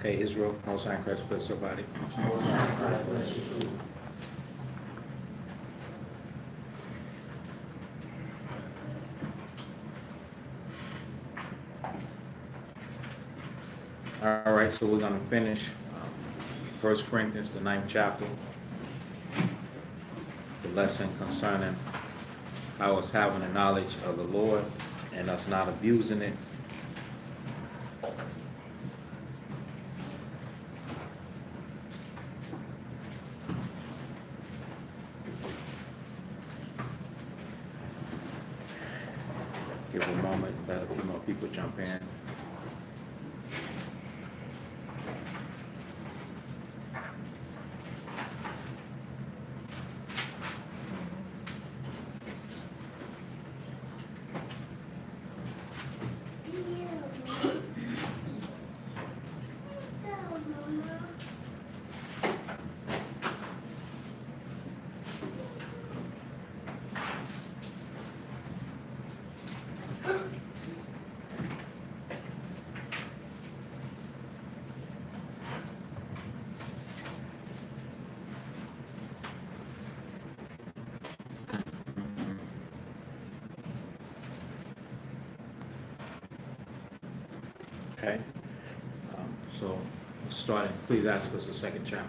Okay, Israel, Most High in Christ, bless your body. All right, so we're going to finish 1 Corinthians, the 9th chapter, the lesson concerning how us having the knowledge of the Lord and us not abusing it. Give a moment, let a few more people jump in. Okay, so let's start in Ecclesiastes, the 2nd chapter.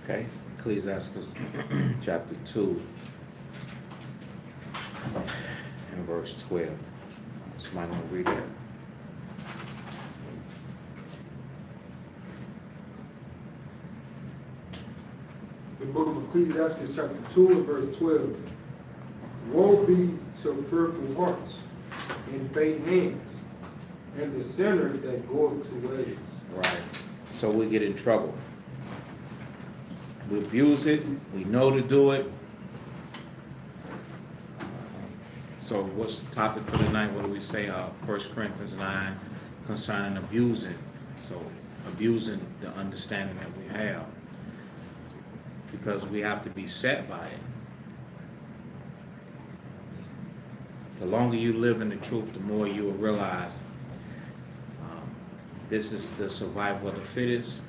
Okay, Ecclesiastes chapter 2 and verse 12. Somebody want to read that? The book of Ecclesiastes chapter 2 and verse 12. Woe be to fearful hearts and faint hands, and the sinners that go up to ways. Right. So we get in trouble. We abuse it. We know to do it. So what's the topic for tonight? What do we say? 1 Corinthians 9 concerning abusing. So abusing the understanding that we have. Because we have to be set by it. The longer you live in the truth, the more you will realize this is the survival of the fittest.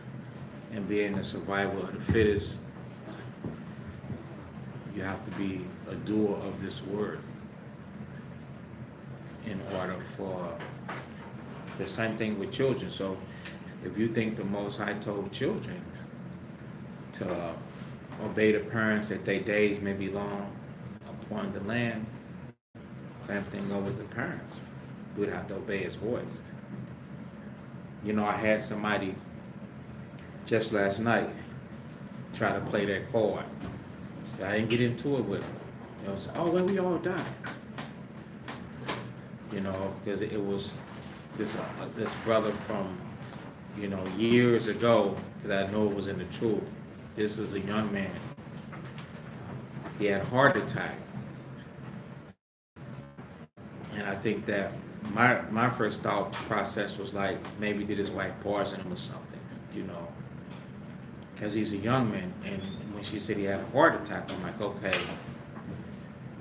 And being the survival of the fittest, you have to be a doer of this word in order for the same thing with children. So if you think the Most High told children to obey the parents that their days may be long upon the land, same thing go with the parents. We'd have to obey his voice. You know, I had somebody just last night try to play that card. I didn't get into it with him. You know, say, oh, well, we all died. You know, because it was this brother from, you know, years ago that I know was in the truth. This is a young man. He had a heart attack. And I think that my first thought process was like, maybe did his wife poison him or something, you know. Because he's a young man, and when she said he had a heart attack, I'm like, okay,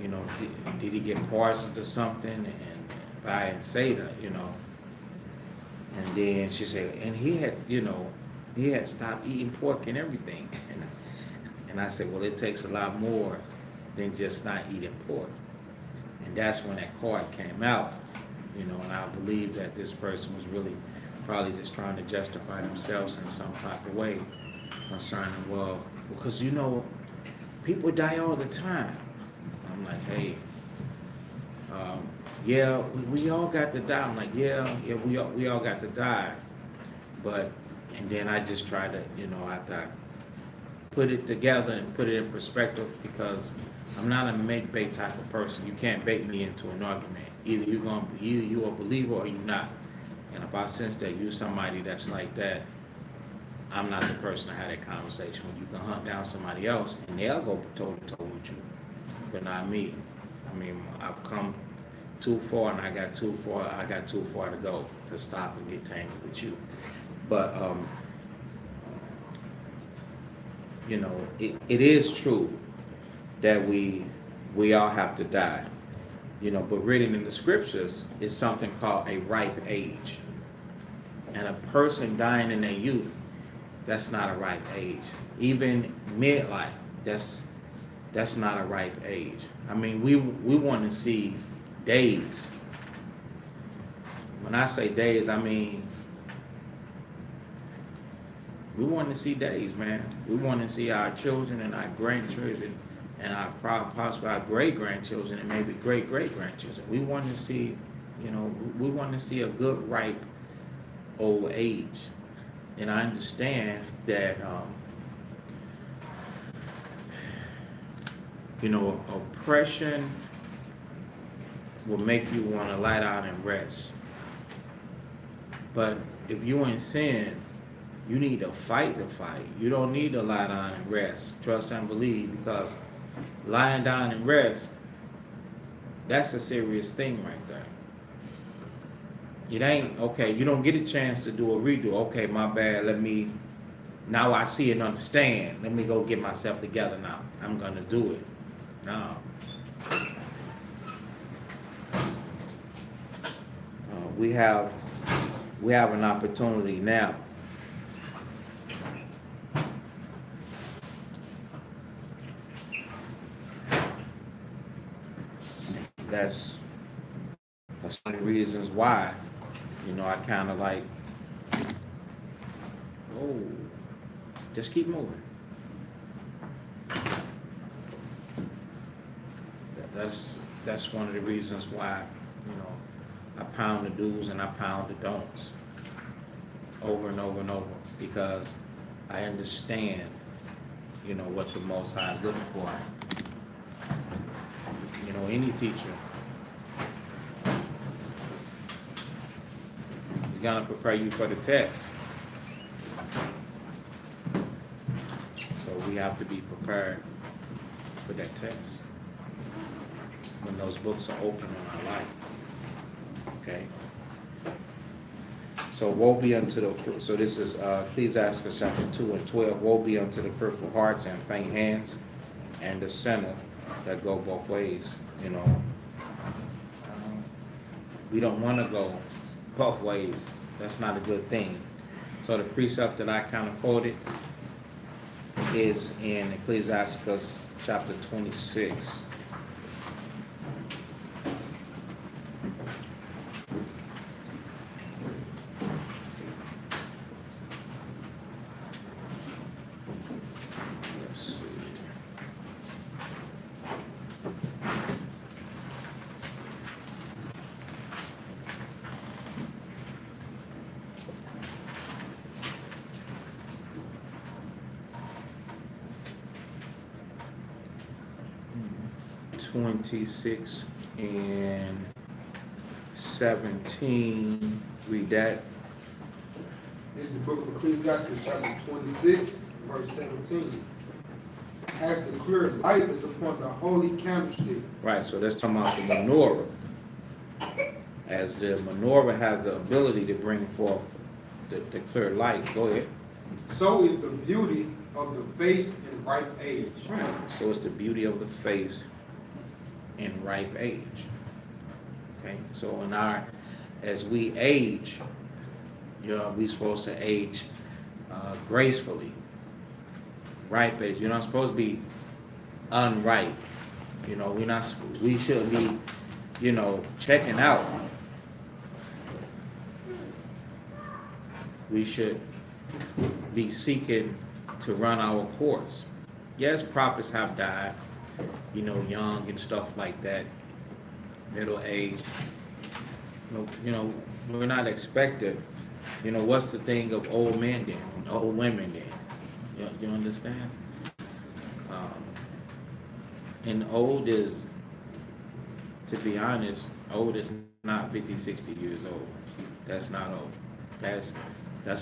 you know, did he get poisoned or something? And I didn't say that, you know. And then she said, and he had stopped eating pork and everything. And I said, well, it takes a lot more than just not eating pork. And that's when that card came out, you know, and I believe that this person was really probably just trying to justify themselves in some type of way. Concerning, well, because you know, people die all the time. I'm like, hey, yeah, we all got to die. I'm like, yeah, we all got to die. But, and then I just try to, you know, I put it together and put it in perspective, because I'm not a make bait type of person. You can't bait me into an argument. Either you a believer or you not. And if I sense that you somebody that's like that, I'm not the person to have that conversation with. You can hunt down somebody else and they'll go toe to toe with you, but not me. I mean, I've come too far and I got too far to go to stop and get tangled with you. But you know, it is true that we all have to die. You know, but reading in the scriptures is something called a ripe age. And a person dying in their youth, that's not a ripe age. Even midlife, that's not a ripe age. I mean, we want to see days. When I say days, I mean we want to see days, man. We want to see our children and our grandchildren and our possibly our great-grandchildren and maybe great-great-grandchildren. We want to see, you know, we want to see a good, ripe old age. And I understand that, you know, oppression will make you want to lie down and rest. But if you're in sin, you need to fight the fight. You don't need to lie down and rest, trust and believe, because lying down and rest, that's a serious thing right there. It ain't, okay, you don't get a chance to do a redo. Okay, my bad, now I see and understand. Let me go get myself together now. I'm gonna do it. No. We have an opportunity now. That's one of the reasons why, you know, I kind of like, oh, just keep moving. That's one of the reasons why, you know, I pound the do's and I pound the don'ts over and over and over, because I understand, you know, what the Most High is looking for. You know, any teacher, he's gonna prepare you for the test. So we have to be prepared for that test when those books are open on our life. Okay. So woe be unto the fruit. So this is Ecclesiastes chapter 2 and 12. Woe be unto the fruitful hearts and faint hands, and the sinner that go both ways. You know, we don't want to go both ways. That's not a good thing. So the precept that I kind of quoted is in Ecclesiastes chapter 26. Let's see. Mm-hmm. 26 and 17. Read that. This is the book of Ecclesiastes, chapter 26, verse 17. As the clear light is upon the holy candlestick. Right, so that's talking about the menorah. As the menorah has the ability to bring forth the clear light. Go ahead. So is the beauty of the face in ripe age. Right, so it's the beauty of the face in ripe age. Okay, so as we age, you know, we're supposed to age gracefully. Ripe age. You're not supposed to be unripe. You know, we should be, you know, checking out. We should be seeking to run our course. Yes, prophets have died, you know, young and stuff like that, middle age. You know, we're not expected. You know, what's the thing of old men then, and old women then? You understand? And old is, to be honest, old is not 50, 60 years old. That's not old. That's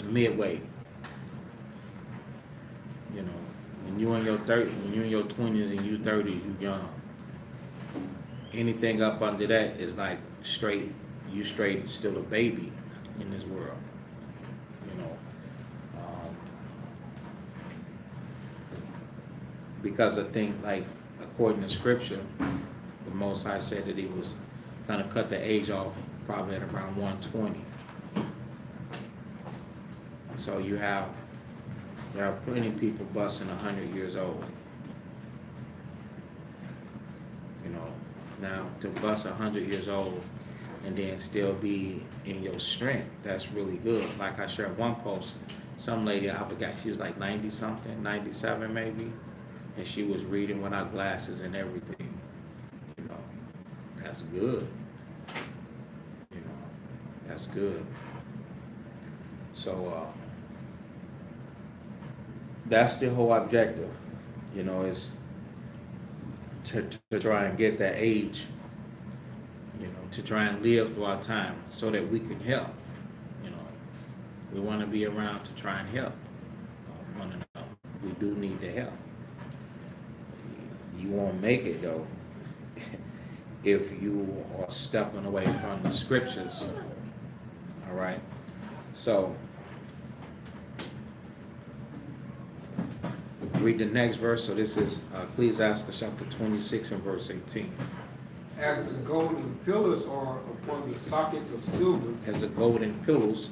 midway. You know, when you in your 30s, when you in your 20s and you 30s, you young. Anything up under that is like straight. You straight still a baby in this world. You know, because I think like according to Scripture, the Most High said that He was gonna cut the age off probably at around 120. So there are plenty of people busting 100 years old. You know, now to bust 100 years old and then still be in your strength, that's really good. Like I shared one post, some lady, I forgot, she was like 90 something, 97 maybe, and she was reading without glasses and everything. You know, that's good. You know, that's good. So that's the whole objective, you know, is to try and get that age, you know, to try and live through our time so that we can help. You know, we want to be around to try and help one another. We do need the help. You won't make it though if you are stepping away from the scriptures. All right, so read the next verse. So this is Ecclesiastes chapter 26 and verse 18. As the golden pillars are upon the sockets of silver, As the golden pillars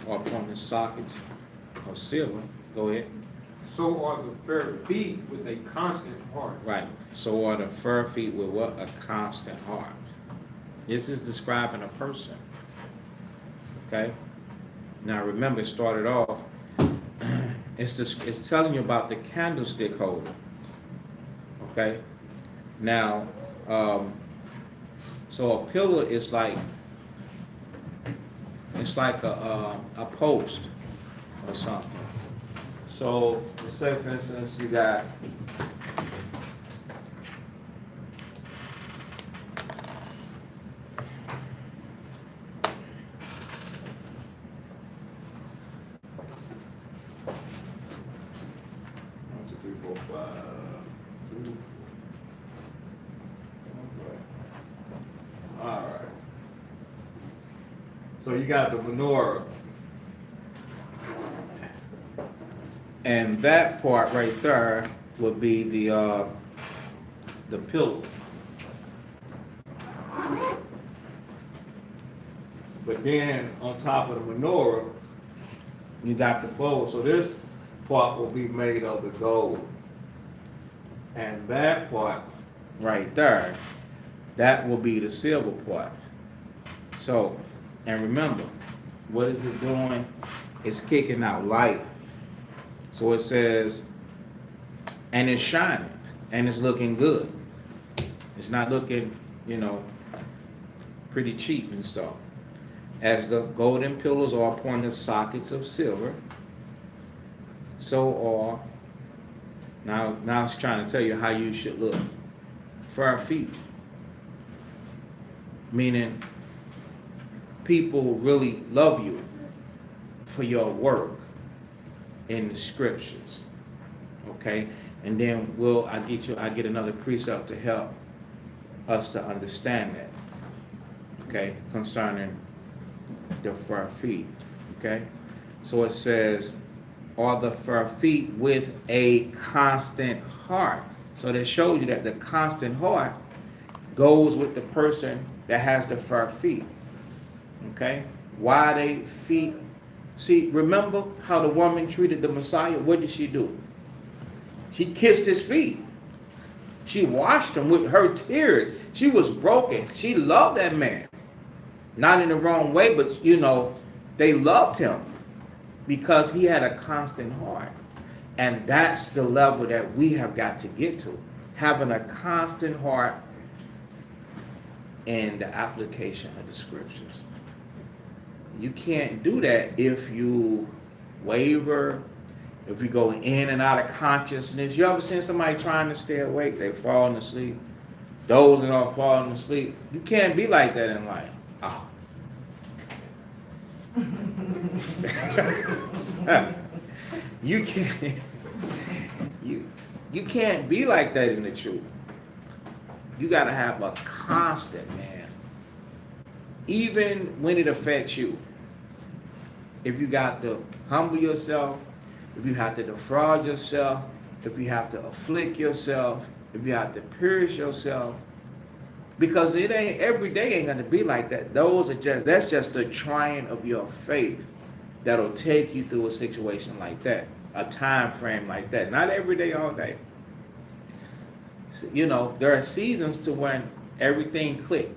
are upon the sockets of silver. Go ahead. so are the fair feet with a constant heart. Right. So are the fur feet with what? A constant heart. This is describing a person. Okay. Now remember, it started off. It's telling you about the candlestick holder. Okay. Now, so a pillar is like a post or something. So say for instance you got so you got the menorah. And that part right there would be the pillar. But then on top of the menorah, you got the bowl. So this part will be made of the gold. And that part right there, that will be the silver part. So, and remember, what is it doing? It's kicking out light. So it says, and it's shining, and it's looking good. It's not looking, you know, pretty cheap and stuff. As the golden pillars are upon the sockets of silver, so are, now it's trying to tell you how you should look. Fur feet. Meaning, people really love you for your work in the scriptures, okay? And then I get another precept to help us to understand that, okay? Concerning the fur feet, okay? So it says, are the fur feet with a constant heart. So that shows you that the constant heart goes with the person that has the fur feet, okay? Why they feet? See, remember how the woman treated the Messiah? What did she do? She kissed his feet. She washed him with her tears. She was broken. She loved that man. Not in the wrong way, but, you know, they loved him because he had a constant heart. And that's the level that we have got to get to. Having a constant heart in the application of the scriptures. You can't do that if you waver, If you go in and out of consciousness, you ever seen somebody trying to stay awake, they falling asleep, dozing off, falling asleep? You can't be like that in life. Oh. You can't. You can't be like that in the truth. You gotta have a constant, man. Even when it affects you. If you got to humble yourself, if you have to defraud yourself, if you have to afflict yourself, if you have to pierce yourself, because it ain't every day ain't gonna be like that. That's just the trying of your faith that'll take you through a situation like that, a time frame like that. Not every day, all day. So, you know, there are seasons to when everything click.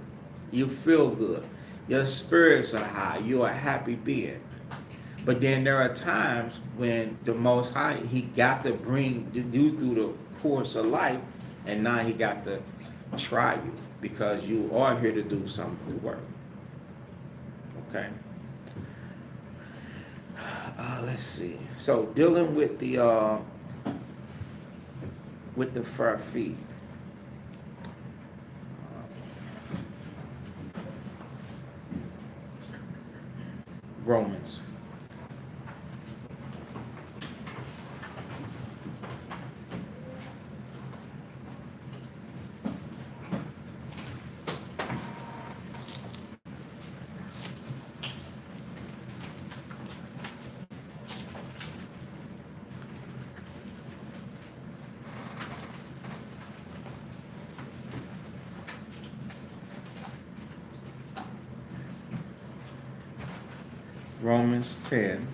You feel good. Your spirits are high. You're a happy being. But then there are times when the Most High, He got to bring you through the course of life, and now He got to try you because you are here to do some good work. Okay. Let's see. So dealing with the fur feet. Romans. Romans 10.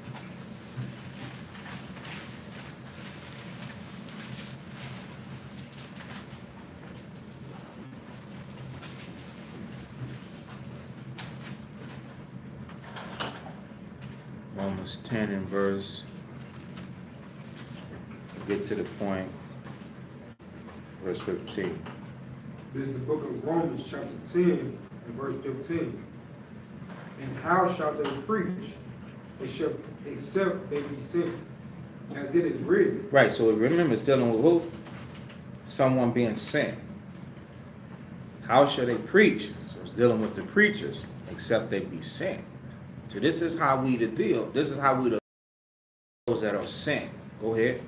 Romans 10 and verse, get to the point, verse 15. This is the book of Romans, chapter 10, and verse 15. And how shall they preach, except they be sent, as it is written? Right, so remember, it's dealing with who? Someone being sent. How shall they preach? So it's dealing with the preachers, except they be sent. So this is how we to deal. This is how we to those that are sent. Go ahead.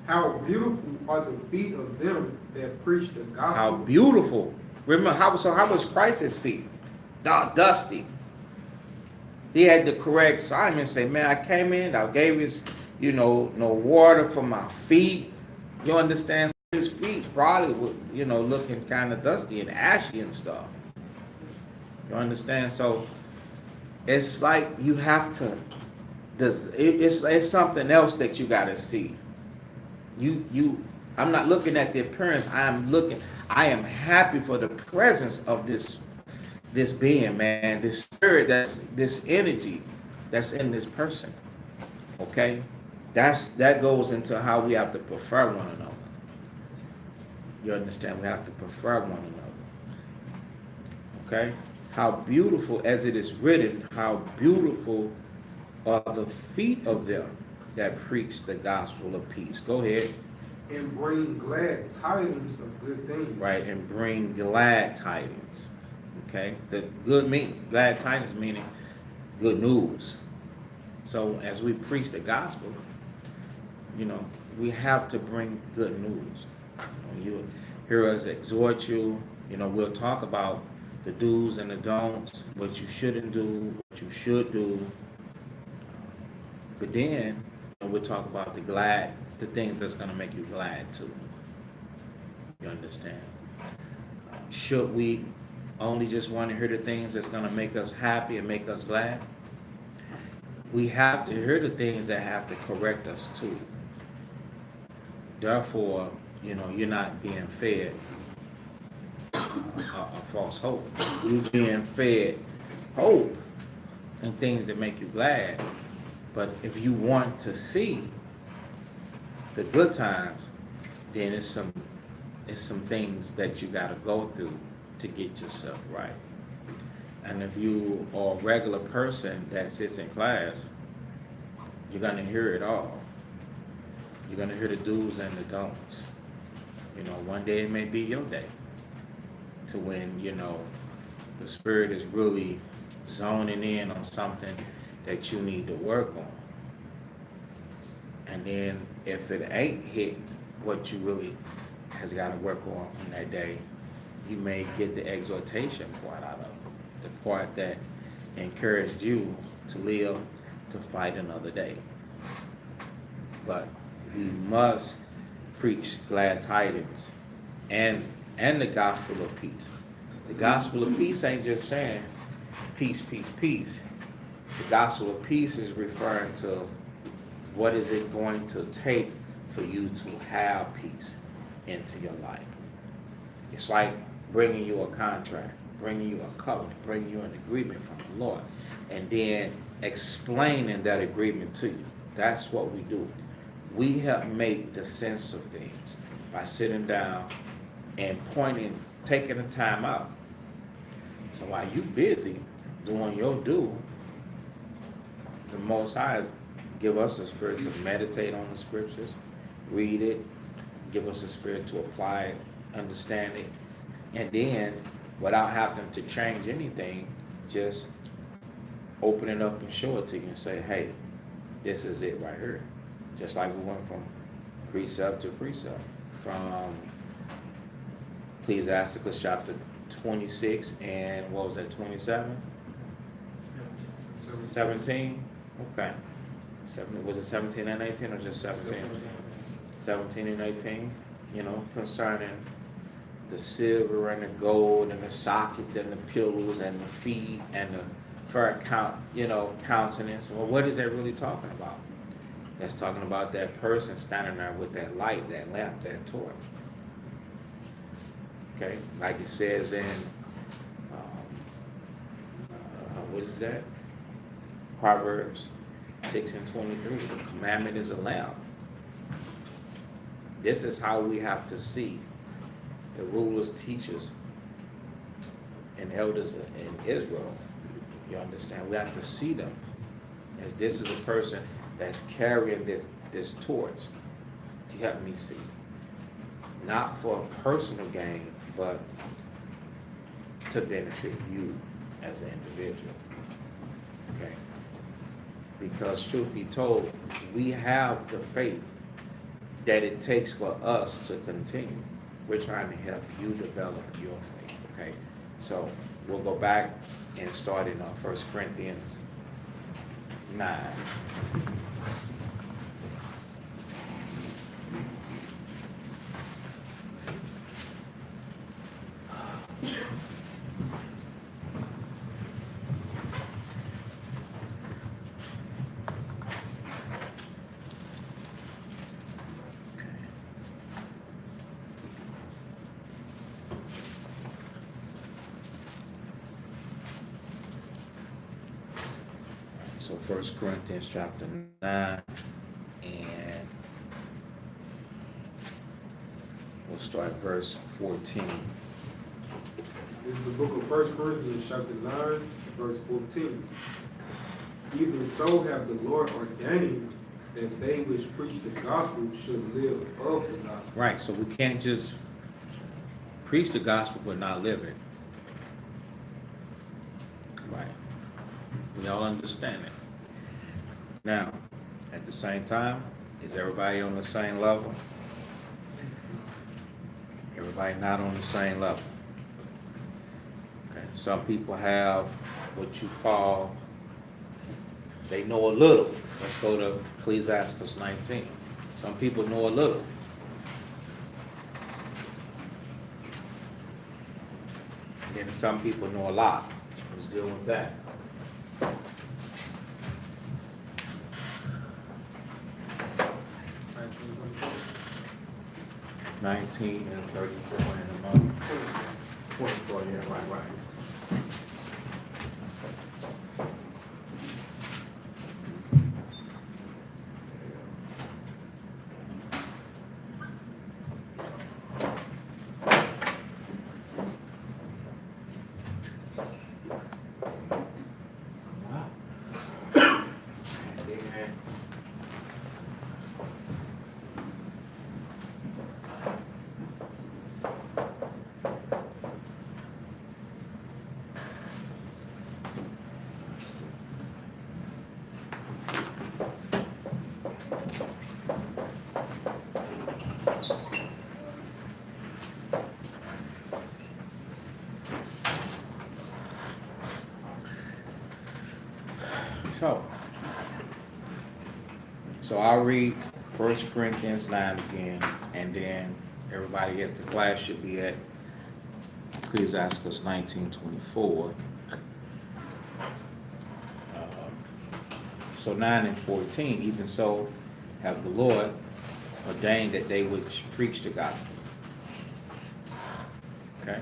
How beautiful are the feet of them that preach the gospel. How beautiful. Remember, how was Christ's feet? Dusty. He had to correct Simon, say, man, I came in, I gave his, no water for my feet. You understand? His feet probably were, looking kind of dusty and ashy and stuff. You understand? So it's like you have to, it's something else that you got to see. I'm not looking at the appearance. I am happy for the presence of this being, man, this spirit, this energy that's in this person. Okay? That goes into how we have to prefer one another. You understand? We have to prefer one another. Okay? How beautiful, as it is written, how beautiful are the feet of them that preach the gospel of peace. Go ahead. And bring glad tidings of good things. Right, and bring glad tidings. Okay, the glad tidings meaning good news. So as we preach the gospel, we have to bring good news. When you hear us exhort you, we'll talk about the do's and the don'ts, what you shouldn't do, what you should do. But then we'll talk about the things that's going to make you glad too. You understand? Should we only just want to hear the things that's going to make us happy and make us glad? We have to hear the things that have to correct us too. Therefore, you're not being fed a false hope. You're being fed hope and things that make you glad. But if you want to see the good times, then it's some things that you got to go through to get yourself right. And if you are a regular person that sits in class, you're going to hear it all. You're gonna hear the do's and the don'ts. You know, one day it may be your day to when, you know, the spirit is really zoning in on something that you need to work on. And then if it ain't hit what you really has got to work on that day, you may get the exhortation part out of it, the part that encouraged you to live to fight another day. But we must preach glad tidings and the gospel of peace. The gospel of peace ain't just saying peace, peace, peace. The gospel of peace is referring to what is it going to take for you to have peace into your life. It's like bringing you a contract, bringing you a covenant, bringing you an agreement from the Lord, and then explaining that agreement to you. That's what we do. We help make the sense of things by sitting down and pointing, taking the time out. So while you busy doing your due, the Most High give us a spirit to meditate on the scriptures, read it, give us a spirit to apply it, understand it, and then without having to change anything, just open it up and show it to you and say, hey, this is it right here. Just like we went from precept to precept, from Ecclesiasticus chapter 26 and what was that, 27? 17? Okay. Was it 17 and 18 or just 17? 17 and 18, you know, concerning the silver and the gold and the sockets and the pillows and the feet and the fur countenance. Well, what is that really talking about? That's talking about that person standing there with that light, that lamp, that torch. Okay, like it says in, what is that? Proverbs 6 and 23, the commandment is a lamp. This is how we have to see the rulers, teachers, and elders in Israel. You understand? We have to see them as this is a person that's carrying this torch to help me see. Not for a personal gain, but to benefit you as an individual. Okay? Because truth be told, we have the faith that it takes for us to continue. We're trying to help you develop your faith, okay? So we'll go back and start in 1 Corinthians 9. So 1 Corinthians chapter 9, and we'll start verse 14. This is the book of 1 Corinthians chapter 9, verse 14. Even so have the Lord ordained that they which preach the gospel should live of the gospel. Right, so we can't just preach the gospel but not live it. Right. We all understand it. Now, at the same time, is everybody on the same level? Everybody not on the same level. Okay. Some people have what you call, they know a little. Let's go to Ecclesiasticus 19. Some people know a little. And then some people know a lot. Let's deal with that. $19 and $34 in a month. 24, yeah, right. So I'll read 1 Corinthians 9 again, and then everybody at the class should be at Ecclesiastes 19:24. So 9 and 14, even so have the Lord ordained that they which preach the gospel. Okay?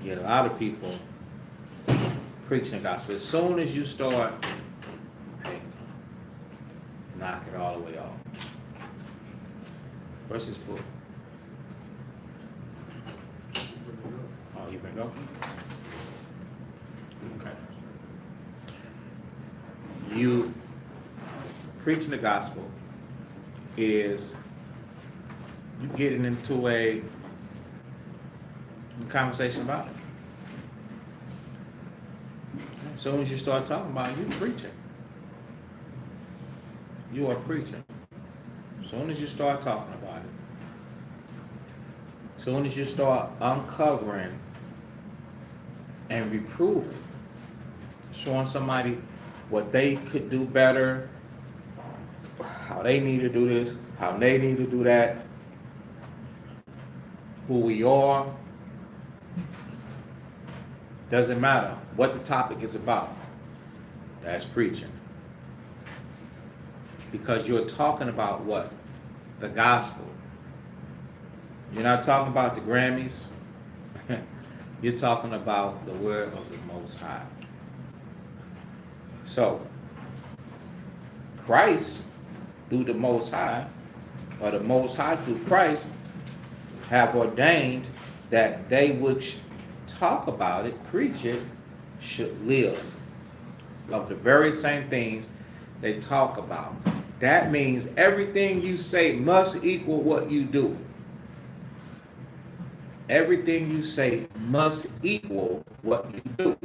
Yet a lot of people preaching the gospel. As soon as you start, hey, knock it all the way off. Where's this book? Oh, you been go? Okay. You preaching the gospel is you getting into a conversation about it. As soon as you start talking about it, you're preaching. You are preaching. As soon as you start talking about it, as soon as you start uncovering and reproving, showing somebody what they could do better, how they need to do this, how they need to do that, who we are, doesn't matter what the topic is about. That's preaching. Because you're talking about what? The gospel. You're not talking about the Grammys. You're talking about the word of the Most High. So, Christ, through the Most High, or the Most High through Christ, have ordained that they which talk about it, preach it, should live of the very same things they talk about. That means everything you say must equal what you do. Everything you say must equal what you do.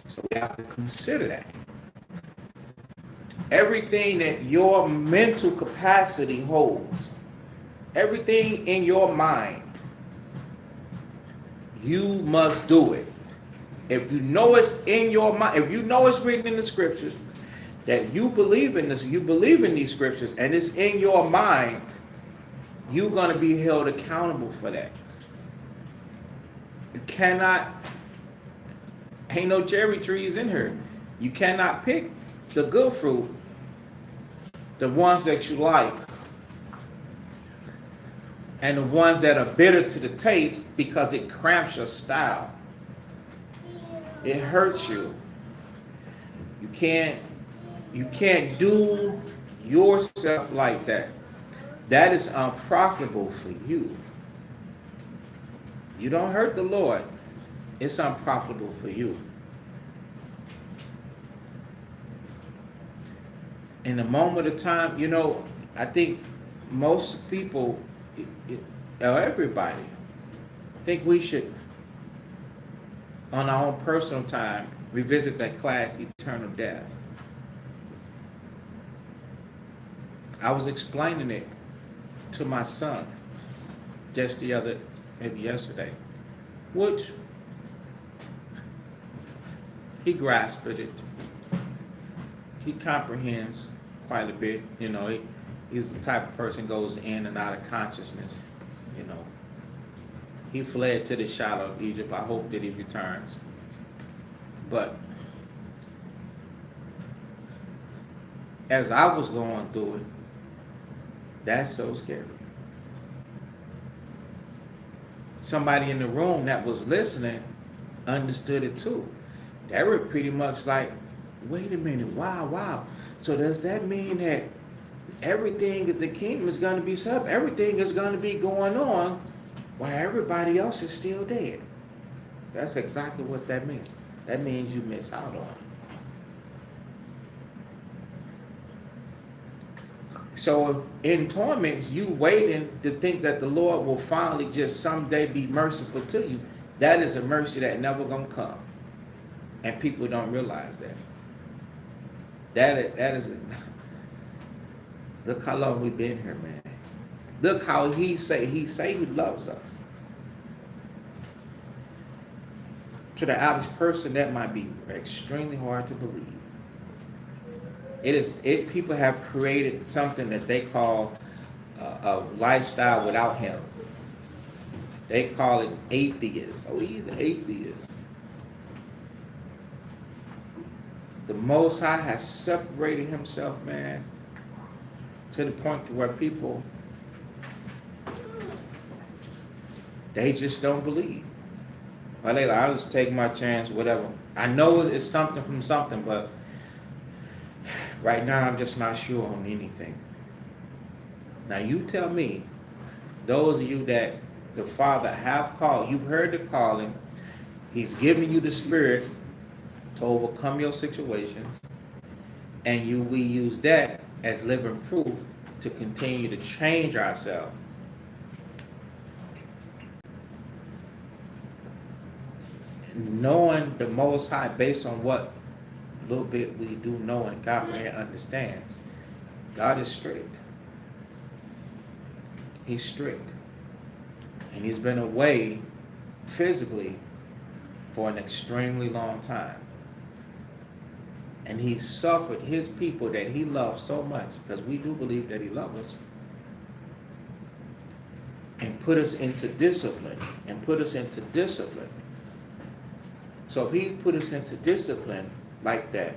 So we have to consider that. Everything that your mental capacity holds, everything in your mind, you must do it. If you know it's in your mind, if you know it's written in the scriptures, that you believe in this, you believe in these scriptures, and it's in your mind, you're going to be held accountable for that. You cannot, ain't no cherry trees in here. You cannot pick the good fruit, the ones that you like, and the ones that are bitter to the taste because it cramps your style. It hurts you. You can't do yourself like that. That is unprofitable for you. You don't hurt the Lord. It's unprofitable for you. In a moment of time, you know, I think most people, or everybody, think we should, on our own personal time, revisit that class, Eternal Death. I was explaining it to my son just maybe yesterday, which he grasped it. He comprehends quite a bit. You know, he's the type of person goes in and out of consciousness. You know, he fled to the shadow of Egypt. I hope that he returns. But as I was going through it, that's so scary. Somebody in the room that was listening understood it too. They were pretty much like, wait a minute, wow. So does that mean that everything in the kingdom is going to be set up? Everything is going to be going on while everybody else is still dead. That's exactly what that means. That means you miss out on it. So in torment, you waiting to think that the Lord will finally just someday be merciful to you. That is a mercy that never gonna come. And people don't realize that. That is look how long we've been here, man. Look how he say he loves us. To the average person, that might be extremely hard to believe. People have created something that they call a lifestyle without him. They call it atheist. Oh, he's an atheist. The Most High has separated himself, man, to the point to where people, they just don't believe. Well, I'll just take my chance, whatever. I know it's something from something, but right now I'm just not sure on anything. Now you tell me, those of you that the Father have called, you've heard the calling, He's giving you the Spirit to overcome your situations, and we use that as living proof to continue to change ourselves. Knowing the Most High based on what little bit we do know and comprehend, understand, God is strict. He's strict. And He's been away physically for an extremely long time. And He suffered His people that He loved so much, because we do believe that He loves us, and put us into discipline, So if He put us into discipline like that,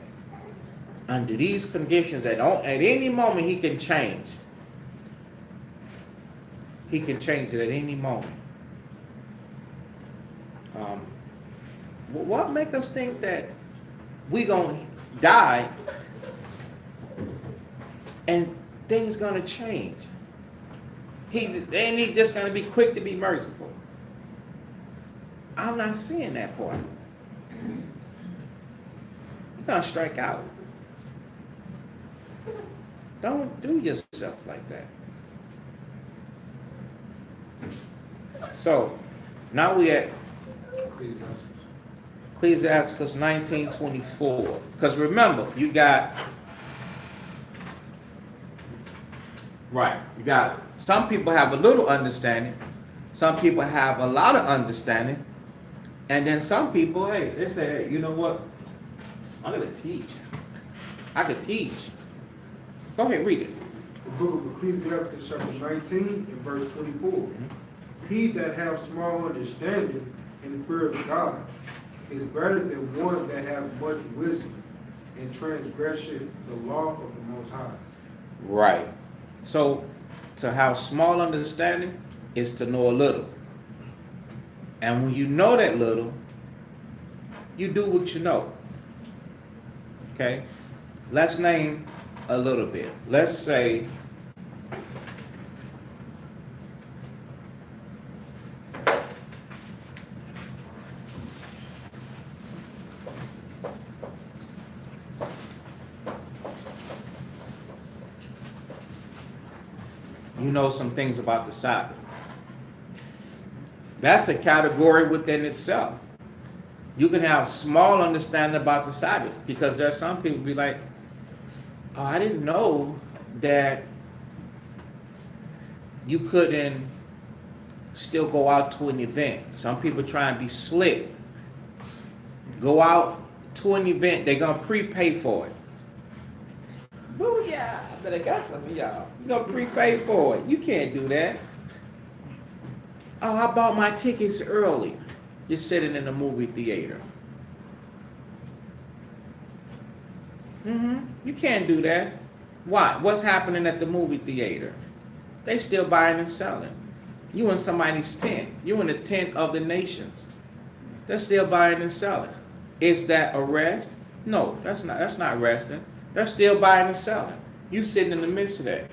under these conditions, that at any moment He can change. He can change it at any moment. What make us think that we gonna die and things gonna change? He's just gonna be quick to be merciful. I'm not seeing that part. You're gonna strike out. Don't do yourself like that. So now we at Ecclesiastes 19:24. Because remember, you got some people have a little understanding, some people have a lot of understanding, and then some people, they say, hey, you know what? I'm gonna teach. I could teach. Go ahead, read it. The book of Ecclesiastes chapter 19 and verse 24. He that have small understanding and fear of God is better than one that have much wisdom and transgression the law of the Most High. Right. So to have small understanding is to know a little. And when you know that little, you do what you know. Okay? Let's name a little bit. Let's say you know some things about the Sabbath. That's a category within itself. You can have small understanding about the Sabbath, because there are some people be like, oh, I didn't know that you couldn't still go out to an event. Some people try and be slick. Go out to an event, they're going to prepay for it. Booyah! I bet I got some of y'all. You're going to prepay for it. You can't do that. Oh, I bought my tickets early. You're sitting in the movie theater. You can't do that. Why? What's happening at the movie theater? They still buying and selling. You in somebody's tent. You in the tent of the nations. They're still buying and selling. Is that arrest? No, that's not arresting. They're still buying and selling. You sitting in the midst of that.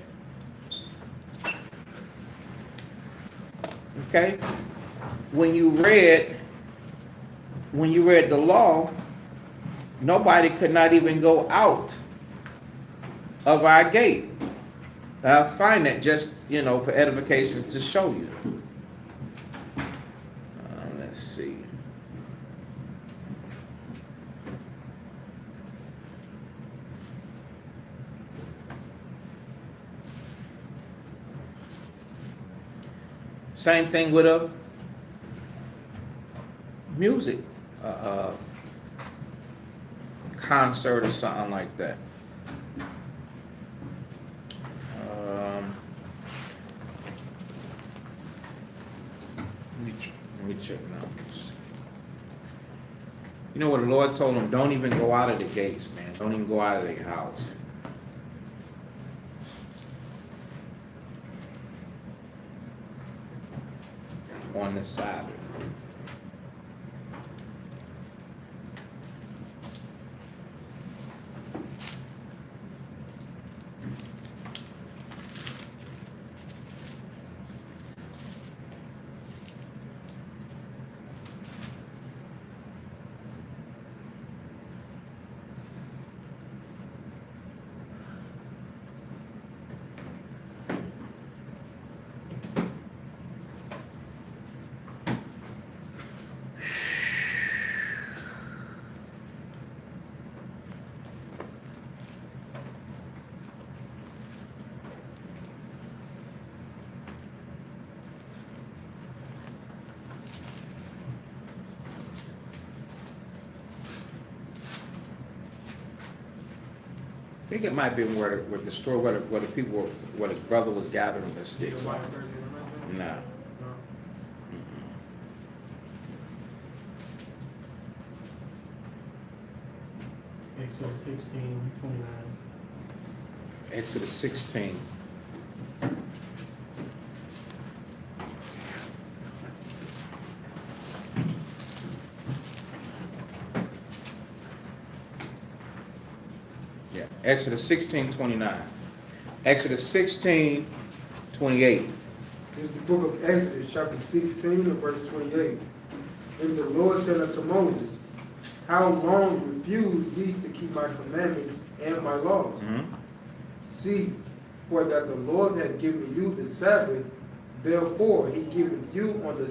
Okay? When you read the law, nobody could not even go out of our gate. I find that just, for edification to show you. Let's see. Same thing with a music concert or something like that. Let me check numbers. You know what the Lord told him? Don't even go out of the gates, man. Don't even go out of the house. On the Sabbath. I think it might be where the store where the people where the brother was gathering the sticks. Nah. Exodus 16:29. Exodus 16. Yeah, Exodus 16:29. Exodus 16:28. This is the book of Exodus, chapter 16, and verse 28. And the Lord said unto Moses, how long refuse ye to keep my commandments and my laws? Mm-hmm. See, for that the Lord had given you the Sabbath, therefore he given you on the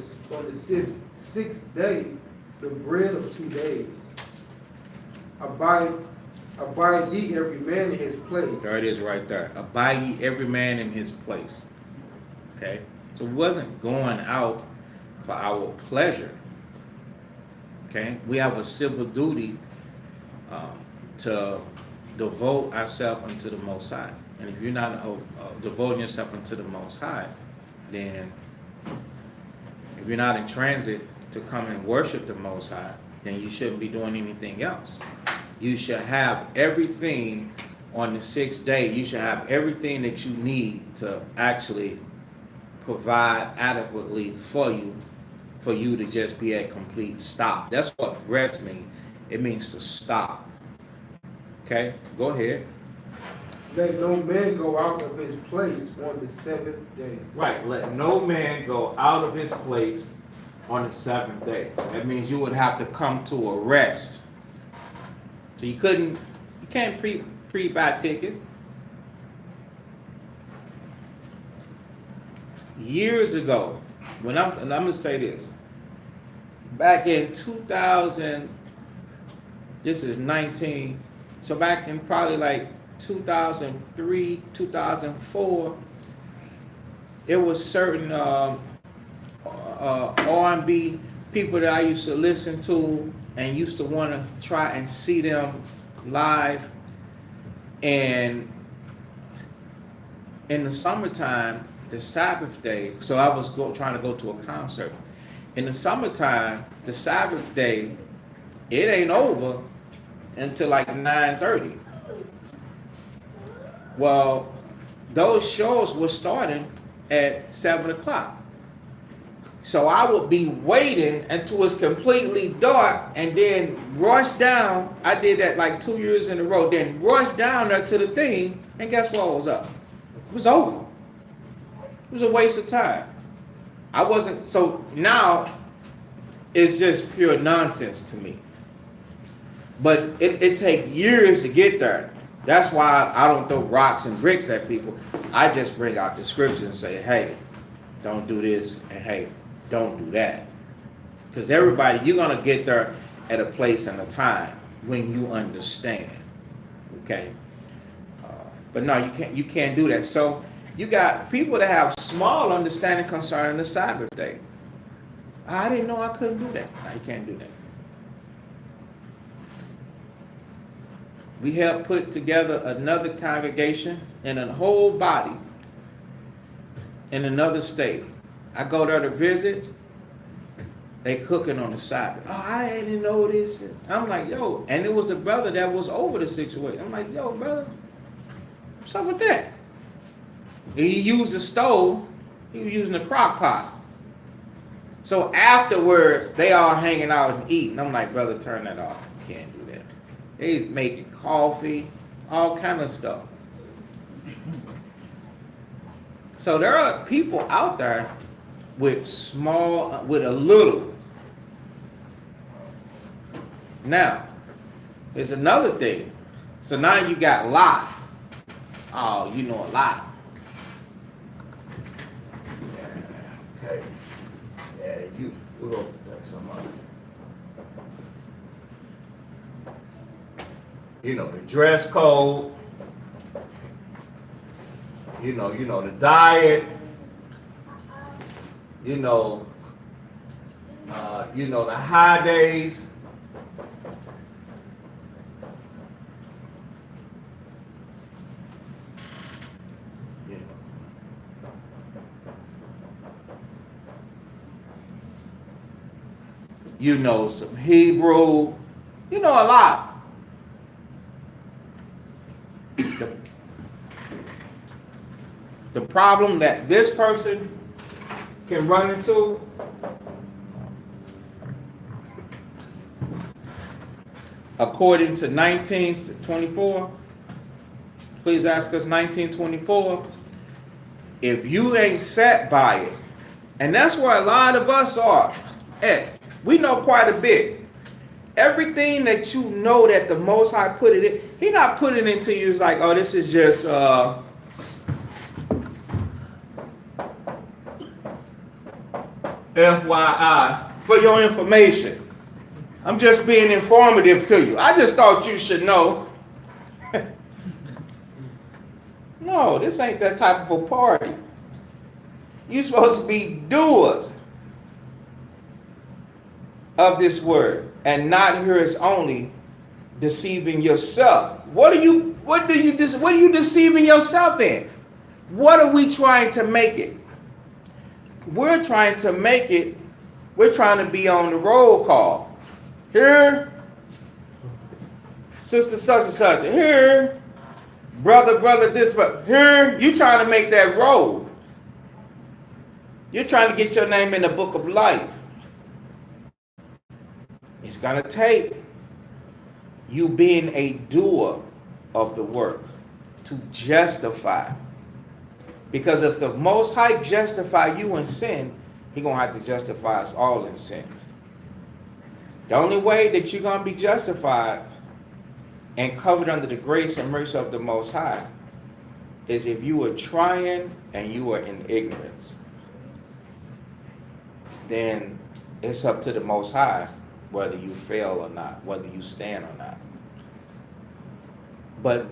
sixth day the bread of 2 days. Abide ye every man in his place. There it is right there. Abide ye every man in his place. Okay? So it wasn't going out for our pleasure. Okay? We have a civil duty to devote ourselves unto the Most High. And if you're not devoting yourself unto the Most High, then if you're not in transit to come and worship the Most High, then you shouldn't be doing anything else. You should have everything on the 6th day. You should have everything that you need to actually provide adequately for you to just be at complete stop. That's what rest means. It means to stop. Okay, go ahead. Let no man go out of his place on the 7th day. Right, let no man go out of his place on the 7th day. That means you would have to come to a rest. So you can't pre-buy tickets. Years ago, and I'm gonna say this, back in 2000, this is 19, so back in probably like 2003, 2004, it was certain R&B people that I used to listen to and used to want to try and see them live. And in the summertime, the Sabbath day, so I was trying to go to a concert. In the summertime, the Sabbath day, it ain't over until like 9:30. Well, those shows were starting at 7 o'clock. So I would be waiting until it's completely dark and then rush down. I did that like 2 years in a row, then rush down there to the thing, and guess what was up? It was over. It was a waste of time. So now it's just pure nonsense to me. But it takes years to get there. That's why I don't throw rocks and bricks at people. I just bring out the scriptures and say, hey, don't do this, and hey, don't do that. Because everybody, you're going to get there at a place and a time when you understand. Okay? But no, you can't do that. So you got people that have small understanding concerning the Sabbath day. I didn't know I couldn't do that. No, you can't do that. We helped put together another congregation and a whole body in another state. I go there to visit. They cooking on the side. Oh, I didn't know this. I'm like, yo, and it was the brother that was over the situation. I'm like, yo, brother, what's up with that? He used the stove. He was using the crock pot. So afterwards, they all hanging out and eating. I'm like, brother, turn that off. You can't do that. They making coffee, all kind of stuff. So there are people out there with a little. Now, there's another thing. So now you got lot. Oh, you know a lot. Yeah, okay. Yeah, we'll go some other. You know, the dress code. You know, the diet. You know, the high days. You know some Hebrew. You know a lot. The problem that this person can run into according to 1924, please ask us 1924, if you ain't set by it, and that's where a lot of us are. We know quite a bit. Everything that you know that the Most High put it in, He not putting it into you as like, oh, this is just FYI, for your information. I'm just being informative to you. I just thought you should know. No, this ain't that type of a party. You're supposed to be doers of this word and not hearers only, deceiving yourself. What are you deceiving yourself in? What are we trying to make it? We're trying to make it, we're trying to be on the roll call. Here, sister such and such. Here, brother this, but here, you trying to make that roll. You're trying to get your name in the book of life. It's going to take you being a doer of the work to justify. Because if the Most High justify you in sin, He going to have to justify us all in sin. The only way that you're going to be justified and covered under the grace and mercy of the Most High is if you are trying and you are in ignorance. Then it's up to the Most High whether you fail or not, whether you stand or not. But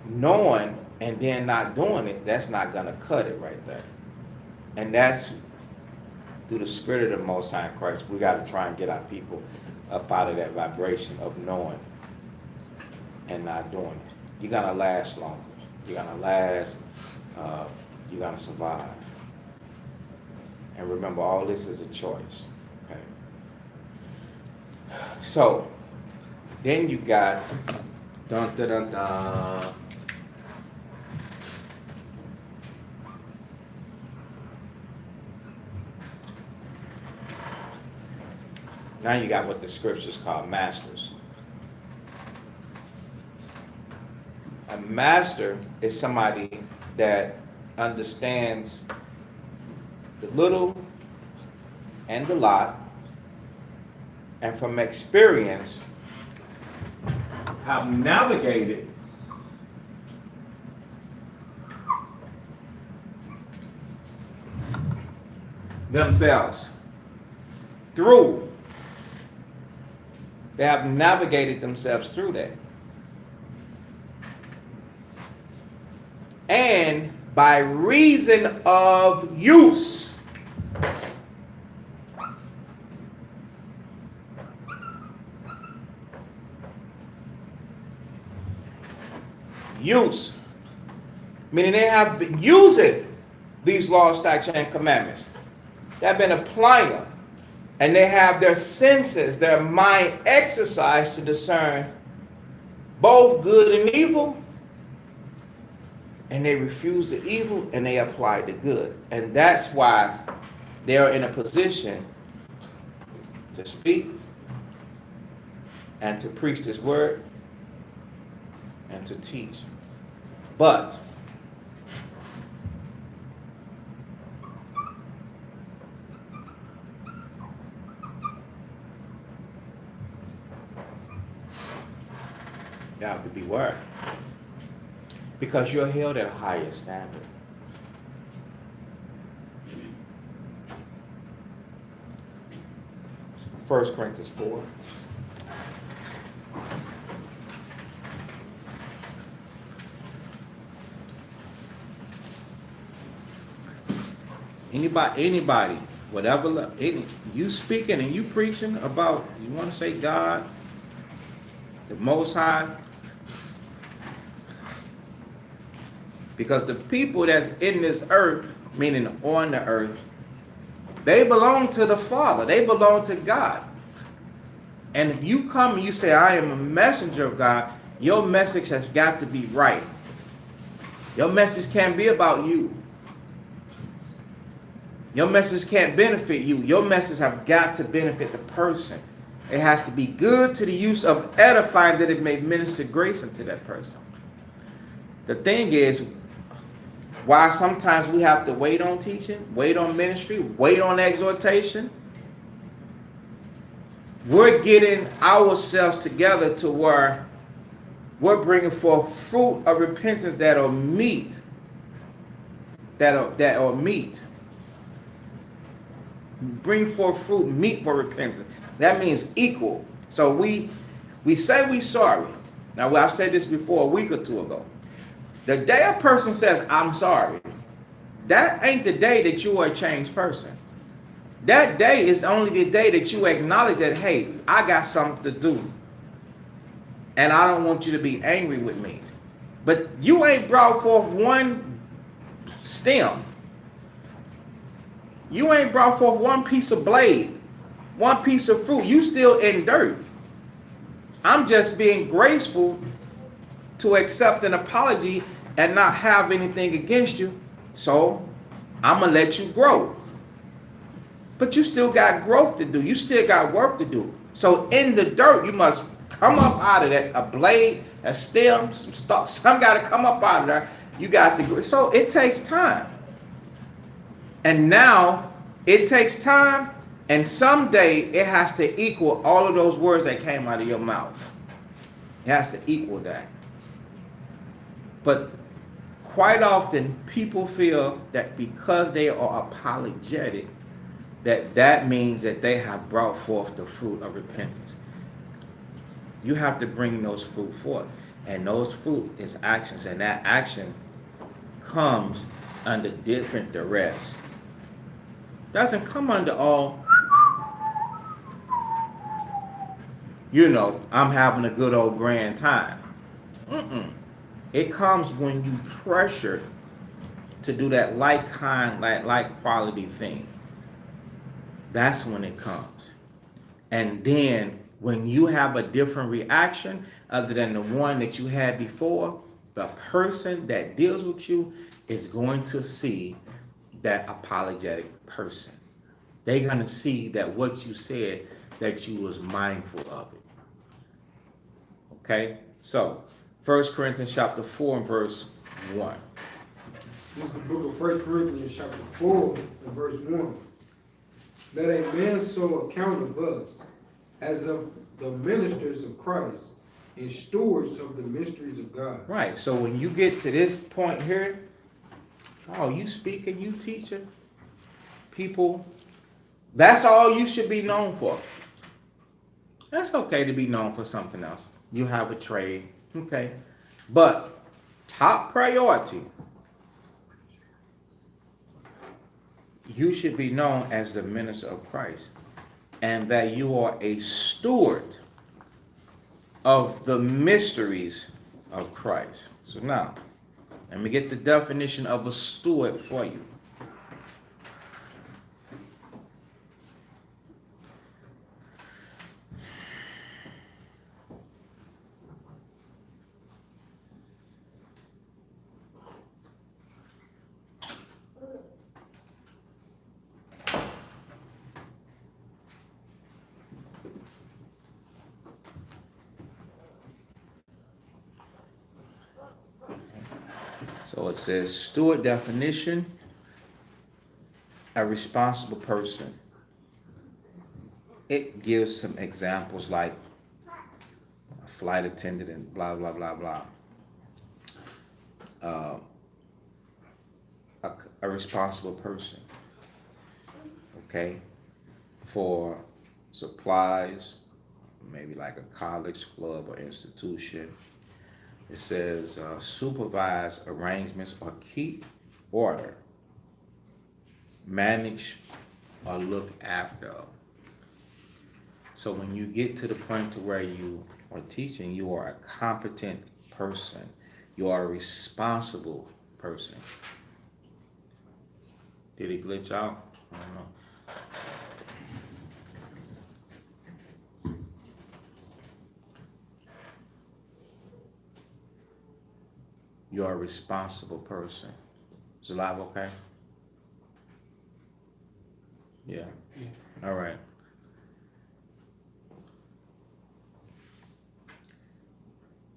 knowing and then not doing it, that's not going to cut it right there. And that's through the Spirit of the Most High in Christ. We got to try and get our people up out of that vibration of knowing and not doing it. You're going to last longer. You're going to last, you're going to survive. And remember, all this is a choice. Okay. So, then you got dun dun dun dun. Now you got what the scriptures call masters. A master is somebody that understands the little and the lot, and from experience have navigated themselves through. They have navigated themselves through that. And by reason of use, use. Meaning they have been using these laws, statutes, and commandments. They have been applying them. And they have their senses, their mind exercised to discern both good and evil. And they refuse the evil and they apply the good. And that's why they are in a position to speak and to preach this word and to teach. But you have to beware, because you're held at a higher standard. First Corinthians 4. Anybody, whatever, you speaking and you preaching about, you want to say God, the Most High, because the people that's in this earth, meaning on the earth, they belong to the Father. They belong to God. And if you come and you say, I am a messenger of God, your message has got to be right. Your message can't be about you. Your message can't benefit you. Your message have got to benefit the person. It has to be good to the use of edifying, that it may minister grace unto that person. The thing is, why sometimes we have to wait on teaching, wait on ministry, wait on exhortation, we're getting ourselves together to where we're bringing forth fruit of repentance that are meet. That are meet. Bring forth fruit meet for repentance. That means equal. So we say we sorry. Now, I've said this before a week or two ago. The day a person says, I'm sorry, that ain't the day that you are a changed person. That day is only the day that you acknowledge that, hey, I got something to do. And I don't want you to be angry with me. But you ain't brought forth one stem. You ain't brought forth one piece of blade, one piece of fruit. You still in dirt. I'm just being graceful to accept an apology and not have anything against you. So I'm going to let you grow. But you still got growth to do. You still got work to do. So in the dirt, you must come up out of that. A blade, a stem, some stalks. Some got to come up out of there. You got to grow. So it takes time. And now it takes time. And someday it has to equal all of those words that came out of your mouth. It has to equal that. But quite often people feel that because they are apologetic, that means that they have brought forth the fruit of repentance. You have to bring those fruit forth. And those fruit is actions. And that action comes under different duress. Doesn't come under all, I'm having a good old grand time. It comes when you pressure to do that like quality thing. That's when it comes. And then when you have a different reaction other than the one that you had before, the person that deals with you is going to see that apologetic person. They're going to see that what you said, that you was mindful of it. Okay? So, 1 Corinthians chapter 4 and verse 1. This is the book of 1 Corinthians chapter 4 and verse 1. Let a man so account of us as of the ministers of Christ and stewards of the mysteries of God. Right. So when you get to this point here, you speaking, you teaching, people, that's all you should be known for. That's okay to be known for something else. You have a trade, okay. But top priority, you should be known as the minister of Christ, and that you are a steward of the mysteries of Christ. So now, let me get the definition of a steward for you. So it says steward definition, a responsible person. It gives some examples like a flight attendant and blah, blah, blah, blah. Uh, a responsible person, okay, for supplies, maybe like a college, club, or institution. It says supervise arrangements or keep order, manage or look after. So when you get to the point to where you are teaching, you are a competent person. You are a responsible person. Did it glitch out? I don't know. You are a responsible person. Is it live okay? Yeah. All right.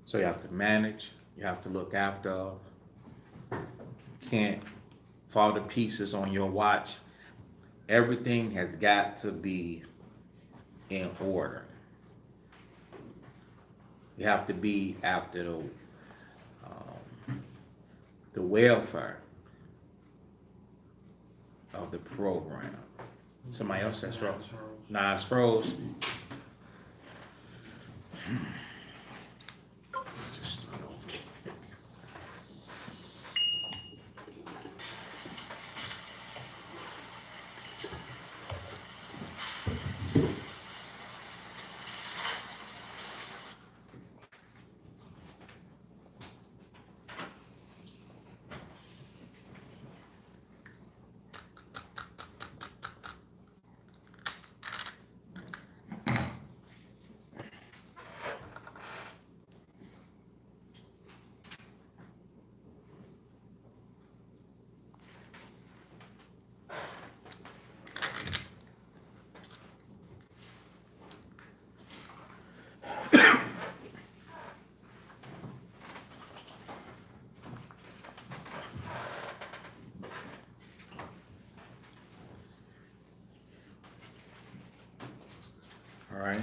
So you have to manage, you have to look after, can't fall to pieces on your watch. Everything has got to be in order. You have to be after the welfare of the program. Somebody else that's froze. Nah, it's froze. Just start over. All right.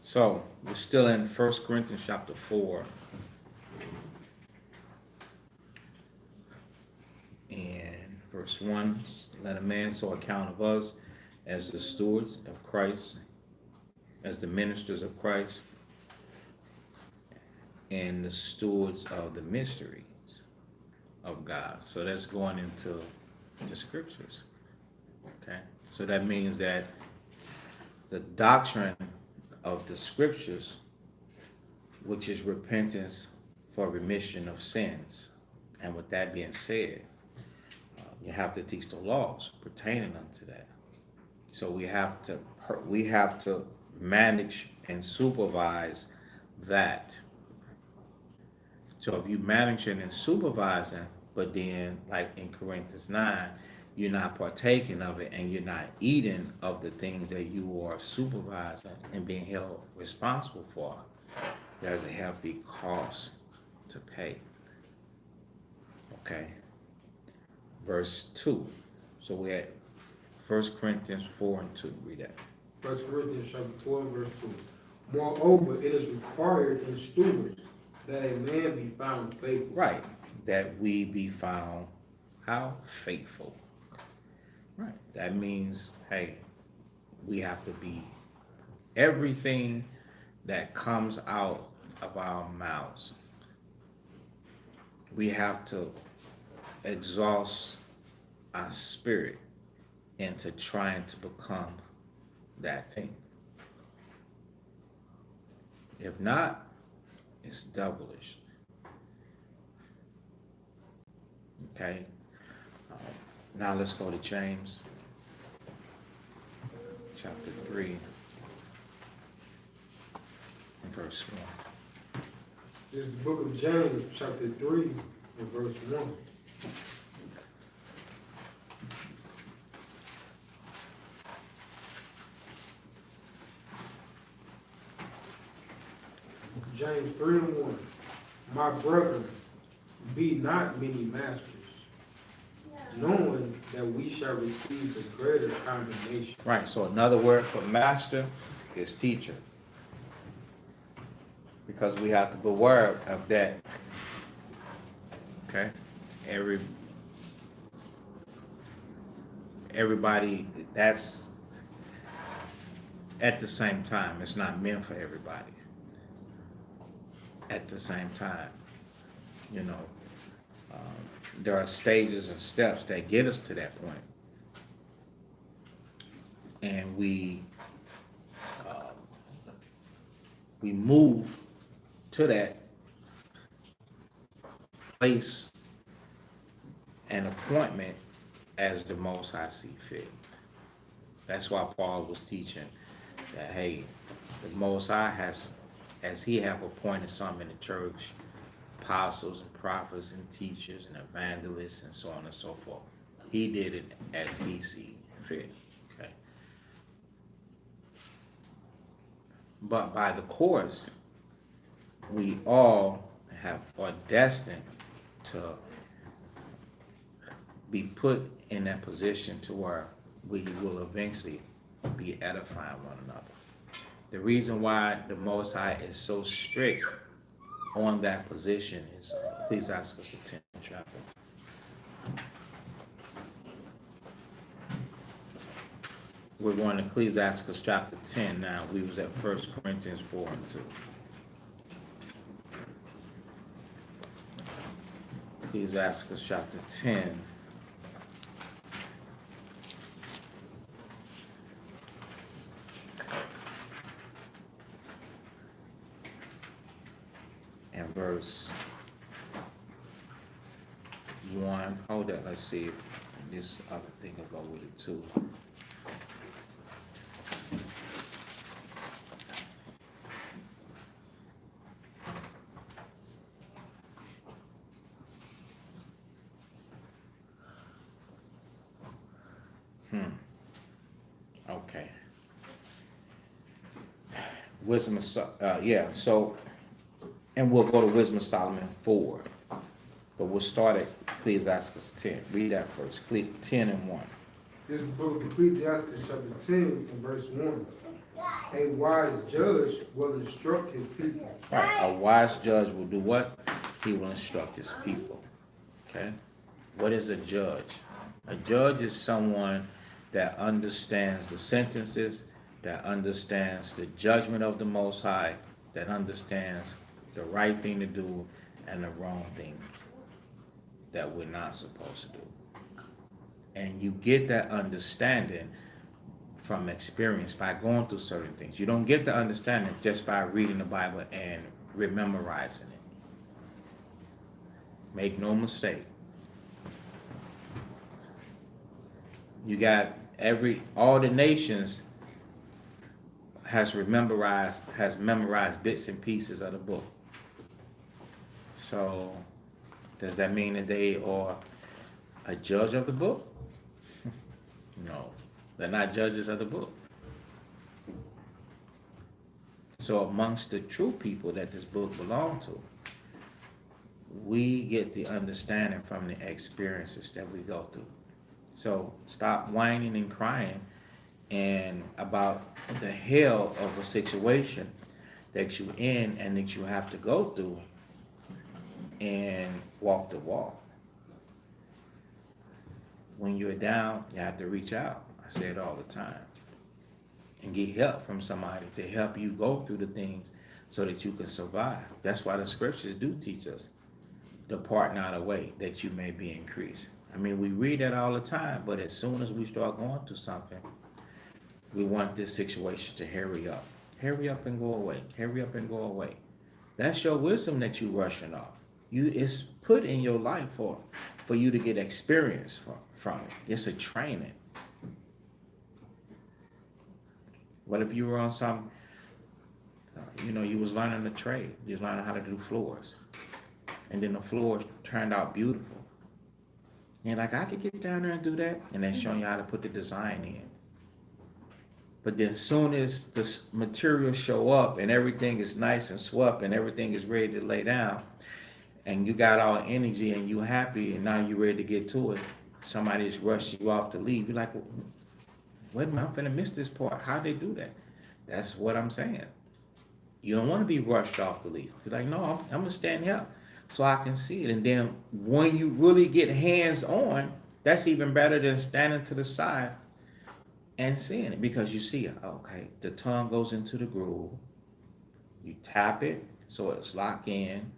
So we're still in 1 Corinthians chapter 4. And verse 1, let a man so account of us as the stewards of Christ, as the ministers of Christ, and the stewards of the mysteries of God. So that's going into the scriptures. Okay? So that means that the doctrine of the scriptures, which is repentance for remission of sins. And with that being said, you have to teach the laws pertaining unto that. So we have to manage and supervise that. So if you managing and supervising, but then like in Corinthians 9, you're not partaking of it and you're not eating of the things that you are supervising and being held responsible for, there's a hefty cost to pay. Okay. Verse 2. So we're at 1 Corinthians 4 and 2. Read that. 1 Corinthians chapter 4 and verse 2. Moreover, it is required in stewards that a man be found faithful. Right. That we be found how? Faithful. Right. That means, hey, we have to be everything that comes out of our mouths. We have to exhaust our spirit into trying to become that thing. If not, it's devilish. Okay? Uh, Now let's go to James chapter 3 and verse 1. This is the book of James, chapter 3, and verse 1. James 3 and 1. My brethren, be not many masters, knowing that we shall receive the greater condemnation. Right, so another word for master is teacher. Because we have to beware of that. Okay? Everybody, that's at the same time. It's not meant for everybody. At the same time, you know, there are stages and steps that get us to that point. And we move to that place and appointment as the Most High see fit. That's why Paul was teaching that, hey, the Most High has, as he have appointed some in the church, apostles and prophets and teachers and evangelists and so on and so forth. He did it as he see fit. Okay. But by the course, we all are destined to be put in that position to where we will eventually be edifying one another. The reason why the Most High is so strict on that position is Ecclesiastes the 10th chapter. We're going to Ecclesiastes chapter 10 now. We was at 1 Corinthians 4 and 2. Ecclesiastes chapter 10. And verse 1. Hold that. Let's see if this other thing will go with it too. Okay. Wisdom of yeah. So, and we'll go to Wisdom of Solomon 4, but we'll start at Ecclesiastes 10. Read that first. 10 and 1. This is the book of Ecclesiastes, chapter 10, and verse 1. A wise judge will instruct his people. Right. A wise judge will do what? He will instruct his people. Okay. What is a judge? A judge is someone that understands the sentences, that understands the judgment of the Most High, that understands the right thing to do and the wrong thing that we're not supposed to do. And you get that understanding from experience by going through certain things. You don't get the understanding just by reading the Bible and memorizing it. Make no mistake. You got all the nations has memorized bits and pieces of the book. So does that mean that they are a judge of the book? No, they're not judges of the book. So amongst the true people that this book belongs to, we get the understanding from the experiences that we go through. So stop whining and crying and about the hell of a situation that you're in and that you have to go through and walk the walk. When you're down, you have to reach out. I say it all the time. And get help from somebody to help you go through the things so that you can survive. That's why the scriptures do teach us, depart not away that you may be increased. I mean, we read that all the time, but as soon as we start going through something, we want this situation to hurry up. Hurry up and go away. Hurry up and go away. That's your wisdom that you rushing off. It's put in your life for you to get experience from it. It's a training. What if you were on some, you was learning a trade. You was learning how to do floors. And then the floors turned out beautiful. And like, I could get down there and do that. And then showing you how to put the design in. But then as soon as the materials show up and everything is nice and swept and everything is ready to lay down, and you got all the energy and you happy and now you're ready to get to it, somebody just rushed you off to leave. You're like, wait a minute, I'm finna miss this part. How'd they do that? That's what I'm saying. You don't want to be rushed off to leave. You're like, no, I'm gonna stand here so I can see it. And then when you really get hands on, that's even better than standing to the side and seeing it, because you see it. Okay, the tongue goes into the groove. You tap it so it's locked in.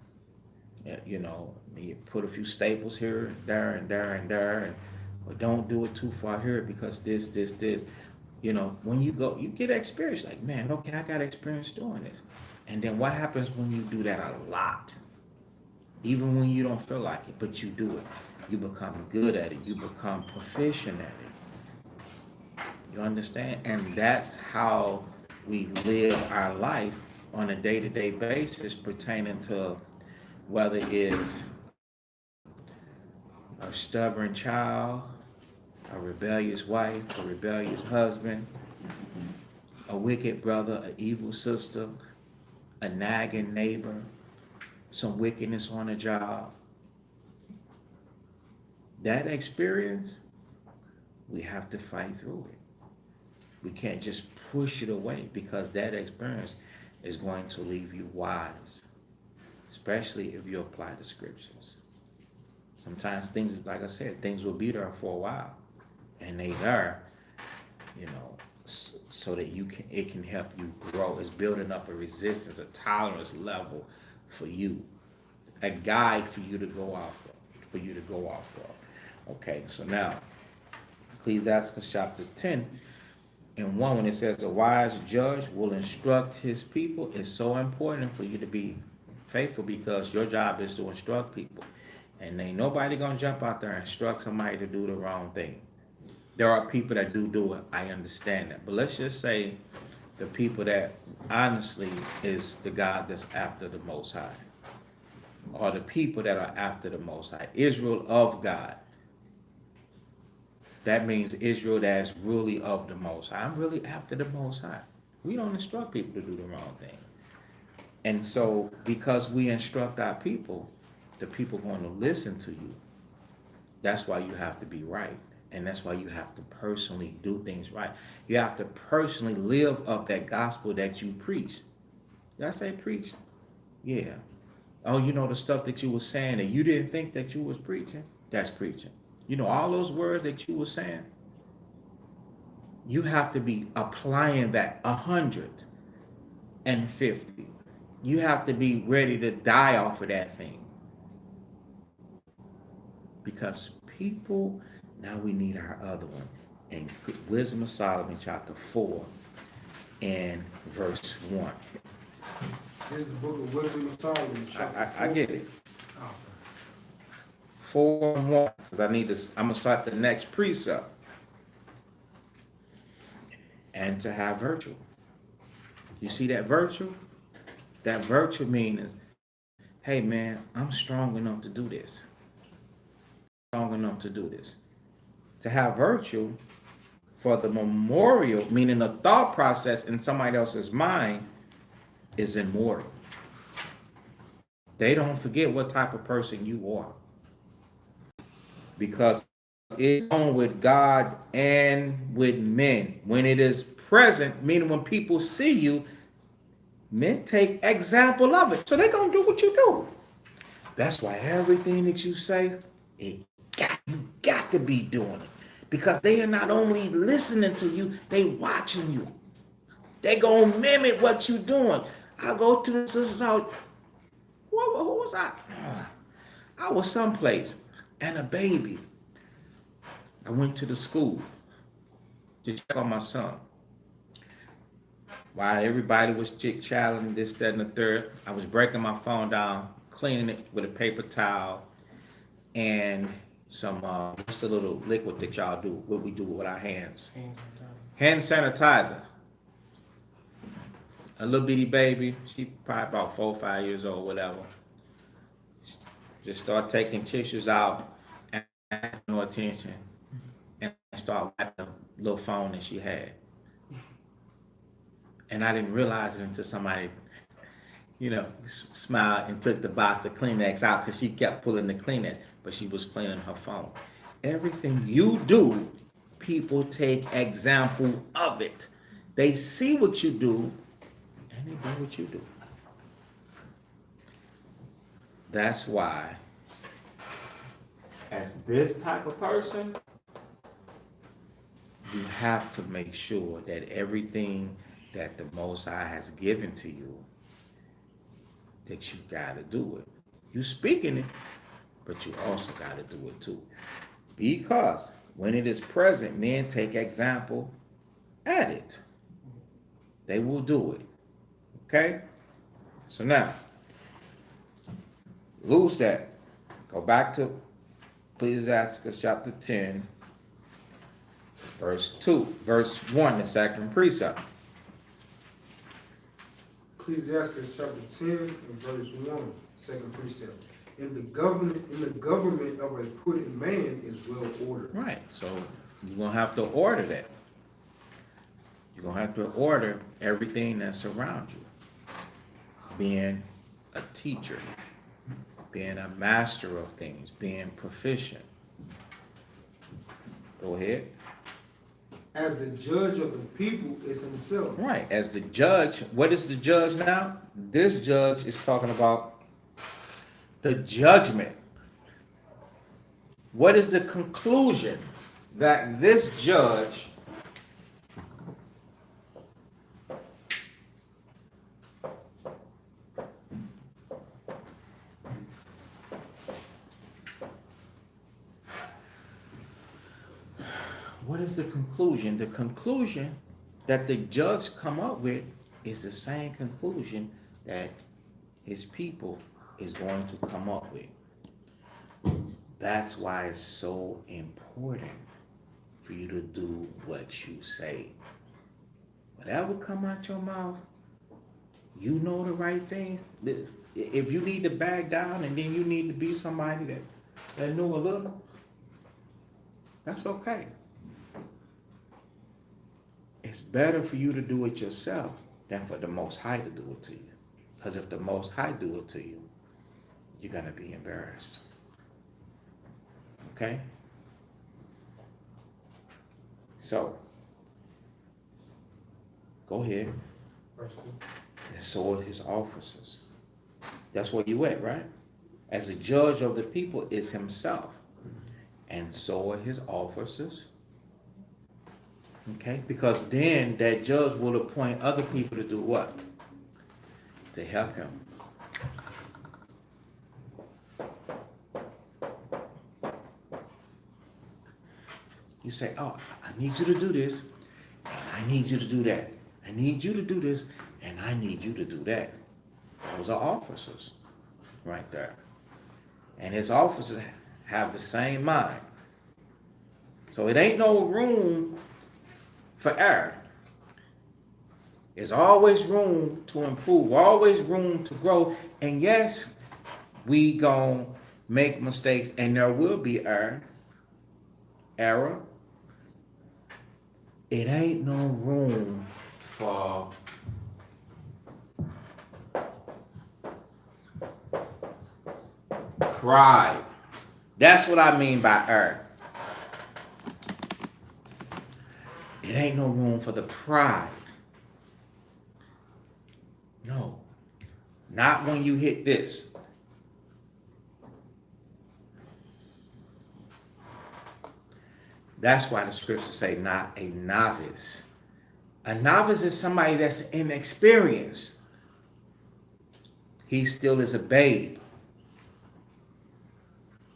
You put a few staples here, there, and there, and there, but don't do it too far here because this. When you go, you get experience. Like, man, okay, I got experience doing this. And then what happens when you do that a lot? Even when you don't feel like it, but you do it. You become good at it. You become proficient at it. You understand? And that's how we live our life on a day-to-day basis pertaining to whether it's a stubborn child, a rebellious wife, a rebellious husband, a wicked brother, an evil sister, a nagging neighbor, some wickedness on a job. That experience, we have to fight through it. We can't just push it away because that experience is going to leave you wise, especially if you apply the scriptures. Sometimes things, like I said, things will be there for a while, and they are, so that it can help you grow. It's building up a resistance, a tolerance level for you, a guide for you to go off of. Okay, so now, Ecclesiastes chapter 10 and 1, when it says a wise judge will instruct his people, it's so important for you to be faithful because your job is to instruct people. And ain't nobody gonna jump out there and instruct somebody to do the wrong thing. There are people that do it, I understand that. But let's just say the people that honestly is the God that's after the Most High, or the people that are after the Most High, Israel of God. That means Israel that's really of the Most High. I'm really after the Most High. We don't instruct people to do the wrong thing. And so because we instruct our people, the people going to listen to you. That's why you have to be right. And that's why you have to personally do things right. You have to personally live up that gospel that you preach. Did I say preach? Yeah. Oh, the stuff that you were saying that you didn't think that you was preaching? That's preaching. All those words that you were saying, you have to be applying that 150. You have to be ready to die off of that thing. Because people, now we need our other one. And Wisdom of Solomon, chapter 4 and verse 1. Here's the book of Wisdom of Solomon. I get it. 4 and 1, because I'm going to start the next precept. And to have virtue. You see that virtue? That virtue means, hey man, I'm strong enough to do this. To have virtue for the memorial, meaning the thought process in somebody else's mind, is immortal. They don't forget what type of person you are. Because it's on with God and with men. When it is present, meaning when people see you, men take example of it. So they're going to do what you do. That's why everything that you say, you got to be doing it. Because they are not only listening to you, they watching you. They going to mimic what you're doing. I go to the sister's house. Who was I? I was someplace. And a baby I went to the school to check on my son. While everybody was chit-chatting, this, that, and the third, I was breaking my phone down, cleaning it with a paper towel and some, what's the little liquid that y'all do, what we do with our hands? Hand sanitizer. A little bitty baby, she probably about 4 or 5 years old, whatever. Just start taking tissues out and no attention and start wiping the little phone that she had. And I didn't realize it until somebody, smiled and took the box of Kleenex out because she kept pulling the Kleenex, but she was cleaning her phone. Everything you do, people take example of it. They see what you do and they do what you do. That's why, as this type of person, you have to make sure that everything that the Most High has given to you, that you gotta do it. You speaking it, but you also gotta do it too. Because when it is present, men take example at it. They will do it. Okay? So now, lose that. Go back to Ecclesiastes chapter 10, verse 1, the second precept. Ecclesiastes chapter 10 and verse 1, second precept. In the government of a prudent man is well ordered. Right. So you're gonna have to order that. You're gonna have to order everything that's around you. Being a teacher, being a master of things, being proficient. Go ahead. As the judge of the people is himself. Right. As the judge, what is the judge now? This judge is talking about the judgment. What is the conclusion that this judge What is the conclusion? The conclusion that the judge come up with is the same conclusion that his people is going to come up with. That's why it's so important for you to do what you say. Whatever come out your mouth, you know the right things. If you need to back down and then you need to be somebody that knew a little, that's okay. It's better for you to do it yourself than for the Most High to do it to you. Because if the Most High do it to you, you're going to be embarrassed. Okay? So, go ahead. And so are his officers. That's where you at, right? As the judge of the people is himself. And so are his officers. Okay? Because then that judge will appoint other people to do what? To help him. You say, oh, I need you to do this, and I need you to do that. I need you to do this, and I need you to do that. Those are officers right there. And his officers have the same mind. So it ain't no room for error. There's always room to improve, always room to grow. And yes, we gonna make mistakes, and there will be error. It ain't no room for pride. That's what I mean by error. It ain't no room for the pride. No. Not when you hit this. That's why the scriptures say not a novice. A novice is somebody that's inexperienced. He still is a babe.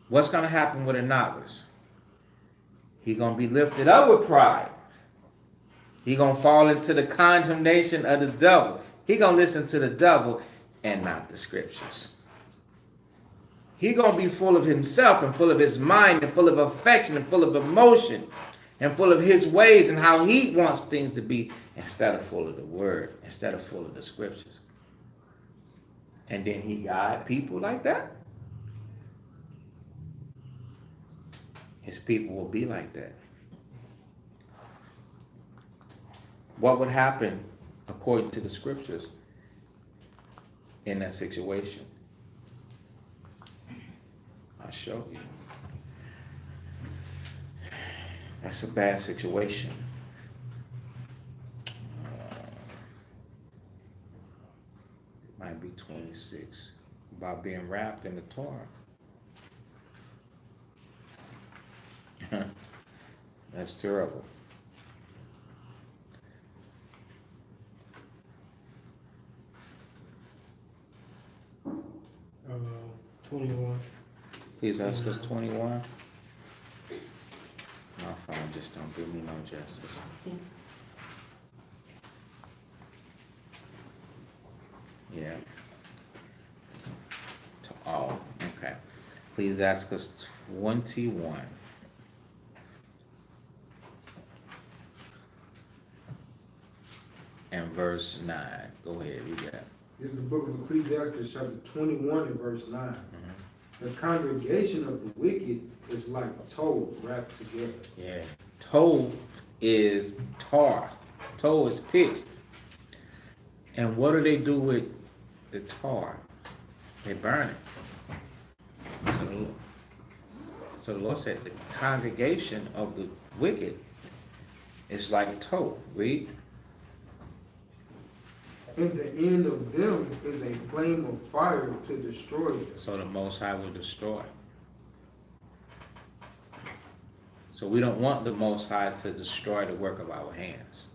What's going to happen with a novice? He gonna be lifted up with pride. He gonna fall into the condemnation of the devil. He gonna listen to the devil and not the scriptures. He gonna be full of himself and full of his mind and full of affection and full of emotion and full of his ways and how he wants things to be instead of full of the word, instead of full of the scriptures. And then he guide people like that. His people will be like that. What would happen according to the scriptures in that situation? I'll show you. That's a bad situation. It might be 26. About being wrapped in the Torah. That's terrible. 21. Please ask us 21. My phone just don't give me no justice. Yeah. Oh, okay. Please ask us 21. And verse 9. Go ahead, read that. This is the book of Ecclesiastes, chapter 21 and verse 9. Mm-hmm. The congregation of the wicked is like tow wrapped together. Yeah. Tow is tar. Tow is pitch. And what do they do with the tar? They burn it. So the Lord said the congregation of the wicked is like tow. Read. And the end of them is a flame of fire to destroy them. So the Most High will destroy. So we don't want the Most High to destroy the work of our hands.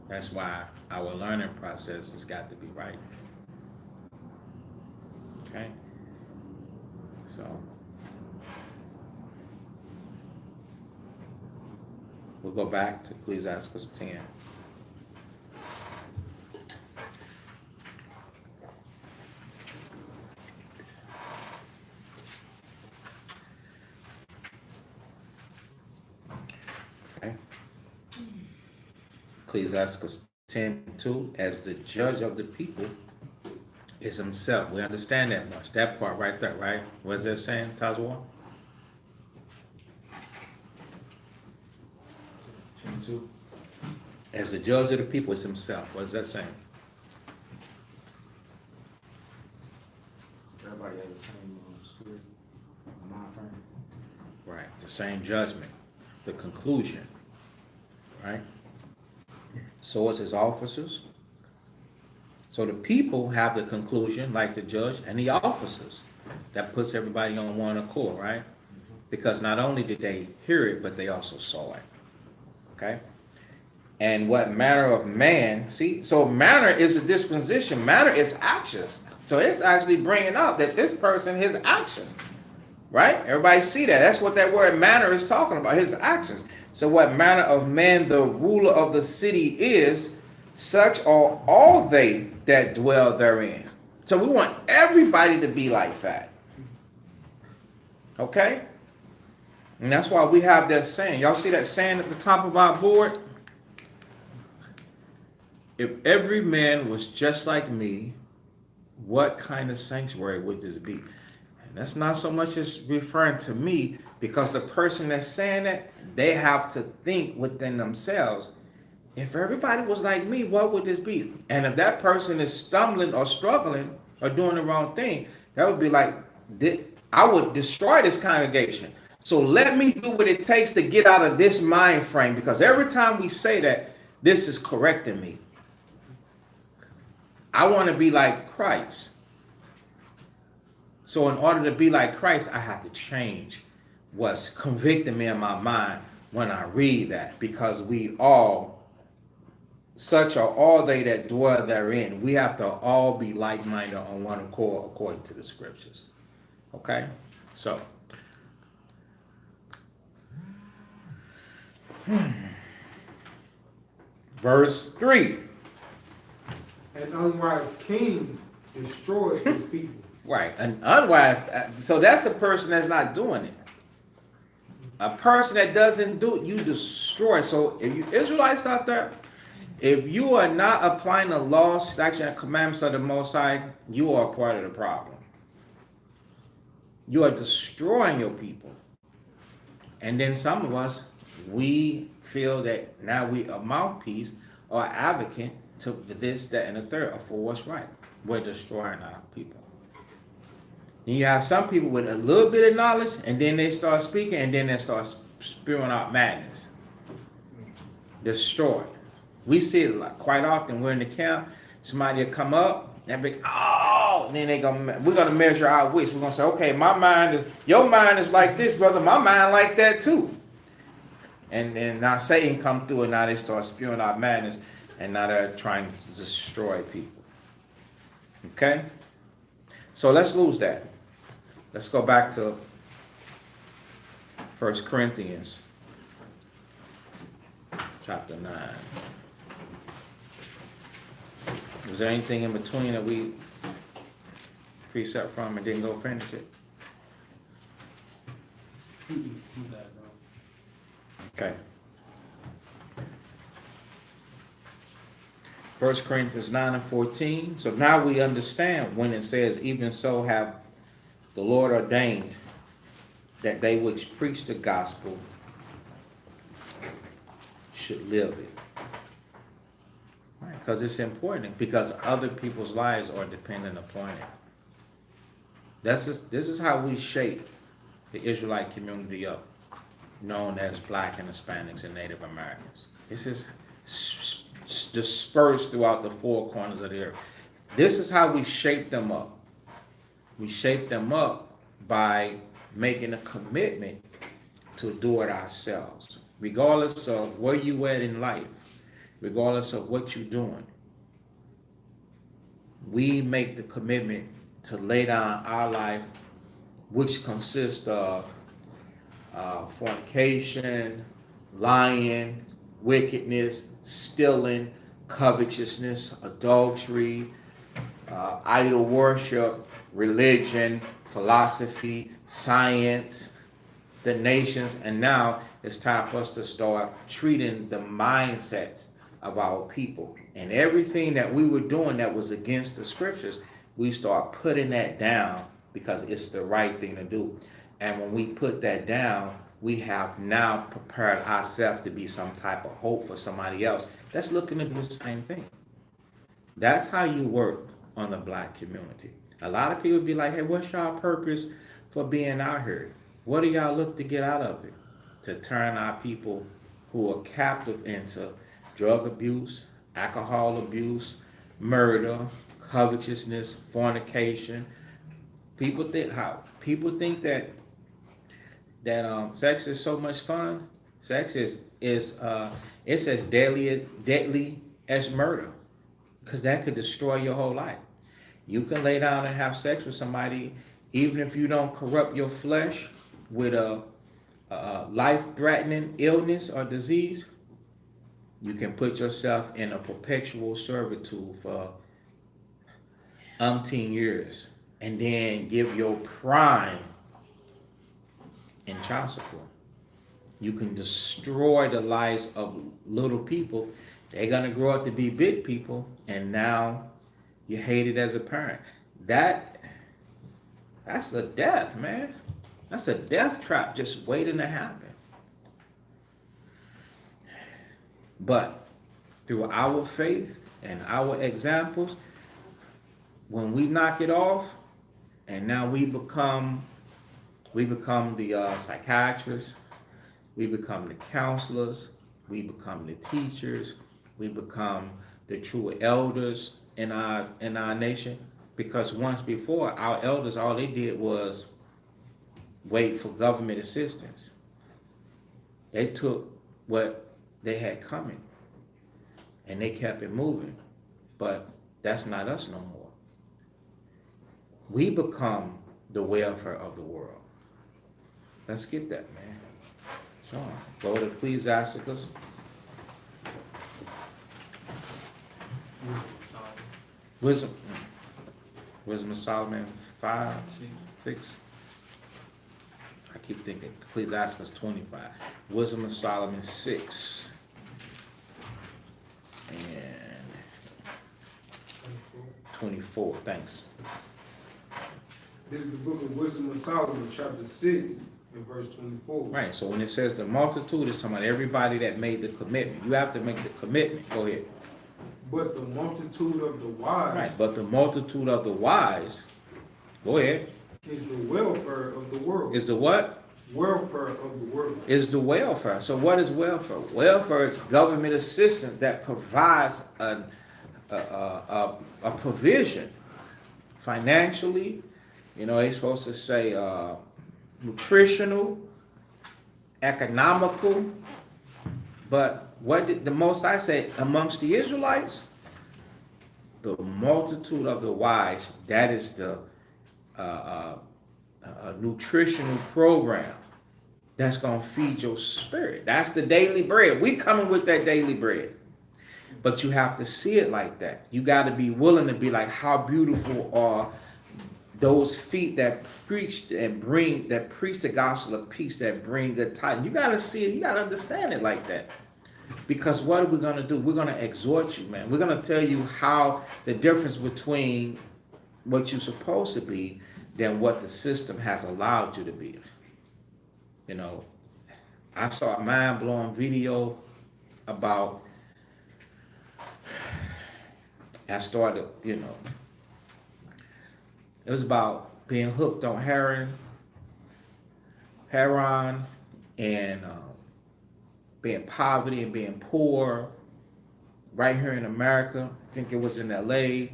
That's why our learning process has got to be right. Okay? So we'll go back to Ecclesiastes 10. Okay. Ecclesiastes 10:2, as the judge of the people is himself. We understand that much. That part right there, right? What's that saying, Tazwa? 10:2. As the judge of the people is himself. What is that saying? Everybody has the same spirit, mind frame. Right. The same judgment. The conclusion. Right? So is his officers. So the people have the conclusion, like the judge, and the officers. That puts everybody on one accord, right? Because not only did they hear it, but they also saw it. Okay? And what manner of man, see, so manner is a disposition, manner is actions. So it's actually bringing up that this person, his actions, right? Everybody see that. That's what that word manner is talking about, his actions. So what manner of man the ruler of the city is, such are all they that dwell therein. So we want everybody to be like that. Okay? And that's why we have that saying. Y'all see that saying at the top of our board? If every man was just like me, what kind of sanctuary would this be? And that's not so much as referring to me, because the person that's saying that, they have to think within themselves, if everybody was like me, what would this be? And if that person is stumbling or struggling or doing the wrong thing, that would be like, I would destroy this congregation. So let me do what it takes to get out of this mind frame, because every time we say that, this is correcting me. I want to be like Christ. So in order to be like Christ, I have to change what's convicting me in my mind when I read that, because we all such are all they that dwell therein. We have to all be like-minded on one accord according to the scriptures. Okay? So, verse 3. An unwise king destroys his people. Right. An unwise, so that's a person that's not doing it. A person that doesn't do it, you destroy. So if you Israelites out there, if you are not applying the laws, statutes, and commandments of the Most High, you are a part of the problem. You are destroying your people. And then some of us, we feel that now we a mouthpiece or advocate to this, that, and the third for what's right. We're destroying our people. And you have some people with a little bit of knowledge, and then they start speaking, and then they start spewing out madness. Destroy. We see it like quite often. We're in the camp. Somebody will come up and be, oh, and then we're gonna measure our wits. We're gonna say, okay, your mind is like this, brother. My mind like that too. And then now Satan come through, and now they start spewing out madness, and now they're trying to destroy people. Okay? So let's lose that. Let's go back to 1 Corinthians chapter 9. Was there anything in between that we precept from and didn't go finish it? Okay. 1 Corinthians 9 and 14. So now we understand when it says, even so have the Lord ordained that they which preach the gospel should live it. Right? Because it's important, because other people's lives are dependent upon it. This is how we shape the Israelite community up, known as Black and Hispanics and Native Americans. This is dispersed throughout the four corners of the earth. This is how we shape them up. We shape them up by making a commitment to do it ourselves, regardless of where you at in life, regardless of what you're doing. We make the commitment to lay down our life, which consists of fornication, lying, wickedness, stealing, covetousness, adultery, idol worship, religion, philosophy, science, the nations, and now it's time for us to start treating the mindsets of our people. And everything that we were doing that was against the scriptures, we start putting that down because it's the right thing to do. And when we put that down, we have now prepared ourselves to be some type of hope for somebody else that's looking to do the same thing. That's how you work on the Black community. A lot of people be like, hey, what's y'all purpose for being out here? What do y'all look to get out of it? To turn our people who are captive into drug abuse, alcohol abuse, murder, covetousness, fornication. People think that sex is so much fun. Sex is it's as deadly as murder, because that could destroy your whole life. You can lay down and have sex with somebody, even if you don't corrupt your flesh with a life-threatening illness or disease. You can put yourself in a perpetual servitude for umpteen years, and then give your prime in child support. You can destroy the lives of little people. They're gonna grow up to be big people, and now you hate it as a parent. That's a death, man. That's a death trap just waiting to happen. But through our faith and our examples, when we knock it off, and now we become the psychiatrists, we become the counselors, we become the teachers, we become the true elders in our nation. Because once before, our elders, all they did was wait for government assistance. They took what they had coming, and they kept it moving. But that's not us no more. We become the welfare of the world. Let's get that, man. So, go to Ecclesiasticus. Wisdom of Solomon 5, 6. I keep thinking Ecclesiasticus 25. Wisdom of Solomon 6. And 24. Thanks. This is the book of Wisdom of Solomon, chapter 6, and verse 24. Right. So when it says the multitude, it's talking about everybody that made the commitment. You have to make the commitment. Go ahead. But the multitude of the wise Right. But the multitude of the wise, go ahead, is the welfare of the world. is the what? Welfare of the world. Is the welfare. So what is welfare? Welfare is government assistance that provides a provision financially. You know, they're supposed to say nutritional, economical. But what did the Most High say amongst the Israelites? The multitude of the wise, that is the nutritional program that's going to feed your spirit. That's the daily bread. We coming with that daily bread. But you have to see it like that. You got to be willing to be like, how beautiful are those feet that preach the gospel of peace, that bring good tidings. You got to see it. You got to understand it like that. Because what are we going to do? We're going to exhort you, man. We're going to tell you how the difference between what you're supposed to be than what the system has allowed you to be. You know, I saw a mind-blowing video about, I started, you know, it was about being hooked on heroin, and being poverty and being poor right here in America. I think it was in LA.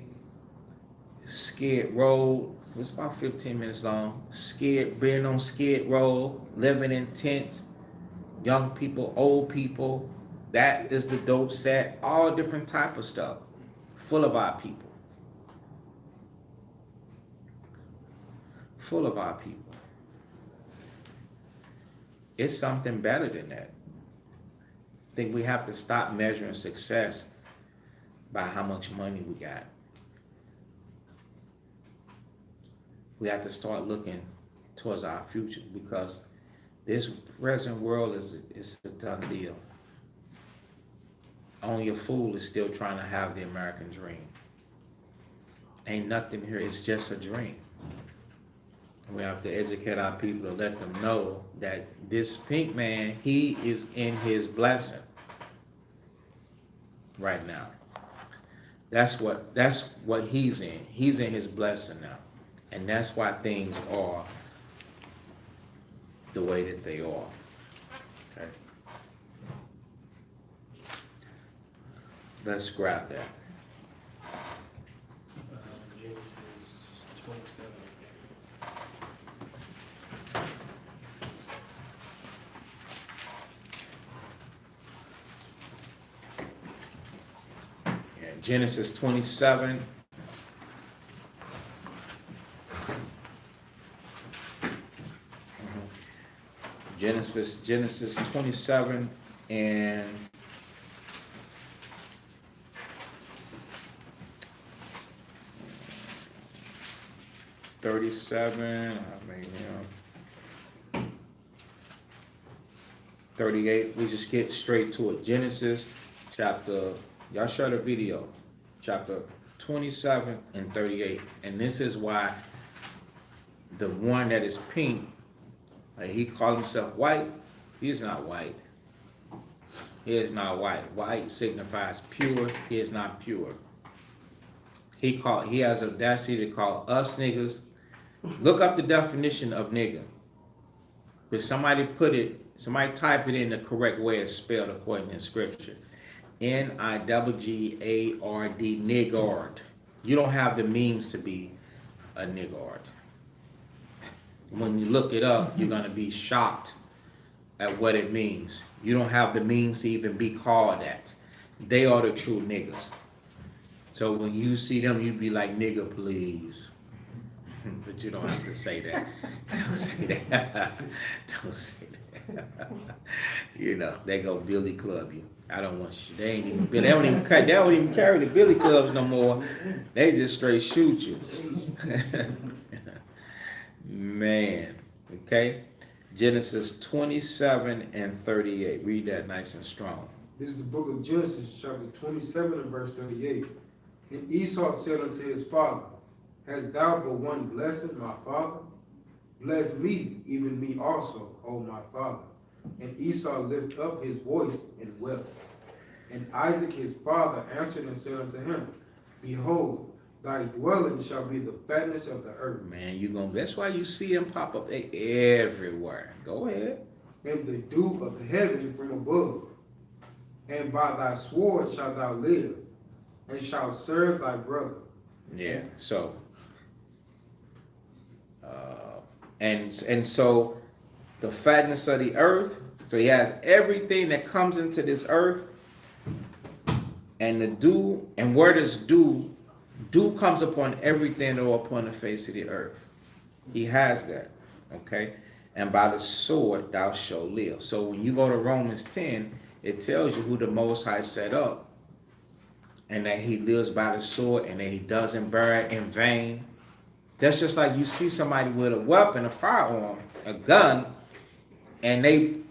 Skid Row. It was about 15 minutes long. Being on Skid Row, living in tents, young people, old people. That is the dope set. All different type of stuff. Full of our people. Full of our people. It's something better than that. I think we have to stop measuring success by how much money we got. We have to start looking towards our future, because this present world is a done deal. Only a fool is still trying to have the American dream. Ain't nothing here, it's just a dream. We have to educate our people to let them know that this pink man, he is in his blessing right now. That's what he's in. He's in his blessing now. And that's why things are the way that they are. Okay. Let's grab that. Genesis 27. Genesis 27. Genesis 27 and $37. 38. We just get straight to it. Genesis chapter. Y'all share the video. Chapter 27 and 38. And this is why the one that is pink, like he called himself white. He is not white. He is not white. White signifies pure. He is not pure. He has a audacity to call us niggas. Look up the definition of nigga. But somebody type it in the correct way it's spelled according to scripture. N-I-G-G-A-R-D, niggard. You don't have the means to be a niggard. When you look it up, you're going to be shocked at what it means. You don't have the means to even be called that. They are the true niggas. So when you see them, you be like, nigga, please. But you don't have to say that. Don't say that. Don't say that. You know, they go Billy Club you. I don't want you. They don't even carry the Billy Clubs no more. They just straight shoot you. Man. Okay. Genesis 27 and 38. Read that nice and strong. This is the book of Genesis, chapter 27 and verse 38. And Esau said unto his father, Hast thou but one blessing, my father? Bless me, even me also, O my father. And Esau lifted up his voice and wept. And Isaac his father answered and said unto him, Behold, thy dwelling shall be the fatness of the earth. Man, that's why you see them pop up everywhere. Go ahead. And the dew of the heaven from above. And by thy sword shalt thou live, and shalt serve thy brother. Yeah. So, and so the fatness of the earth. So he has everything that comes into this earth, and the dew. And where does dew? Dew comes upon everything or upon the face of the earth. He has that. Okay. And by the sword thou shalt live. So when you go to Romans 10, it tells you who the Most High set up, and that he lives by the sword, and that he doesn't bear it in vain. That's just like you see somebody with a weapon, a firearm, a gun, and they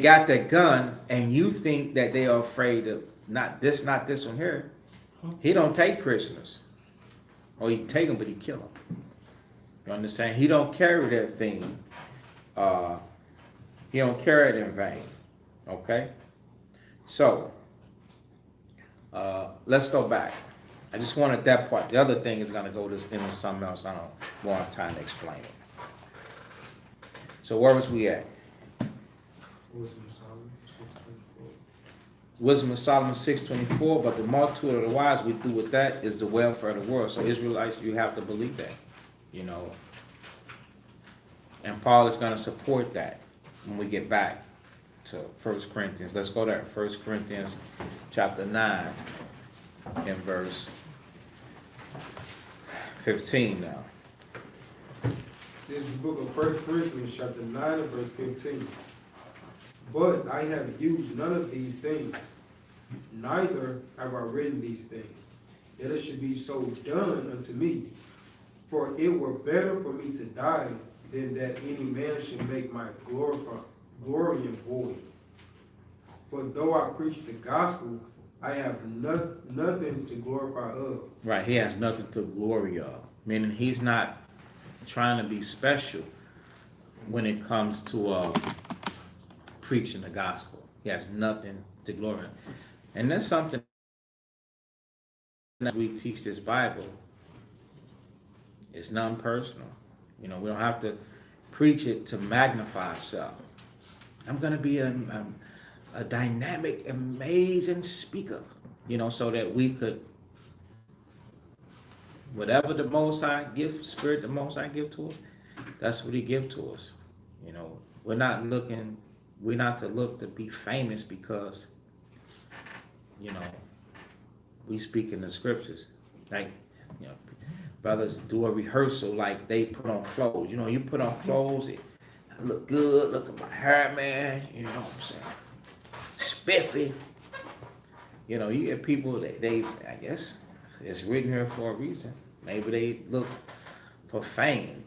got that gun, and you think that they are afraid of not this one here. He don't take prisoners, or he take them, but he kill them. You understand? He don't carry that thing. He don't carry it in vain. Okay. So, let's go back. I just wanted that part. The other thing is going to go into something else. I don't want time to explain it. So where was we at? Wisdom of Solomon 6:24. Wisdom of Solomon 6:24. But the multitude of the wise, we do with that, is the welfare of the world. So Israelites, you have to believe that. You know. And Paul is going to support that when we get back to 1 Corinthians. Let's go there. 1 Corinthians chapter 9 and verse 15 now. This is the book of 1 Corinthians, chapter 9 and verse 15. But I have used none of these things, neither have I written these things, that it should be so done unto me. For it were better for me to die than that any man should make my glory void. For though I preach the gospel, I have nothing to glorify of. Right, he has nothing to glory of. Meaning he's not trying to be special when it comes to preaching the gospel. He has nothing to glory in. And that's something that we teach this Bible. It's non-personal. You know, we don't have to preach it to magnify ourselves. I'm going to be a dynamic, amazing speaker, you know, so that we could, whatever the Most High Spirit the Most High give to us, that's what he give to us. You know, we're not to look to be famous because, you know, we speak in the scriptures. Like, you know, brothers do a rehearsal like they put on clothes. You know, you put on clothes, it look good, look at my hair, man, you know what I'm saying? Spiffy. You know, you get people that I guess it's written here for a reason. Maybe they look for fame.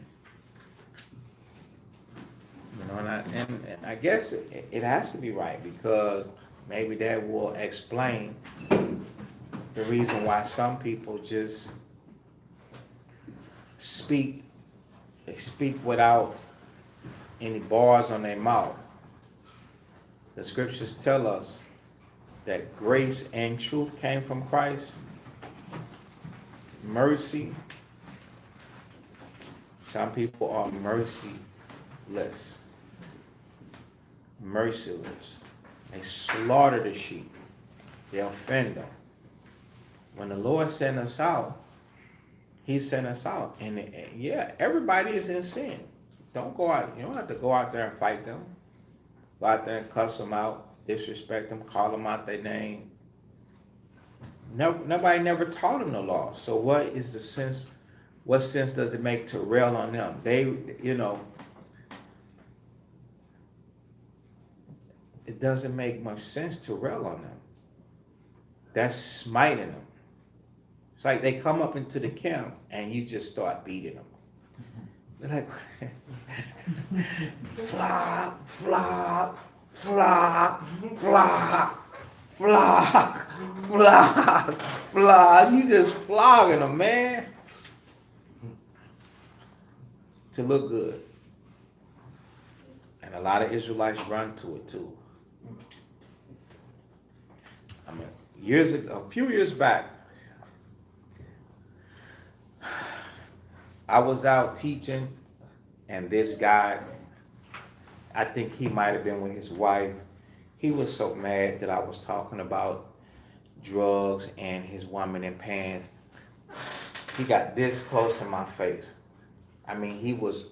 You know, and I guess it has to be right, because maybe that will explain the reason why some people just speak without any bars on their mouth. The scriptures tell us that grace and truth came from Christ. Mercy. Some people are merciless. Merciless. They slaughter the sheep. They offend them. When the Lord sent us out, he sent us out. And yeah, everybody is in sin. Don't go out. You don't have to go out there and fight them. Go out there and cuss them out, disrespect them, call them out their name. Nobody never taught them the law. So what is the sense? What sense does it make to rail on them? They, you know, it doesn't make much sense to rail on them. That's smiting them. It's like they come up into the camp and you just start beating them. They're like, flop, flop, flop, flop, flop, flop, flop. You just flogging them, man. To look good. And a lot of Israelites run to it too. I mean, a few years back, I was out teaching, and this guy, I think he might have been with his wife. He was so mad that I was talking about drugs and his woman in pants. He got this close to my face. I mean, he was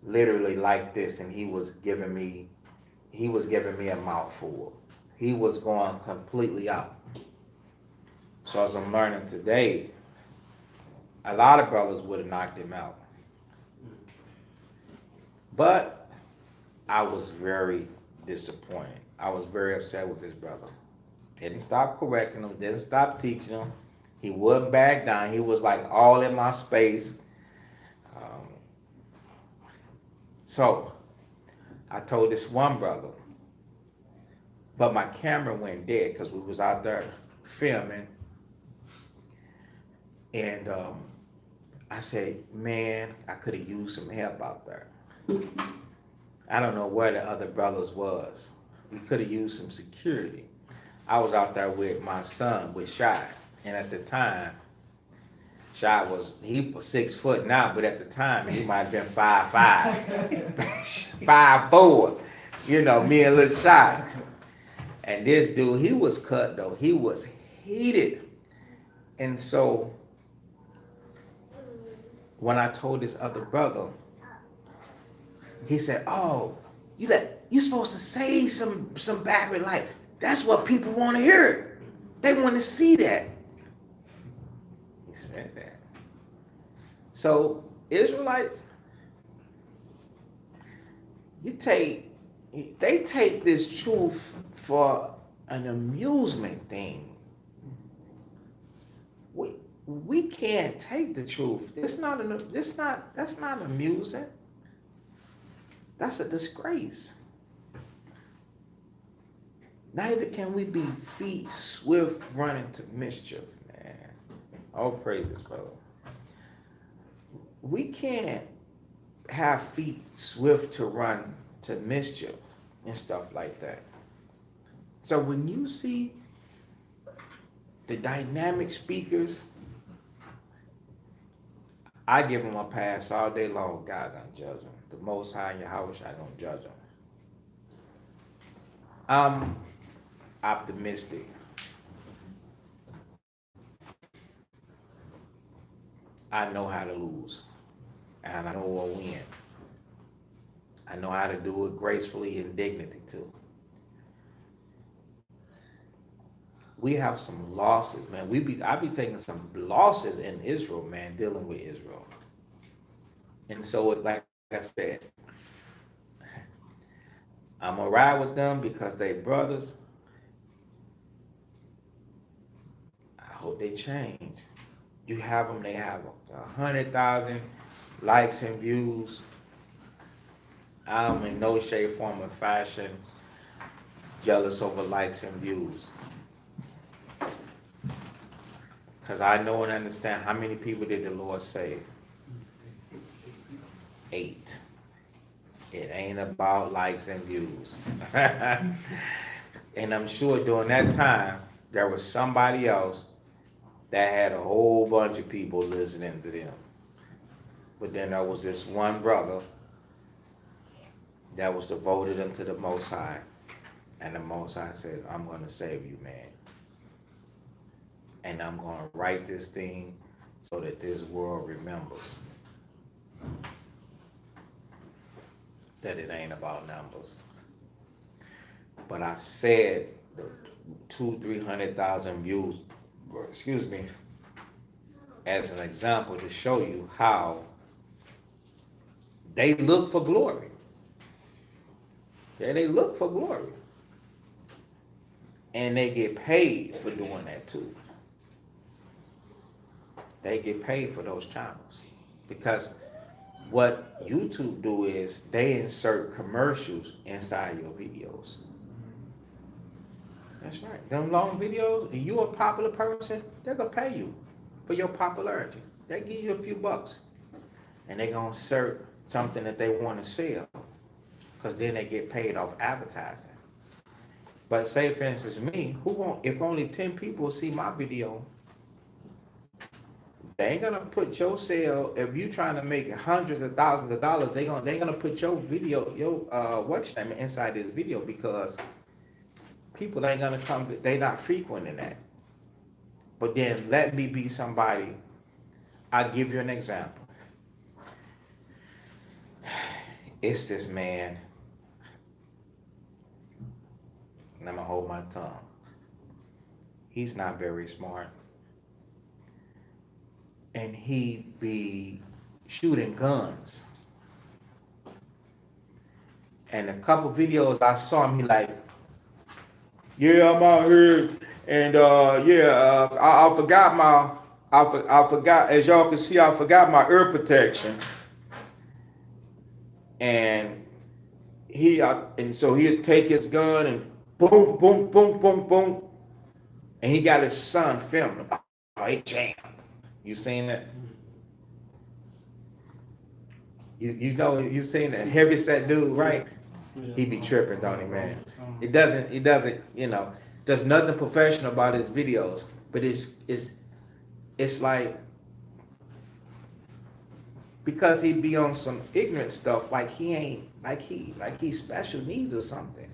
literally like this, and he was giving me a mouthful. He was going completely out. So as I'm learning today, a lot of brothers would have knocked him out. But I was very disappointed. I was very upset with this brother. Didn't stop correcting him, didn't stop teaching him. He wouldn't back down. He was like all in my space. So I told this one brother, but my camera went dead because we was out there filming. And I said, man, I could have used some help out there. I don't know where the other brothers was. We could have used some security. I was out there with my son, with Shy. And at the time, Shy he was 6 foot now, but at the time, he might have been 5'5", 5'4", you know, me and little Shy. And this dude, he was cut though. He was heated. And so, when I told this other brother, he said, "Oh, you supposed to say some battery life. That's what people want to hear. They want to see that." He said that. So Israelites, they take this truth for an amusement thing. We can't take the truth. That's not amusing. That's a disgrace. Neither can we be feet swift running to mischief, man. All praises, brother. We can't have feet swift to run to mischief and stuff like that. So when you see the dynamic speakers, I give them a pass all day long. God gonna judge them. The Most High and Yahweh Shai gonna judge them. I'm optimistic. I know how to lose, and I know how to win. I know how to do it gracefully and dignity too. We have some losses, man. I be taking some losses in Israel, man, dealing with Israel. And so, like I said, I'm gonna ride with them because they brothers. I hope they change. You have them, they have 100,000 likes and views. I'm in no shape, form, or fashion jealous over likes and views. Because I know and understand how many people did the Lord save? 8. It ain't about likes and views. And I'm sure during that time, there was somebody else that had a whole bunch of people listening to them. But then there was this one brother that was devoted unto the Most High. And the Most High said, I'm going to save you, man. And I'm going to write this thing so that this world remembers that it ain't about numbers. But I said the 200,000-300,000 views excuse me, as an example to show you how they look for glory. Yeah, they look for glory. And they get paid for doing that too. They get paid for those channels. Because what YouTube do is they insert commercials inside your videos. That's right. Them long videos, if you a popular person, they're gonna pay you for your popularity. They give you a few bucks. And they're gonna insert something that they want to sell. Because then they get paid off advertising. But say for instance me, if only 10 people see my video, they ain't gonna put your sale, if you trying to make hundreds of thousands of dollars, they gonna put your video, your work statement inside this video because people ain't gonna come, they not frequenting that. But then let me be somebody, I'll give you an example. It's this man, and I'm gonna hold my tongue. He's not very smart. And he be shooting guns. And a couple videos I saw him, he like, yeah, I'm out here, and I forgot, as y'all can see, I forgot my ear protection. And so he'd take his gun and boom, boom, boom, boom, boom. And he got his son filming him. Oh, he jammed. You seen that? You seen that heavy set dude, right? He be tripping, don't he, man? It doesn't, there's nothing professional about his videos, but it's like, because he be on some ignorant stuff, like he's special needs or something.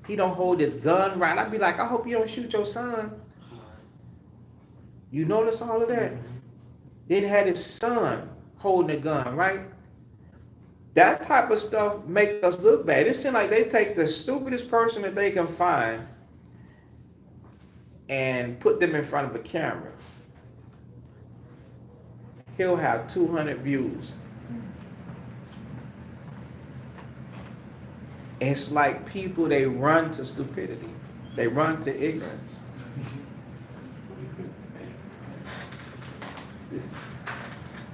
He don't hold his gun right. I'd be like, I hope you don't shoot your son. You notice all of that? Then had his son holding a gun, right? That type of stuff make us look bad. It seems like they take the stupidest person that they can find and put them in front of a camera. He'll have 200 views. It's like people, they run to stupidity. They run to ignorance.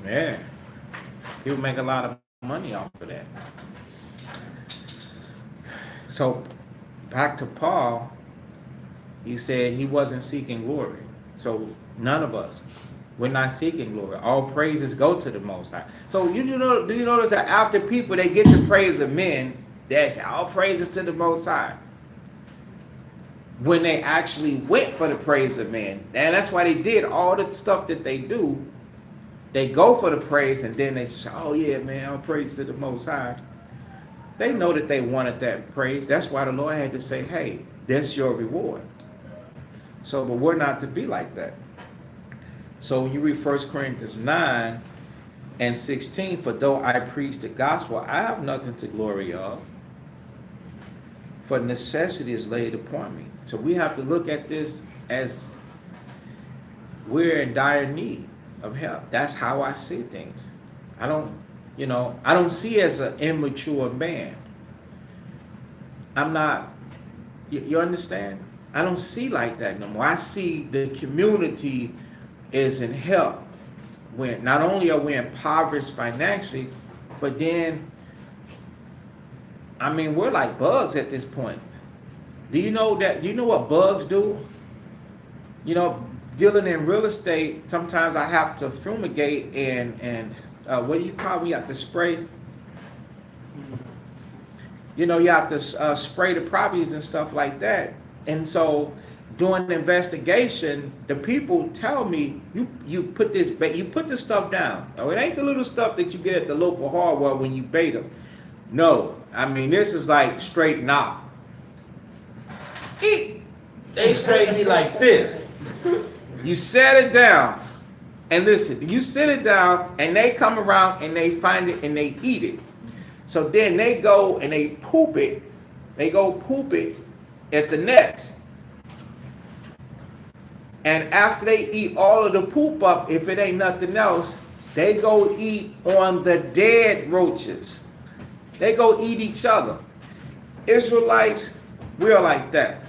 Man, people make a lot of money off of that. So, back to Paul, he said he wasn't seeking glory. So, none of us, we're not seeking glory. All praises go to the Most High. So, do you notice that after people, they get the praise of men, they say, all praises to the Most High. When they actually went for the praise of men. And that's why they did all the stuff that they do. They go for the praise and then they say, oh yeah, man, all praise to the Most High. They know that they wanted that praise. That's why the Lord had to say, hey, that's your reward. So, but we're not to be like that. So when you read 1 Corinthians 9 and 16, for though I preach the gospel, I have nothing to glory of, for necessity is laid upon me. So we have to look at this as we're in dire need of help. That's how I see things. I don't see as an immature man. I'm not, you understand? I don't see like that no more. I see the community is in help. When not only are we impoverished financially, but then, we're like bugs at this point. Do you know what bugs do? Dealing in real estate, sometimes I have to fumigate and what do you call me? You have to spray. You have to spray the properties and stuff like that. And so during the investigation, the people tell me you put this stuff down. Oh, it ain't the little stuff that you get at the local hardware when you bait them. No, this is like straight knock. They straight me like this. You set it down, and listen, you sit it down, and they come around, and they find it, and they eat it. So then they go, and they poop it. They go poop it at the nest. And after they eat all of the poop up, if it ain't nothing else, they go eat on the dead roaches. They go eat each other. Israelites, we are like that.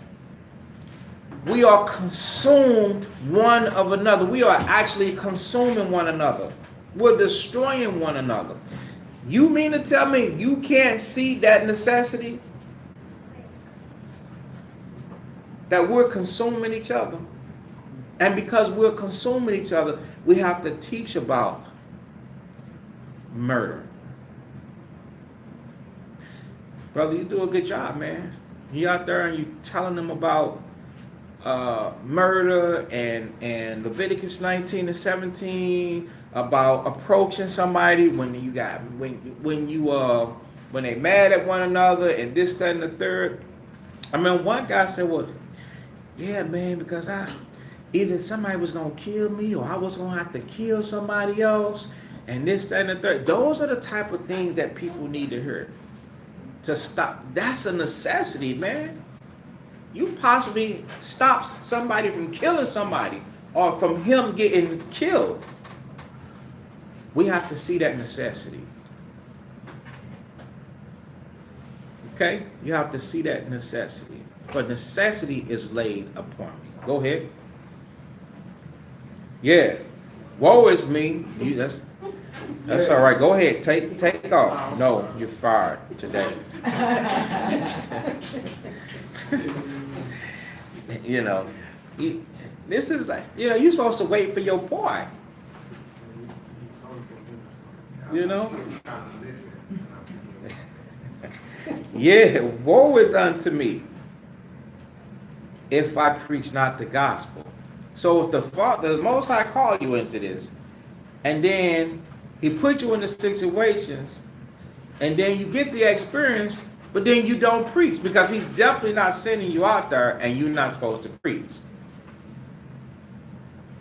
We are consumed one of another. We are actually consuming one another. We're destroying one another. You mean to tell me you can't see that necessity? That we're consuming each other. And because we're consuming each other, we have to teach about murder. Brother, you do a good job, man. You out there and you telling them about murder and Leviticus 19 and 17, about approaching somebody when they mad at one another and this, that, and the third. I mean, one guy said, well, yeah, man, because either somebody was gonna kill me or I was gonna have to kill somebody else and this, that, and the third. Those are the type of things that people need to hear. To stop. That's a necessity, man. You possibly stop somebody from killing somebody or from him getting killed. We have to see that necessity. Okay? You have to see that necessity. For necessity is laid upon me. Go ahead. Yeah. Woe is me. That's all right. Go ahead. Take off. No, you're fired today. This is like, you're supposed to wait for your boy. Yeah, woe is unto me if I preach not the gospel. So if the Most High called you into this, and then he put you in the situations, and then you get the experience, but then you don't preach because he's definitely not sending you out there and you're not supposed to preach.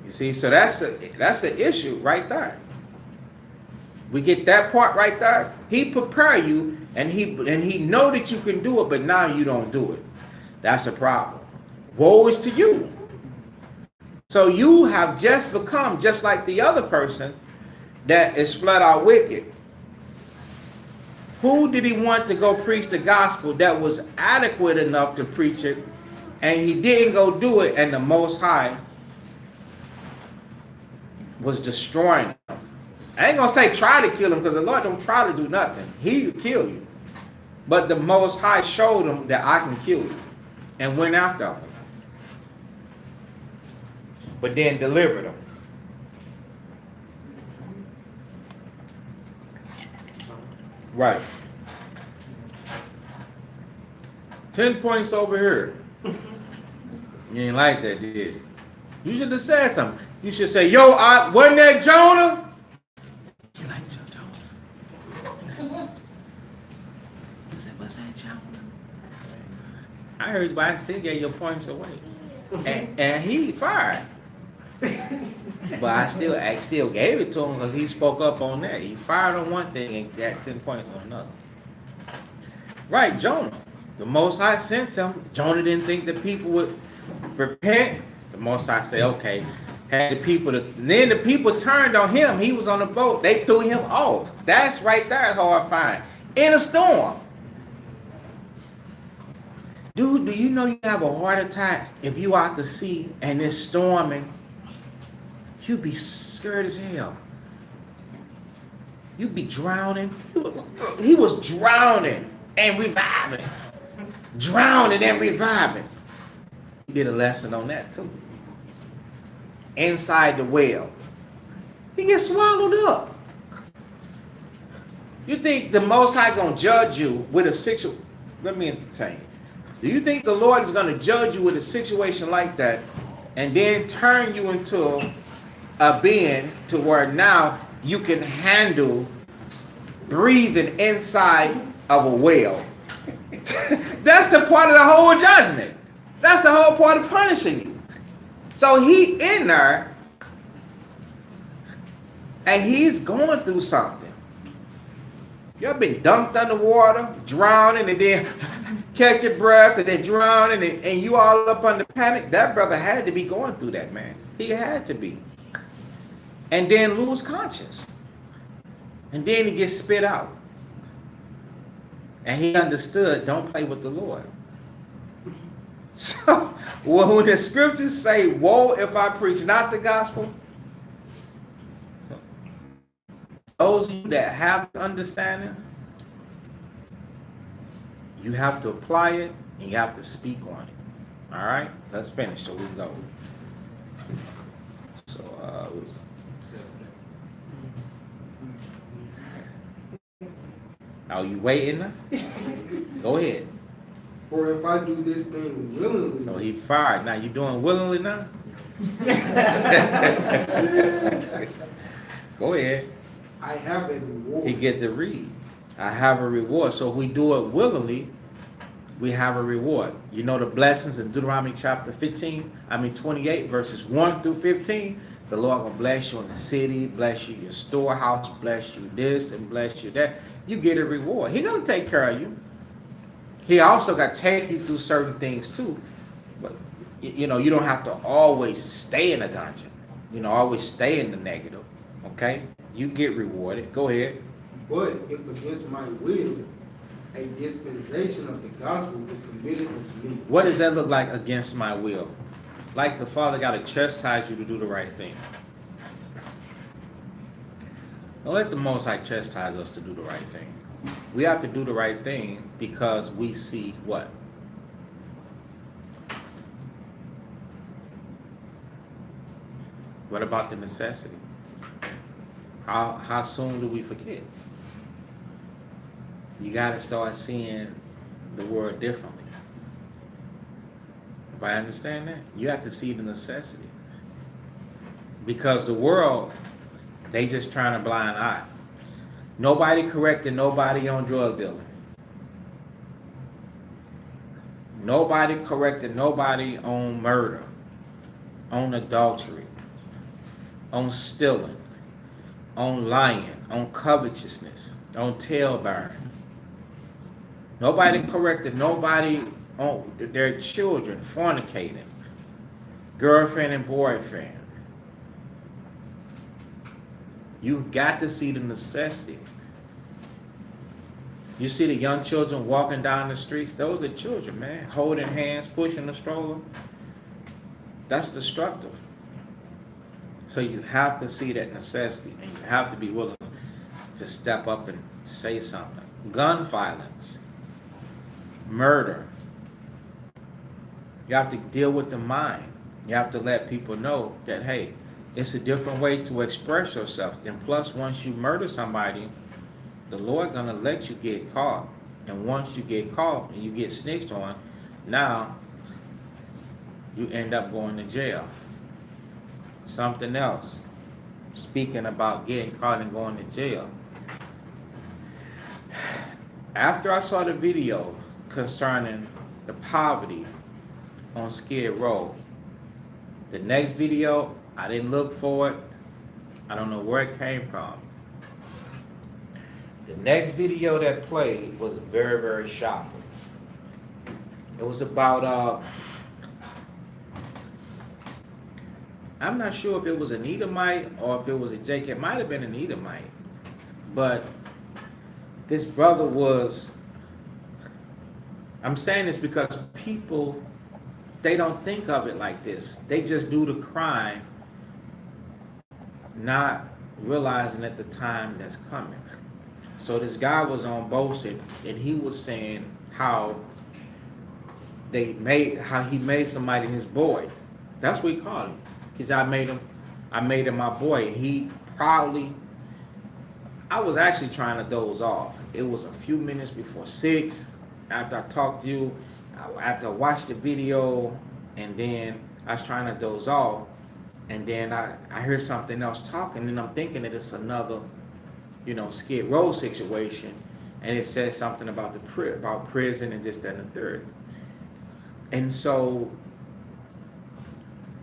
You see, so that's an issue right there. We get that part right there. He prepare you and he know that you can do it, but now you don't do it. That's a problem. Woe is to you. So you have just become just like the other person that is flat out wicked. Who did he want to go preach the gospel that was adequate enough to preach it, and he didn't go do it, and the Most High was destroying him? I ain't gonna say try to kill him, because the Lord don't try to do nothing. He'll kill you. But the Most High showed him that I can kill you, and went after him. But then delivered him. Right. 10 points over here. You ain't like that, did you? You should have said something. You should say, yo, wasn't that Jonah? You like Jonah? What's that, Jonah? I heard, but I still gave your points away. And he fired. But I still gave it to him because he spoke up on that. He fired on one thing and got 10 points on another. Right, Jonah. The Most High sent him. Jonah didn't think the people would repent. The Most High said, okay. Then the people turned on him. He was on the boat. They threw him off. That's right there horrifying. In a storm. Dude, do you know you have a heart attack if you out to sea and it's storming? You'd be scared as hell. You'd be drowning. He was drowning and reviving. Drowning and reviving. He did a lesson on that too. Inside the whale. He gets swallowed up. You think the Most High gonna judge you with a situation? Let me entertain. Do you think the Lord is gonna judge you with a situation like that and then turn you into a being to where now you can handle breathing inside of a whale? That's the part of the whole judgment. That's the whole part of punishing you. So he in there and he's going through something. You ever been dunked underwater, drowning, and then catch your breath and then drown and you all up under panic. That brother had to be going through that, man. He had to be. And then lose conscience. And then he gets spit out. And he understood, don't play with the Lord. So when the scriptures say, woe if I preach not the gospel, those of you that have understanding, you have to apply it and you have to speak on it. All right, let's finish so we can go. So, are you waiting? Go ahead. For if I do this thing willingly, So he fired. Now you doing willingly now? Go ahead. I have a reward. He get to read. I have a reward. So if we do it willingly, we have a reward. You know the blessings in Deuteronomy chapter 28, verses 1 through 15. The Lord will bless you in the city, bless you your storehouse, bless you this and bless you that. You get a reward. He's gonna take care of you. He also got to take you through certain things too. But you know, you don't have to always stay in a dungeon. You know, always stay in the negative. Okay? You get rewarded. Go ahead. But if against my will, a dispensation of the gospel is committed unto me. What does that look like against my will? Like the Father got to chastise you to do the right thing. Don't let the Most High chastise us to do the right thing. We have to do the right thing because we see what? What about the necessity? How soon do we forget? You got to start seeing the word differently. If I understand that, you have to see the necessity. Because the world, they just turn a blind eye. Nobody corrected nobody on drug dealing. Nobody corrected nobody on murder, on adultery, on stealing, on lying, on covetousness, on tail bearing. Nobody corrected nobody on their children fornicating, girlfriend and boyfriend. You've got to see the necessity. You see the young children walking down the streets. Those are children, man. Holding hands, pushing the stroller. That's destructive. So you have to see that necessity, and you have to be willing to step up and say something. Gun violence, murder. You have to deal with the mind. You have to let people know that, hey, it's a different way to express yourself. And plus, once you murder somebody, the Lord gonna let you get caught. And once you get caught and you get snitched on, now you end up going to jail. Something else. Speaking about getting caught and going to jail. After I saw the video concerning the poverty on Skid Row, the next video, I didn't look for it. I don't know where it came from. The next video that played was very, very shocking. It was about, I'm not sure if it was an Edomite or if it was a Jake. It might have been an Edomite. But this brother was, I'm saying this because people, they don't think of it like this. They just do the crime, not realizing at the time that's coming. So this guy was on boasting, and he was saying how he made somebody his boy. That's what he called him. He said, I made him my boy. He proudly, I was actually trying to doze off. It was a few minutes before 6. After I talked to you, after I watched the video, and then I was trying to doze off, and then I heard something else talking, and I'm thinking that it's another, Skid Row situation, and it says something about about prison and this, that, and the third. And so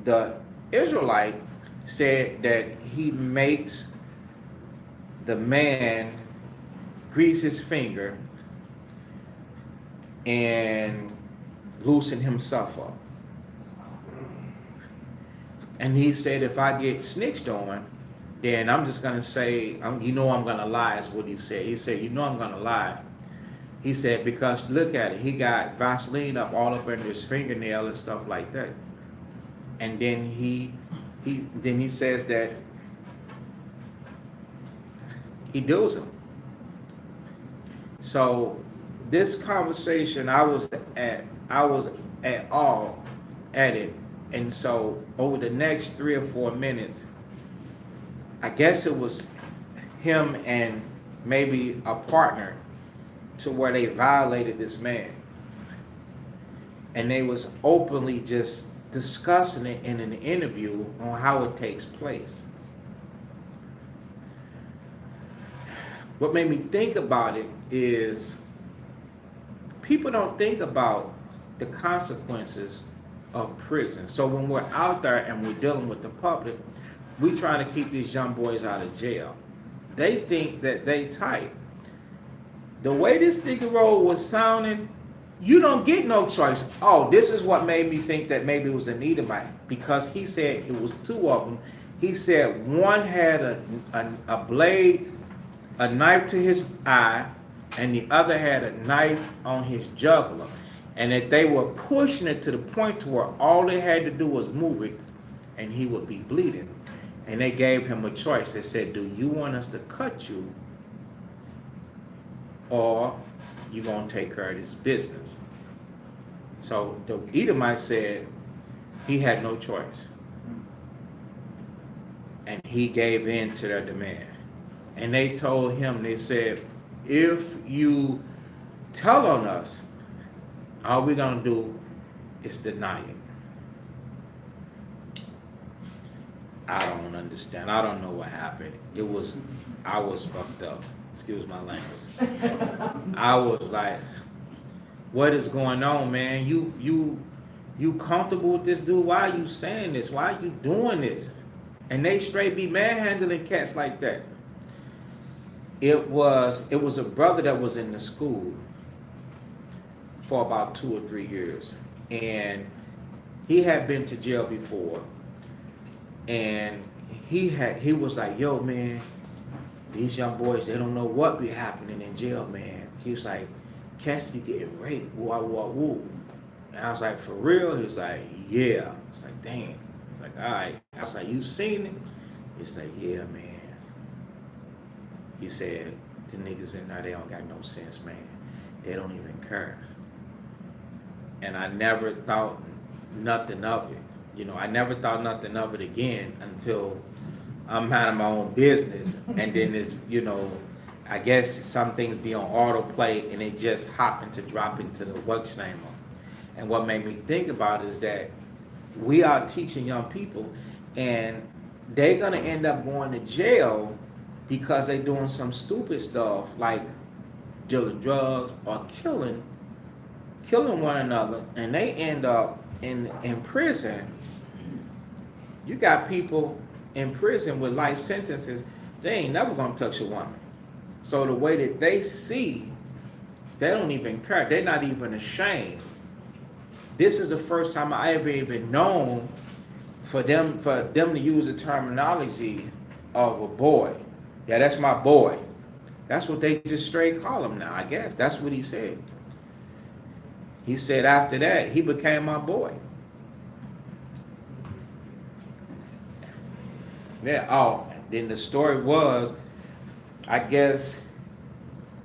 the Israelite said that he makes the man grease his finger and loosen himself up. And he said, if I get snitched on, then I'm just gonna say, I'm gonna lie, is what he said. He said, I'm gonna lie. He said, because look at it, he got Vaseline up all up under his fingernail and stuff like that. And then he says that he does him. So this conversation, I was at all at it. And so over the next 3 or 4 minutes, I guess it was him and maybe a partner to where they violated this man. And they was openly just discussing it in an interview on how it takes place. What made me think about it is people don't think about the consequences of prison. So when we're out there and we're dealing with the public, we try to keep these young boys out of jail. They think that they tight. The way this nigga roll was sounding, you don't get no choice. Oh, this is what made me think that maybe it was an Edomite, because he said it was 2 of them. He said one had a blade, a knife to his eye, and the other had a knife on his jugular. And that they were pushing it to the point to where all they had to do was move it and he would be bleeding. And they gave him a choice. They said, do you want us to cut you, or you gonna take care of this business? So the Edomite said he had no choice. And he gave in to their demand. And they told him, they said, if you tell on us, all we're gonna do is deny it. I don't understand. I don't know what happened. I was fucked up. Excuse my language. I was like, what is going on, man? You comfortable with this dude? Why are you saying this? Why are you doing this? And they straight be manhandling cats like that. It was a brother that was in the school for about 2 or 3 years. And he had been to jail before. And he was like, yo, man, these young boys, they don't know what be happening in jail, man. He was like, cats be getting raped, woo. And I was like, for real? He was like, yeah. It's like, dang. It's like, all right. I was like, you seen it? He's like, yeah, man. He said, the niggas in there, they don't got no sense, man. They don't even care. And I never thought nothing of it. I never thought nothing of it again until I'm minding my own business. And then it's, I guess some things be on autoplay and they just happen to drop into the workstation. And what made me think about it is that we are teaching young people and they're gonna end up going to jail because they're doing some stupid stuff like dealing drugs or killing one another, and they end up in prison. You got people in prison with life sentences, they ain't never gonna touch a woman. So the way that they see, they don't even care. They're not even ashamed. This is the first time I ever even known for them to use the terminology of a boy. Yeah, that's my boy. That's what they just straight call him now, I guess. That's what he said. He said after that, he became my boy. Yeah, oh, then the story was, I guess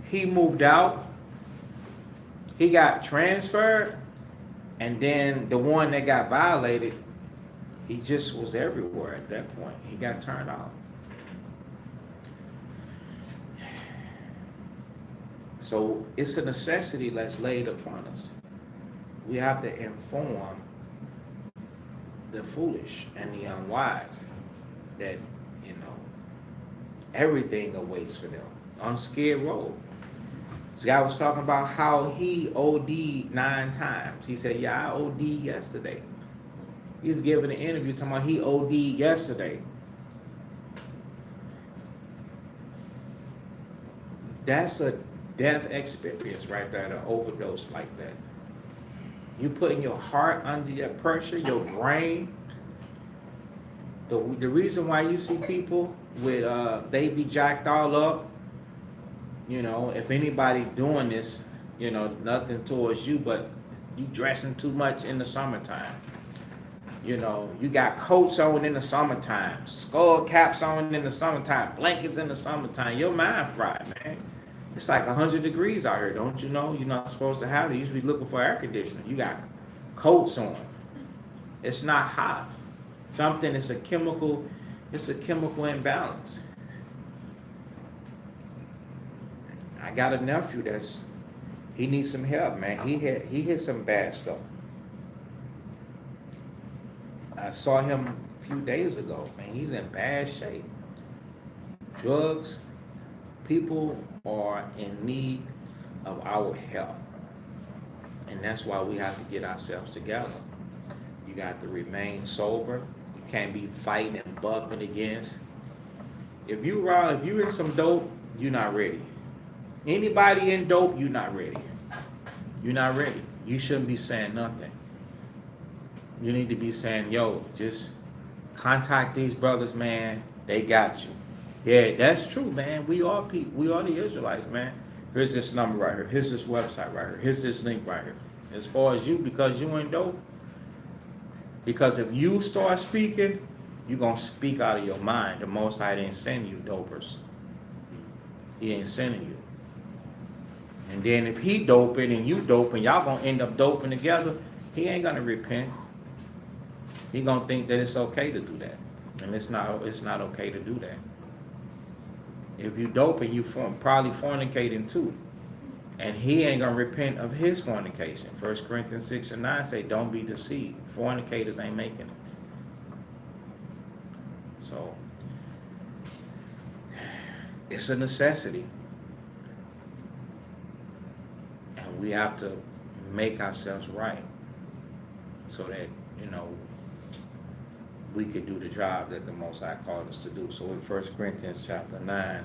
he moved out, he got transferred, and then the one that got violated, he just was everywhere at that point. He got turned out. So it's a necessity that's laid upon us. We have to inform the foolish and the unwise that, everything awaits for them on Skid Row. This guy was talking about how he OD'd 9 times. He said, yeah, I OD'd yesterday. He's giving an interview talking about he OD'd yesterday. That's death experience right there, to overdose like that. You putting your heart under your pressure, your brain. The reason why you see people with they be jacked all up, you know, if anybody doing this, you know, nothing towards you, but you dressing too much in the summertime. You know, you got coats on in the summertime, skull caps on in the summertime, blankets in the summertime. Your mind fried, man. It's like 100 degrees out here, don't you know? You're not supposed to have it. You should be looking for air conditioning. You got coats on. It's not hot. It's a chemical imbalance. I got a nephew he needs some help, man. He hit some bad stuff. I saw him a few days ago, man. He's in bad shape. Drugs, people are in need of our help. And that's why we have to get ourselves together. You got to remain sober. You can't be fighting and bumping against. If you in some dope, you're not ready. Anybody in dope, you're not ready. You're not ready. You shouldn't be saying nothing. You need to be saying, yo, just contact these brothers, man. They got you. Yeah, that's true, man. We are people. We are the Israelites, man. Here's this number right here. Here's this website right here. Here's this link right here. As far as you, because you ain't dope. Because if you start speaking, you're going to speak out of your mind. The Most High didn't send you dopers. He ain't sending you. And then if he doping and you doping, y'all going to end up doping together, he ain't going to repent. He going to think that it's okay to do that. And it's not okay to do that. If you doping, you probably fornicating too. And he ain't going to repent of his fornication. 1 Corinthians 6 and 9 say, don't be deceived. Fornicators ain't making it. So, it's a necessity. And we have to make ourselves right so that, you know, we could do the job that the Most High called us to do. So in 1 Corinthians chapter 9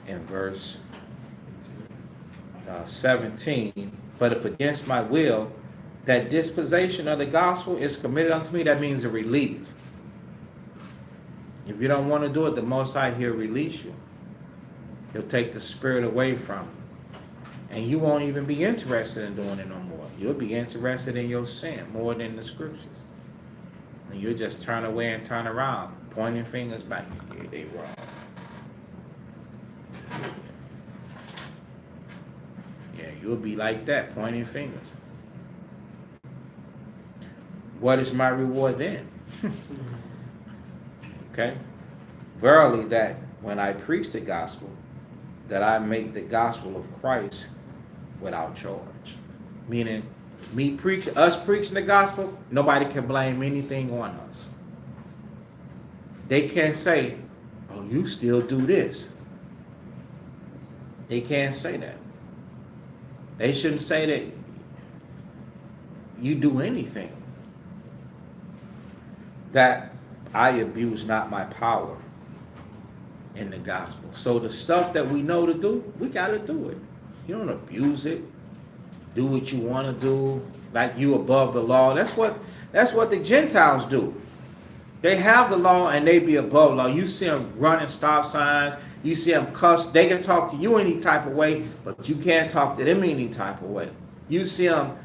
and verse 17, but if against my will, that disposition of the gospel is committed unto me, that means a relief. If you don't want to do it, the Most High, he'll release you. He'll take the spirit away from you. And you won't even be interested in doing it no more. You'll be interested in your sin more than the scriptures. And you'll just turn away and turn around, pointing fingers back. Yeah, they wrong. Yeah, you'll be like that, pointing fingers. What is my reward then? Okay? Verily that when I preach the gospel, that I make the gospel of Christ without charge. Meaning, us preaching the gospel, nobody can blame anything on us. They can't say, oh, you still do this. They can't say that. They shouldn't say that you do anything. That I abuse not my power in the gospel. So the stuff that we know to do, we got to do it. You don't abuse it. Do what you want to do, like you above the law. That's what the Gentiles do. They have the law and they be above law. You see them running stop signs. You see them cuss. They can talk to you any type of way, but you can't talk to them any type of way. You see them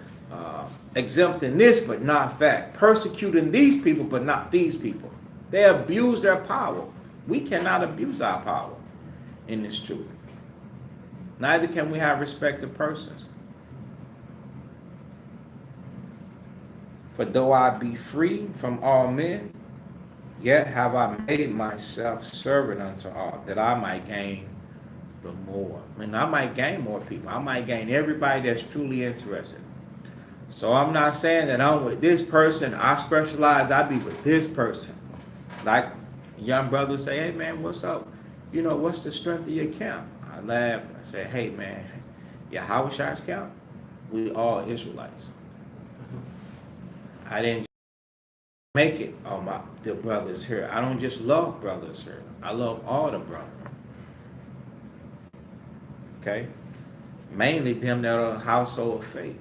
exempting this, but not that. Persecuting these people, but not these people. They abuse their power. We cannot abuse our power in this truth. Neither can we have respect of persons. For though I be free from all men, yet have I made myself servant unto all, that I might gain the more. I mean, I might gain more people. I might gain everybody that's truly interested. So I'm not saying that I'm with this person. I specialize. I be with this person. Like young brothers say, hey man, what's up? You know, what's the strength of your camp? I laughed. I said, hey man, Yahweh's camp, we all Israelites. I didn't make it the brothers here. I don't just love brothers here. I love all the brothers. Okay? mainly them that are household of faith.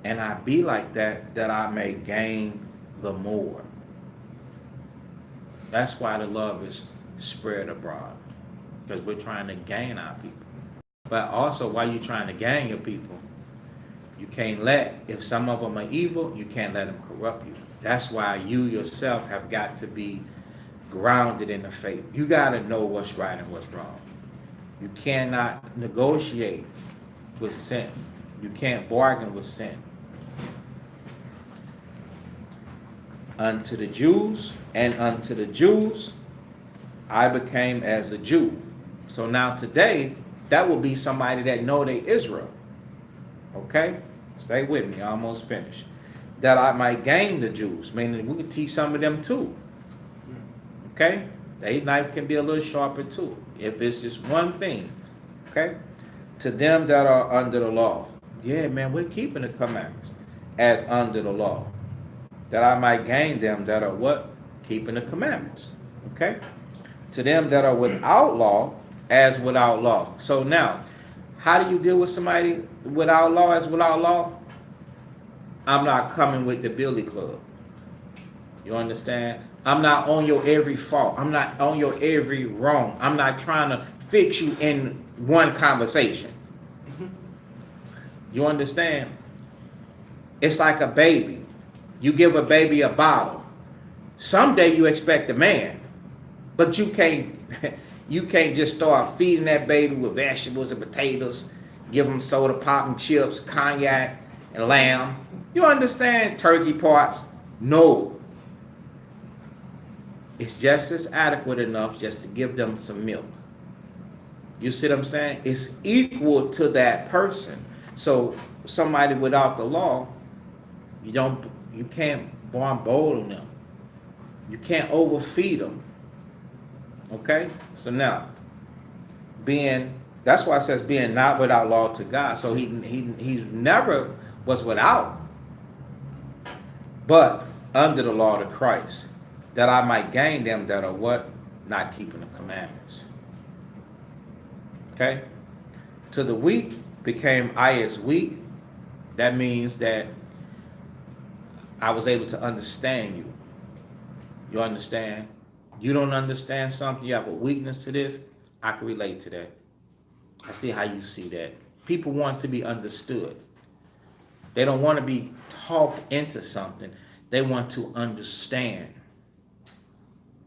And I be like that, that I may gain the more. That's why the love is spread abroad, because we're trying to gain our people. But also, while you're trying to gain your people, you can't let, if some of them are evil, you can't let them corrupt you. That's why you yourself have got to be grounded in the faith. You got to know what's right and what's wrong. You cannot negotiate with sin. You can't bargain with sin. Unto the Jews and unto the Jews, I became as a Jew. So now today, that will be somebody that know they Israel. Okay? Stay with me, I almost finished. That I might gain the Jews, meaning we can teach some of them too. Okay? Their knife can be a little sharper too, if it's just one thing. Okay? To them that are under the law. Yeah, man, we're keeping the commandments as under the law. That I might gain them that are what? Keeping the commandments. Okay? To them that are without law, as without law. So now, how do you deal with somebody without law as without law? I'm not coming with the billy club. You understand? I'm not on your every fault. I'm not on your every wrong. I'm not trying to fix you in one conversation. You understand? It's like a baby. You give a baby a bottle. Someday you expect a man, but you can't just start feeding that baby with vegetables and potatoes, give them soda pop and chips, cognac and lamb. You understand? Turkey parts. No. It's just as adequate enough just to give them some milk. You see what I'm saying? It's equal to that person. So somebody without the law, you can't bombard them. You can't overfeed them. Okay? So now, that's why it says being not without law to God. So he never was without, but under the law to Christ, that I might gain them that are what? Not keeping the commandments. Okay? To the weak became I as weak. That means that I was able to understand you. You understand? You don't understand something, you have a weakness to this, I can relate to that. I see how you see that. People want to be understood. They don't want to be talked into something. They want to understand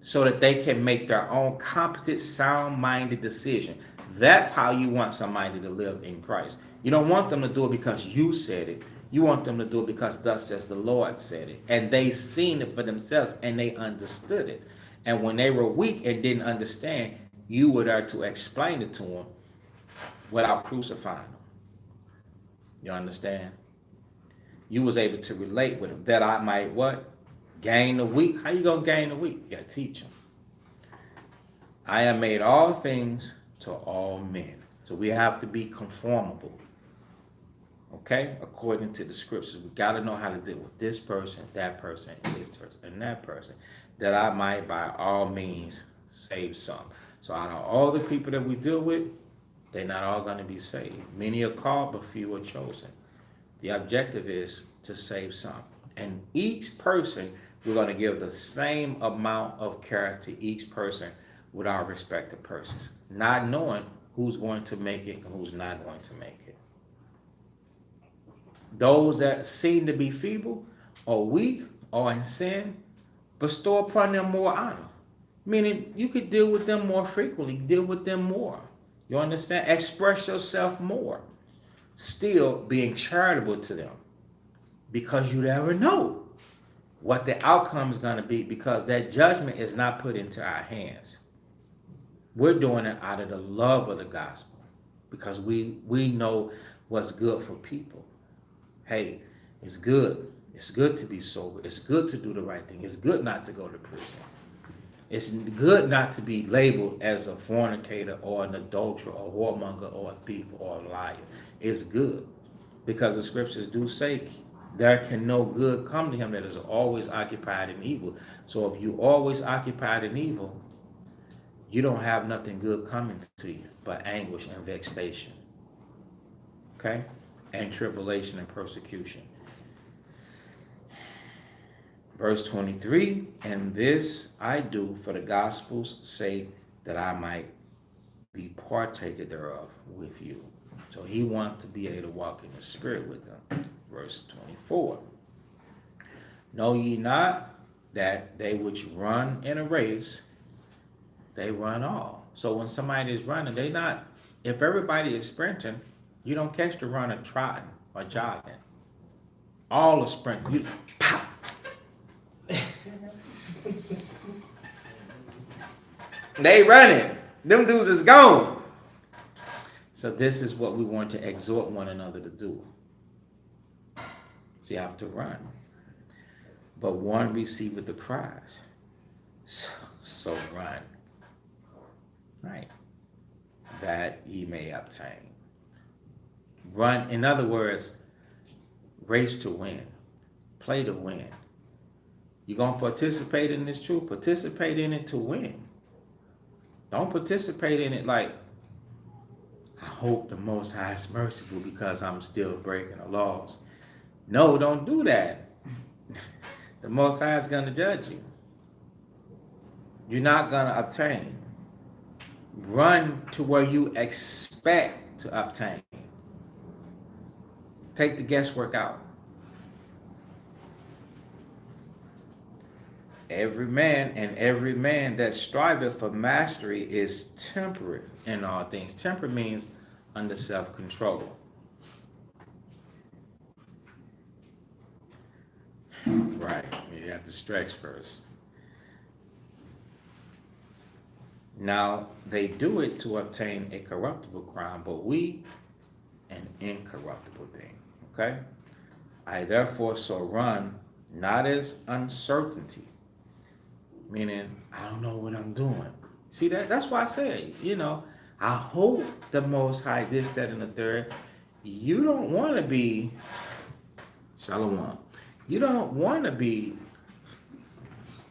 so that they can make their own competent, sound-minded decision. That's how you want somebody to live in Christ. You don't want them to do it because you said it. You want them to do it because thus says the Lord said it. And they seen it for themselves and they understood it. And when they were weak and didn't understand, you were there to explain it to them without crucifying them. You understand? You was able to relate with them. That I might what? Gain the weak. How you gonna gain the weak? You gotta teach them. I have made all things to all men. So we have to be conformable. Okay? According to the scriptures. We gotta know how to deal with this person, that person, and this person, and that person. That I might by all means save some. So out of all the people that we deal with, they're not all gonna be saved. Many are called, but few are chosen. The objective is to save some. And each person, we're going to give the same amount of care to each person with our respective persons, not knowing who's going to make it and who's not going to make it. Those that seem to be feeble or weak or in sin, bestow upon them more honor. Meaning you could deal with them more frequently, deal with them more. You understand? Express yourself more. Still being charitable to them, because you never know what the outcome is going to be, because that judgment is not put into our hands. We're doing it out of the love of the gospel, because we know what's good for people. Hey, it's good. It's good to be sober. It's good to do the right thing. It's good not to go to prison. It's good not to be labeled as a fornicator or an adulterer or a whoremonger or a thief or a liar. It's good, because the scriptures do say there can no good come to him that is always occupied in evil. So if you always occupied in evil, you don't have nothing good coming to you but anguish and vexation. Okay? And tribulation and persecution. Verse 23, and this I do for the gospel's sake, that I might be partaker thereof with you. So he wants to be able to walk in the spirit with them. Verse 24, know ye not that they which run in a race, they run all. So when somebody is running, they not, if everybody is sprinting, you don't catch the runner trotting or jogging. All are sprinting. You, pow. They running. Them dudes is gone. So this is what we want to exhort one another to do. So you have to run. But one receiveth the prize. So run. Right. That ye may obtain. Run, in other words, race to win. Play to win. You're going to participate in this truth. Participate in it to win. Don't participate in it like, I hope the Most High is merciful because I'm still breaking the laws. No, don't do that. The Most High is going to judge you. You're not going to obtain. Run to where you expect to obtain. Take the guesswork out. Every man that striveth for mastery is temperate in all things. Temperate means under self-control. Right, you have to stretch first. Now, they do it to obtain a corruptible crown, but we an incorruptible thing. Okay? I therefore so run, not as uncertainty, meaning I don't know what I'm doing. See that? That's why I say, I hope the Most High, this, that, and the third. You don't want to be, Shalom. You don't want to be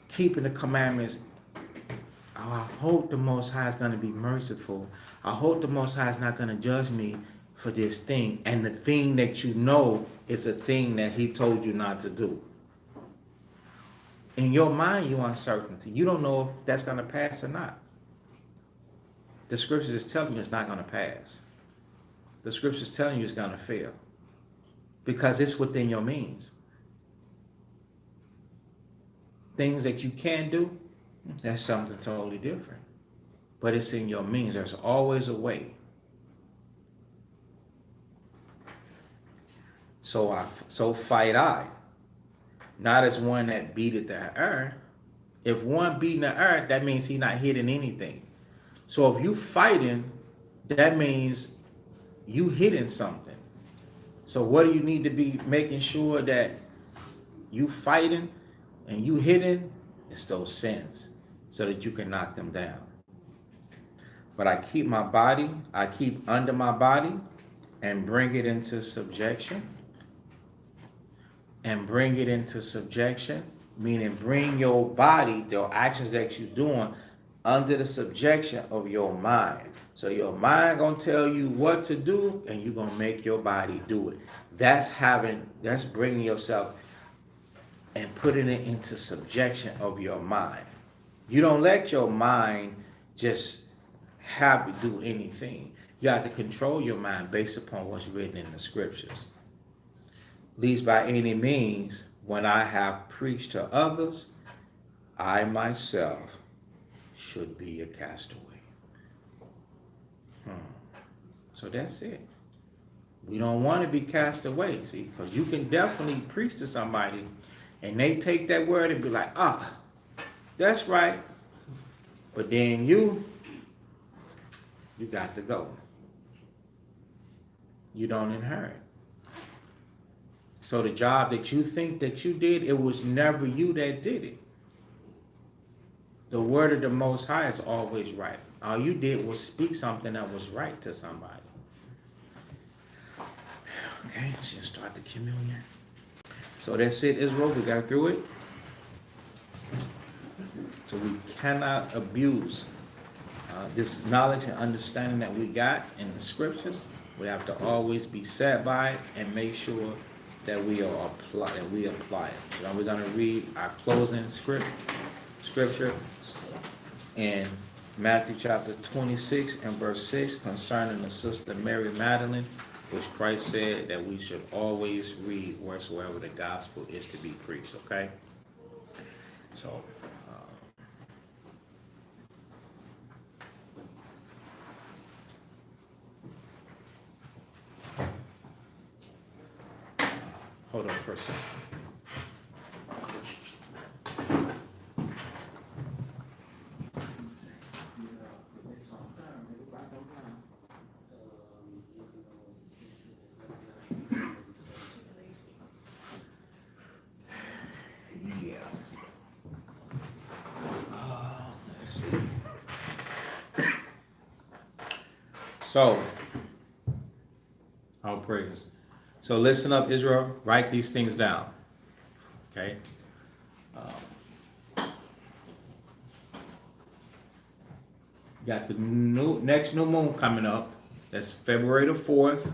keeping the commandments. Oh, I hope the Most High is going to be merciful. I hope the Most High is not going to judge me for this thing. And the thing that you know is a thing that he told you not to do. In your mind, you're uncertainty. You don't know if that's going to pass or not. The scriptures is telling you it's not going to pass. The scriptures is telling you it's going to fail. Because it's within your means. Things that you can do, that's something totally different. But it's in your means. There's always a way. So fight I. Not as one that beateth the air. If one beating the air, that means he not hitting anything. So if you fighting, that means you hitting something. So what do you need to be making sure that you fighting and you hitting? It's those sins, so that you can knock them down. But I keep under my body and bring it into subjection. And bring it into subjection, meaning bring your body, the actions that you're doing, under the subjection of your mind. So your mind gonna tell you what to do, and you're gonna make your body do it. That's bringing yourself and putting it into subjection of your mind. You don't let your mind just have to do anything. You have to control your mind based upon what's written in the scriptures. Least by any means, when I have preached to others, I myself should be a castaway. So that's it. We don't want to be cast away, see, because you can definitely preach to somebody and they take that word and be like, that's right. But then you got to go. You don't inherit. So the job that you think that you did, it was never you that did it. The word of the Most High is always right. All you did was speak something that was right to somebody. Okay, let's just start the communion. So that's it, Israel. We got through it. So we cannot abuse this knowledge and understanding that we got in the scriptures, we have to always be set by it and make sure that we apply it. So we're going to read our closing scripture in Matthew chapter 26 and verse 6 concerning the sister Mary Magdalene, which Christ said that we should always read wheresoever the gospel is to be preached. Okay, so. Hold on for a second. Yeah. Let's see. So, I'll praise. So listen up, Israel. Write these things down. Okay. Got the next new moon coming up. That's February the 4th.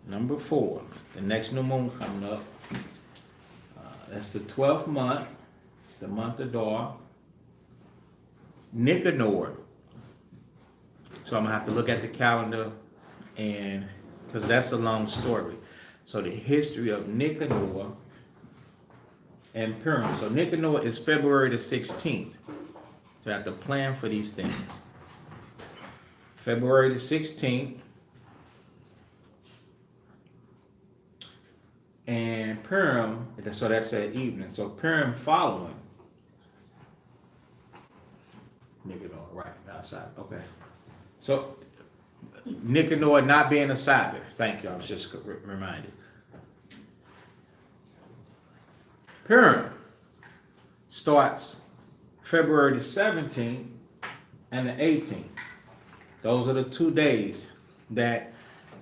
Number 4. The next new moon coming up. That's the 12th month. The month of Dar. Nicanor. So I'm gonna have to look at the calendar, and because that's a long story. So the history of Nicanor and Purim. So Nicanor is February the 16th. So I have to plan for these things. February the 16th. And Purim, so that's at evening. So Purim following Nicanor, right, outside. Okay. So Nicanor not being a Sabbath. Thank you. I was just reminded. Purim starts February the 17th and the 18th. Those are the 2 days that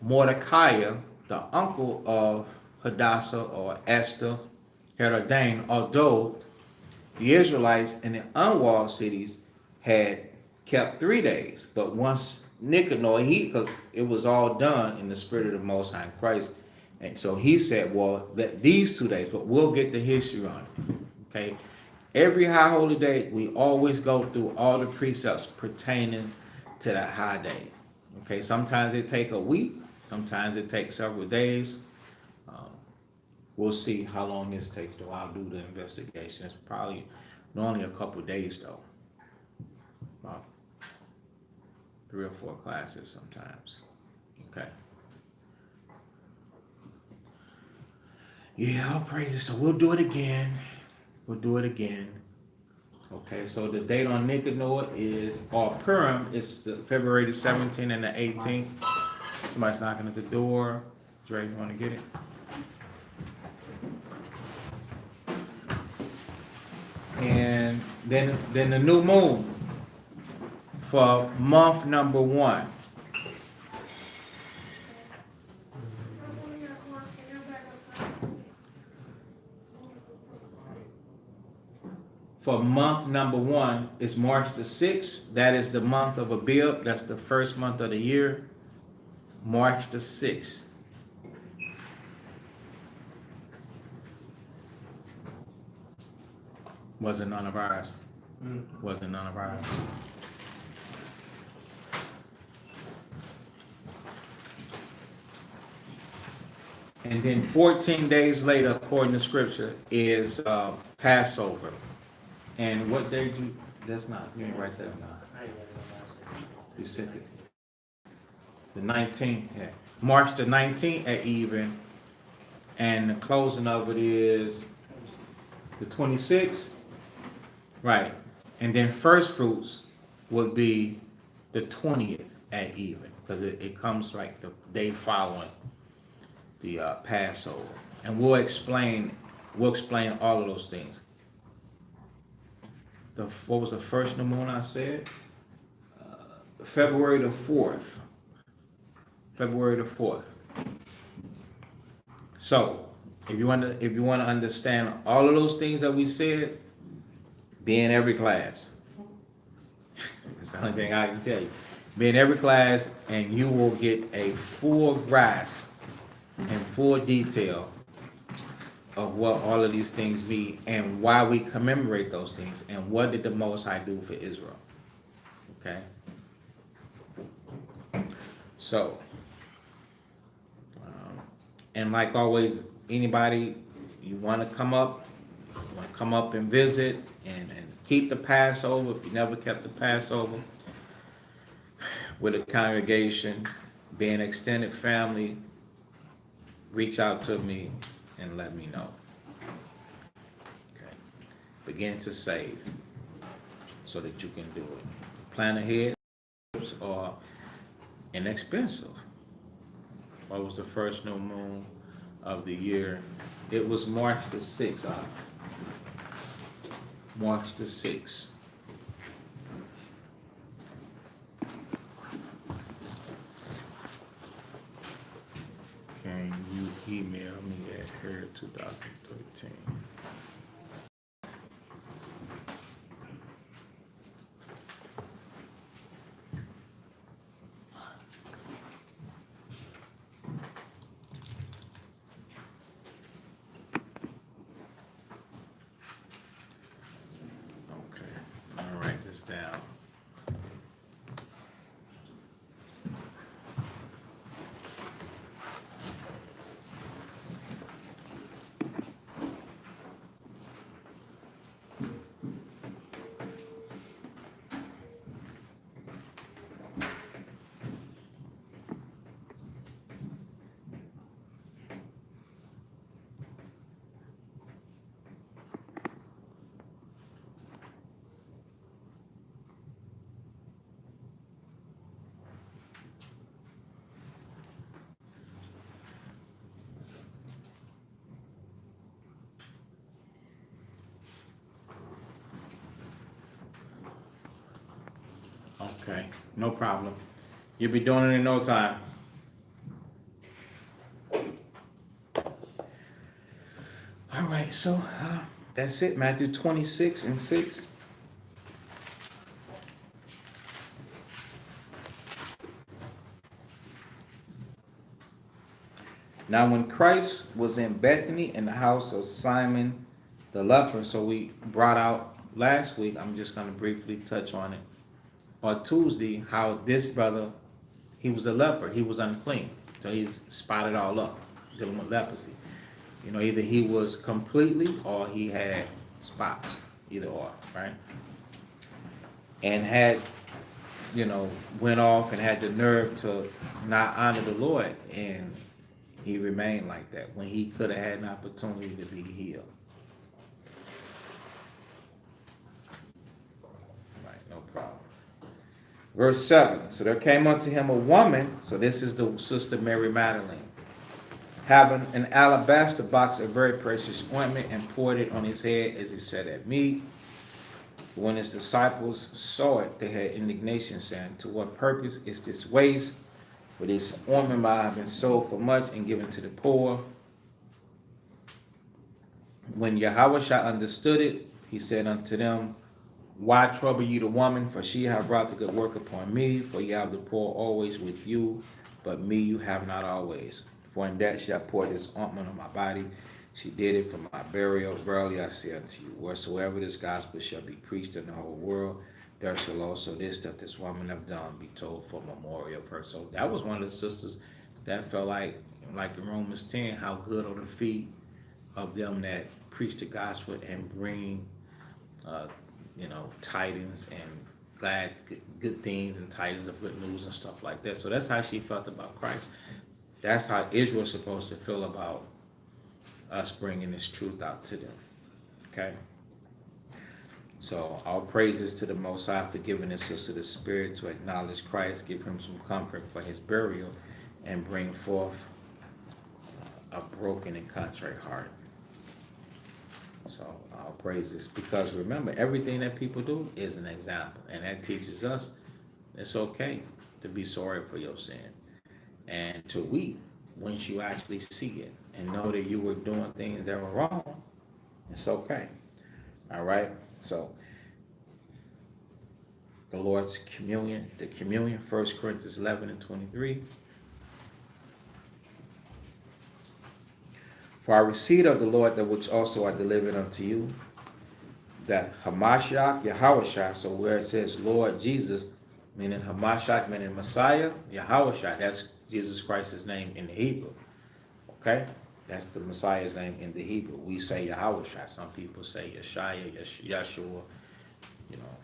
Mordecai, the uncle of Hadassah or Esther, had ordained, although the Israelites in the unwalled cities had kept 3 days. But once Nicanor, because it was all done in the spirit of the Most High Christ, and so he said, well, that these 2 days, but we'll get the history on it. Okay, every high holy day, we always go through all the precepts pertaining to that high day. Okay, sometimes it take a week, sometimes it takes several days. We'll see how long this takes, though. I'll do the investigation. It's probably only a couple days, though. About 3 or 4 classes sometimes. Okay. Yeah, I'll praise it. So we'll do it again. Okay, so the date on Nicanor is, or Purim, is the February the 17th and the 18th. Somebody's knocking at the door. Dre, you want to get it? And then the new moon for month number 1. For month number 1 is March the 6th. That is the month of Abib. That's the first month of the year. March the 6th. Wasn't none of ours. Wasn't none of ours. And then 14 days later, according to scripture, is Passover. And what day do you, that's not, you ain't right there now. I ain't got it on my side. You said it. The 19th, yeah. March the 19th at even. And the closing of it is the 26th. Right. And then first fruits would be the 20th at even. Because it comes like the day following the Passover. And we'll explain all of those things. What was the first new moon I said? February the 4th. February the 4th. So, if you want to understand all of those things that we said, be in every class. That's the only thing I can tell you. Be in every class, and you will get a full grasp and full detail of what all of these things mean and why we commemorate those things and what did the Most High do for Israel. Okay? So, and like always, anybody you want to come up and visit and keep the Passover, if you never kept the Passover, with a congregation, be an extended family, reach out to me and let me know. Okay. Begin to save so that you can do it. Plan ahead are inexpensive. What was the first new moon of the year? It was March the 6th. March the 6th. Can you email me at her 2013? Okay, I'll write this down. Okay, no problem. You'll be doing it in no time. All right, so that's it. Matthew 26 and 6. Now, when Christ was in Bethany in the house of Simon the leper, so we brought out last week, I'm just going to briefly touch on it, on Tuesday, how this brother, he was a leper, he was unclean. So he's spotted all up, dealing with leprosy. You know, either he was completely or he had spots, either or, right? And had, you know, went off and had the nerve to not honor the Lord, and he remained like that when he could have had an opportunity to be healed. Right, no problem. Verse 7, so there came unto him a woman, so this is the sister Mary Magdalene, having an alabaster box of very precious ointment, and poured it on his head as he sat at meat. When his disciples saw it, they had indignation, saying, to what purpose is this waste? For this ointment might have been sold for much and given to the poor. When Yahushua understood it, he said unto them, why trouble you the woman? For she hath wrought the good work upon me. For ye have the poor always with you, but me you have not always. For in that she hath poured this ointment on my body, she did it for my burial. Verily I say unto you, wheresoever this gospel shall be preached in the whole world, there shall also this that this woman have done be told for memorial of her. So that was one of the sisters that felt like in Romans 10, how good are the feet of them that preach the gospel and bring, tidings and good things and tidings of good news and stuff like that. So that's how she felt about Christ. That's how Israel's supposed to feel about us bringing this truth out to them. Okay? So all praises to the Most High for giving his sister the spirit to acknowledge Christ, give him some comfort for his burial, and bring forth a broken and contrite heart. So all praises, because remember, everything that people do is an example, and that teaches us it's okay to be sorry for your sin and to weep once you actually see it and know that you were doing things that were wrong. It's okay. All right. So the Lord's communion, the communion, 1 Corinthians 11 and 23. For I received of the Lord that which also I delivered unto you, that Hamashiach, Yahushua, so where it says Lord Jesus, meaning Hamashiach, meaning Messiah, Yahushua, that's Jesus Christ's name in the Hebrew. Okay? That's the Messiah's name in the Hebrew. We say Yahushua. Some people say Yeshua, Yeshua, you know.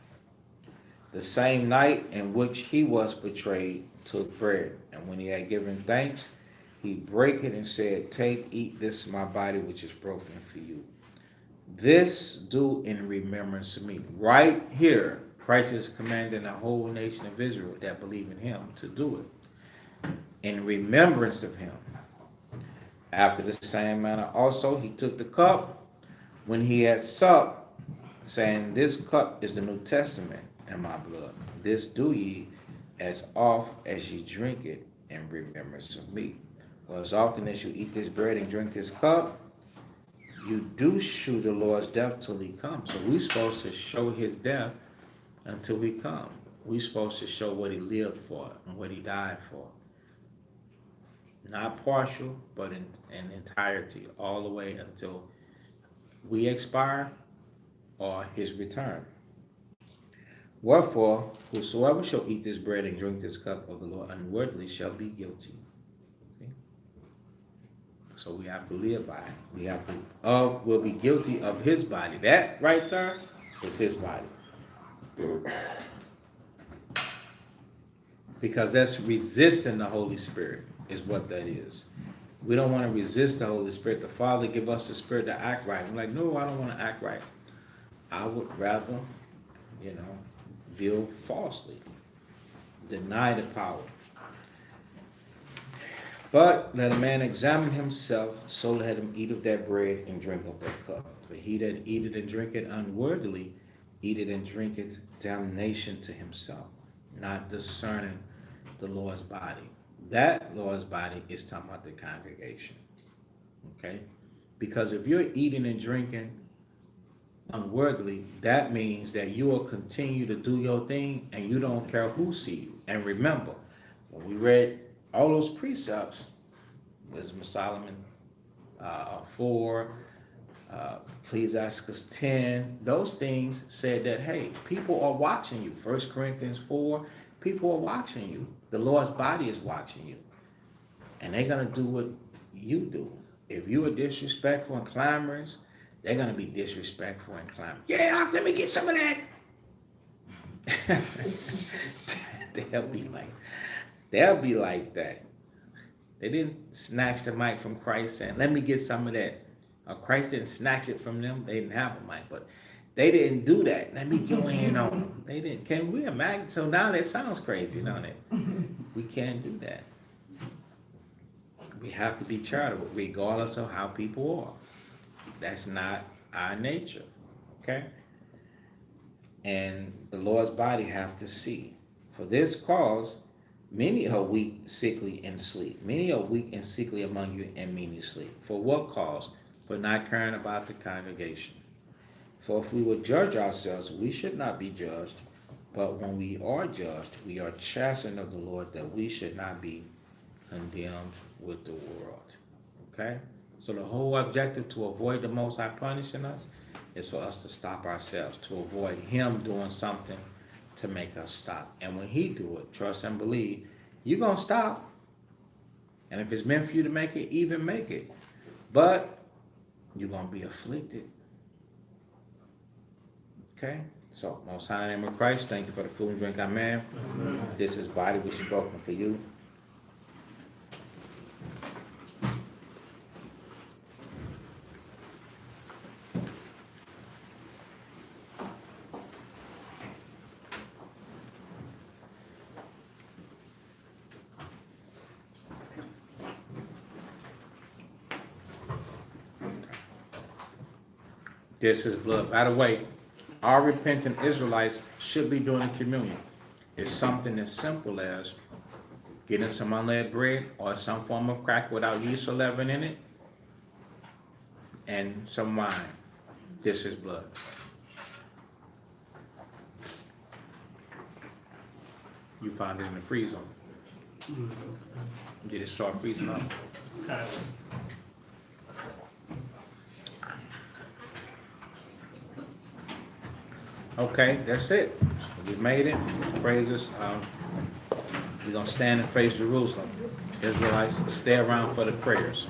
The same night in which he was betrayed, took bread, and when he had given thanks, he brake it and said, take, eat, this is my body which is broken for you. This do in remembrance of me. Right here, Christ is commanding the whole nation of Israel that believe in him to do it. In remembrance of him. After the same manner also he took the cup when he had supped, saying, this cup is the New Testament in my blood. This do ye as oft as ye drink it in remembrance of me. For as often as you eat this bread and drink this cup, you do shew the Lord's death till he comes. So we're supposed to show his death until he comes. We're supposed to show what he lived for and what he died for. Not partial, but in entirety, all the way until we expire or his return. Wherefore, whosoever shall eat this bread and drink this cup of the Lord unworthily shall be guilty. See? So we have to live by it. We have to, will be guilty of his body. That right there is his body. Because that's resisting the Holy Spirit is what that is. We don't want to resist the Holy Spirit. The Father give us the Spirit to act right. I'm like, no, I don't want to act right. I would rather, deal falsely, deny the power. But let a man examine himself, so let him eat of that bread and drink of that cup. For he that eateth and drinketh unworthily, eateth and drinketh damnation to himself, not discerning the Lord's body. That Lord's body is talking about the congregation. Okay? Because if you're eating and drinking unworthily, that means that you will continue to do your thing and you don't care who see you. And remember, when we read all those precepts, Wisdom of Solomon 4, Ecclesiastes 10, those things said that, hey, people are watching you. 1 Corinthians 4, people are watching you. The Lord's body is watching you. And they're going to do what you do. If you are disrespectful and clamorous, they're going to be disrespectful and clamorous. Yeah, let me get some of that. They'll be like that. They didn't snatch the mic from Christ saying, let me get some of that. Christ didn't snatch it from them. They didn't have a mic, but they didn't do that. Let me go in on them. They didn't. Can we imagine? So now that sounds crazy, don't it? We can't do that. We have to be charitable, regardless of how people are. That's not our nature, okay? And the Lord's body have to see. For this cause, many are weak, sickly, and sleep. Many are weak and sickly among you, and many sleep. For what cause? For not caring about the congregation. For if we would judge ourselves, we should not be judged. But when we are judged, we are chastened of the Lord, that we should not be condemned with the world. Okay? So the whole objective to avoid the Most High punishing us is for us to stop ourselves, to avoid him doing something to make us stop. And when he do it, trust and believe, you're going to stop. And if it's meant for you to make it, even make it. But you're going to be afflicted. Okay? So, Most High name of Christ, thank you for the food and drink, amen. This is body which is broken for you. This is blood. By the way, all repentant Israelites should be doing communion. It's something as simple as getting some unleavened bread or some form of cracker without yeast or leaven in it, and some wine. This is blood. You found it in the freezer. Did it start freezing up? Okay. Okay, that's it. We made it. Praises. We're gonna stand and face Jerusalem. Israelites, stay around for the prayers.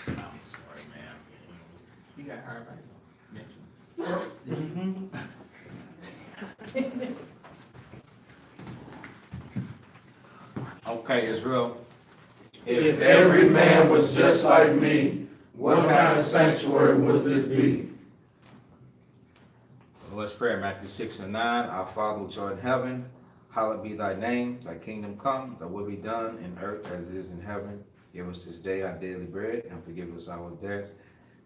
Sorry, man. You got hard right? Okay, Israel. If every man was just like me, what kind of sanctuary would this be? Let's pray. Matthew 6:9. Our Father which art in heaven, hallowed be thy name. Thy kingdom come, thy will be done in earth as it is in heaven. Give us this day our daily bread, and forgive us our debts,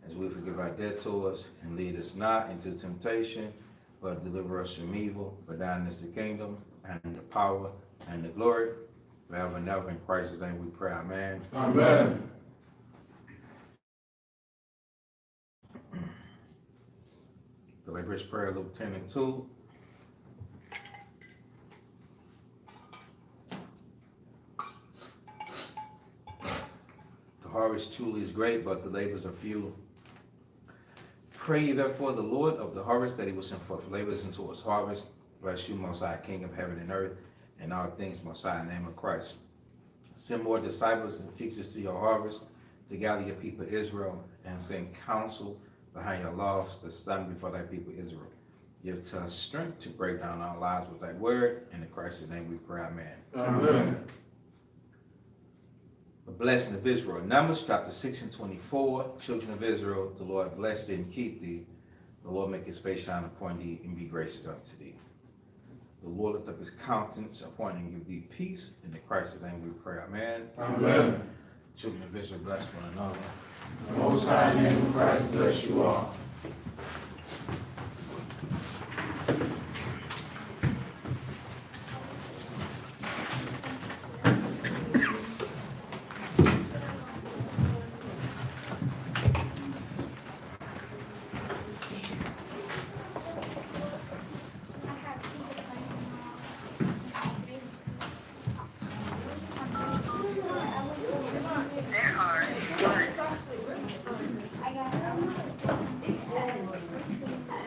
as we forgive our debtors. And lead us not into temptation, but deliver us from evil. For thine is the kingdom, and the power, and the glory, forever and ever. In Christ's name we pray. Amen. Amen. The Labor's Prayer, Luke 10:2. The harvest truly is great, but the labors are few. Pray ye therefore the Lord of the harvest that he will send forth labors into his harvest. Bless you, Most High, King of heaven and earth, and all things, Most High, in the name of Christ. Send more disciples and teachers to your harvest, to gather your people Israel, and send counsel behind your laws to stand before thy people Israel. Give to us strength to break down our lives with thy word. In Christ's name we pray, amen. Amen. The blessing of Israel. Numbers chapter 6:24. Children of Israel, the Lord bless thee and keep thee. The Lord make his face shine upon thee and be gracious unto thee. The Lord lift up his countenance upon thee and give thee peace. In Christ's name we pray, amen. Amen. Children of Israel, bless one another. The Most High name of Christ bless you all.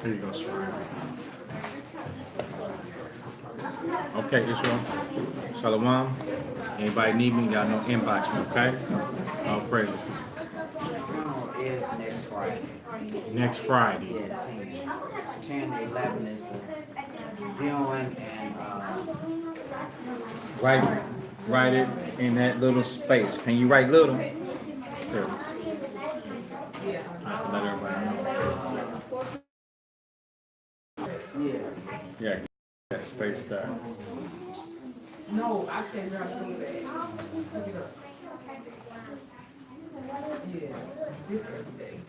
Here you go, sir. Okay, Israel. Shalom. Anybody need me? Y'all know inbox me, okay? All praises. Funeral is next Friday. Next Friday. Yeah, 10 to 11 is the viewing and, Write it in that little space. Can you write little? Here. I can let everybody know. Yeah, that space there. No, I said drop the bag. Yeah, this every day.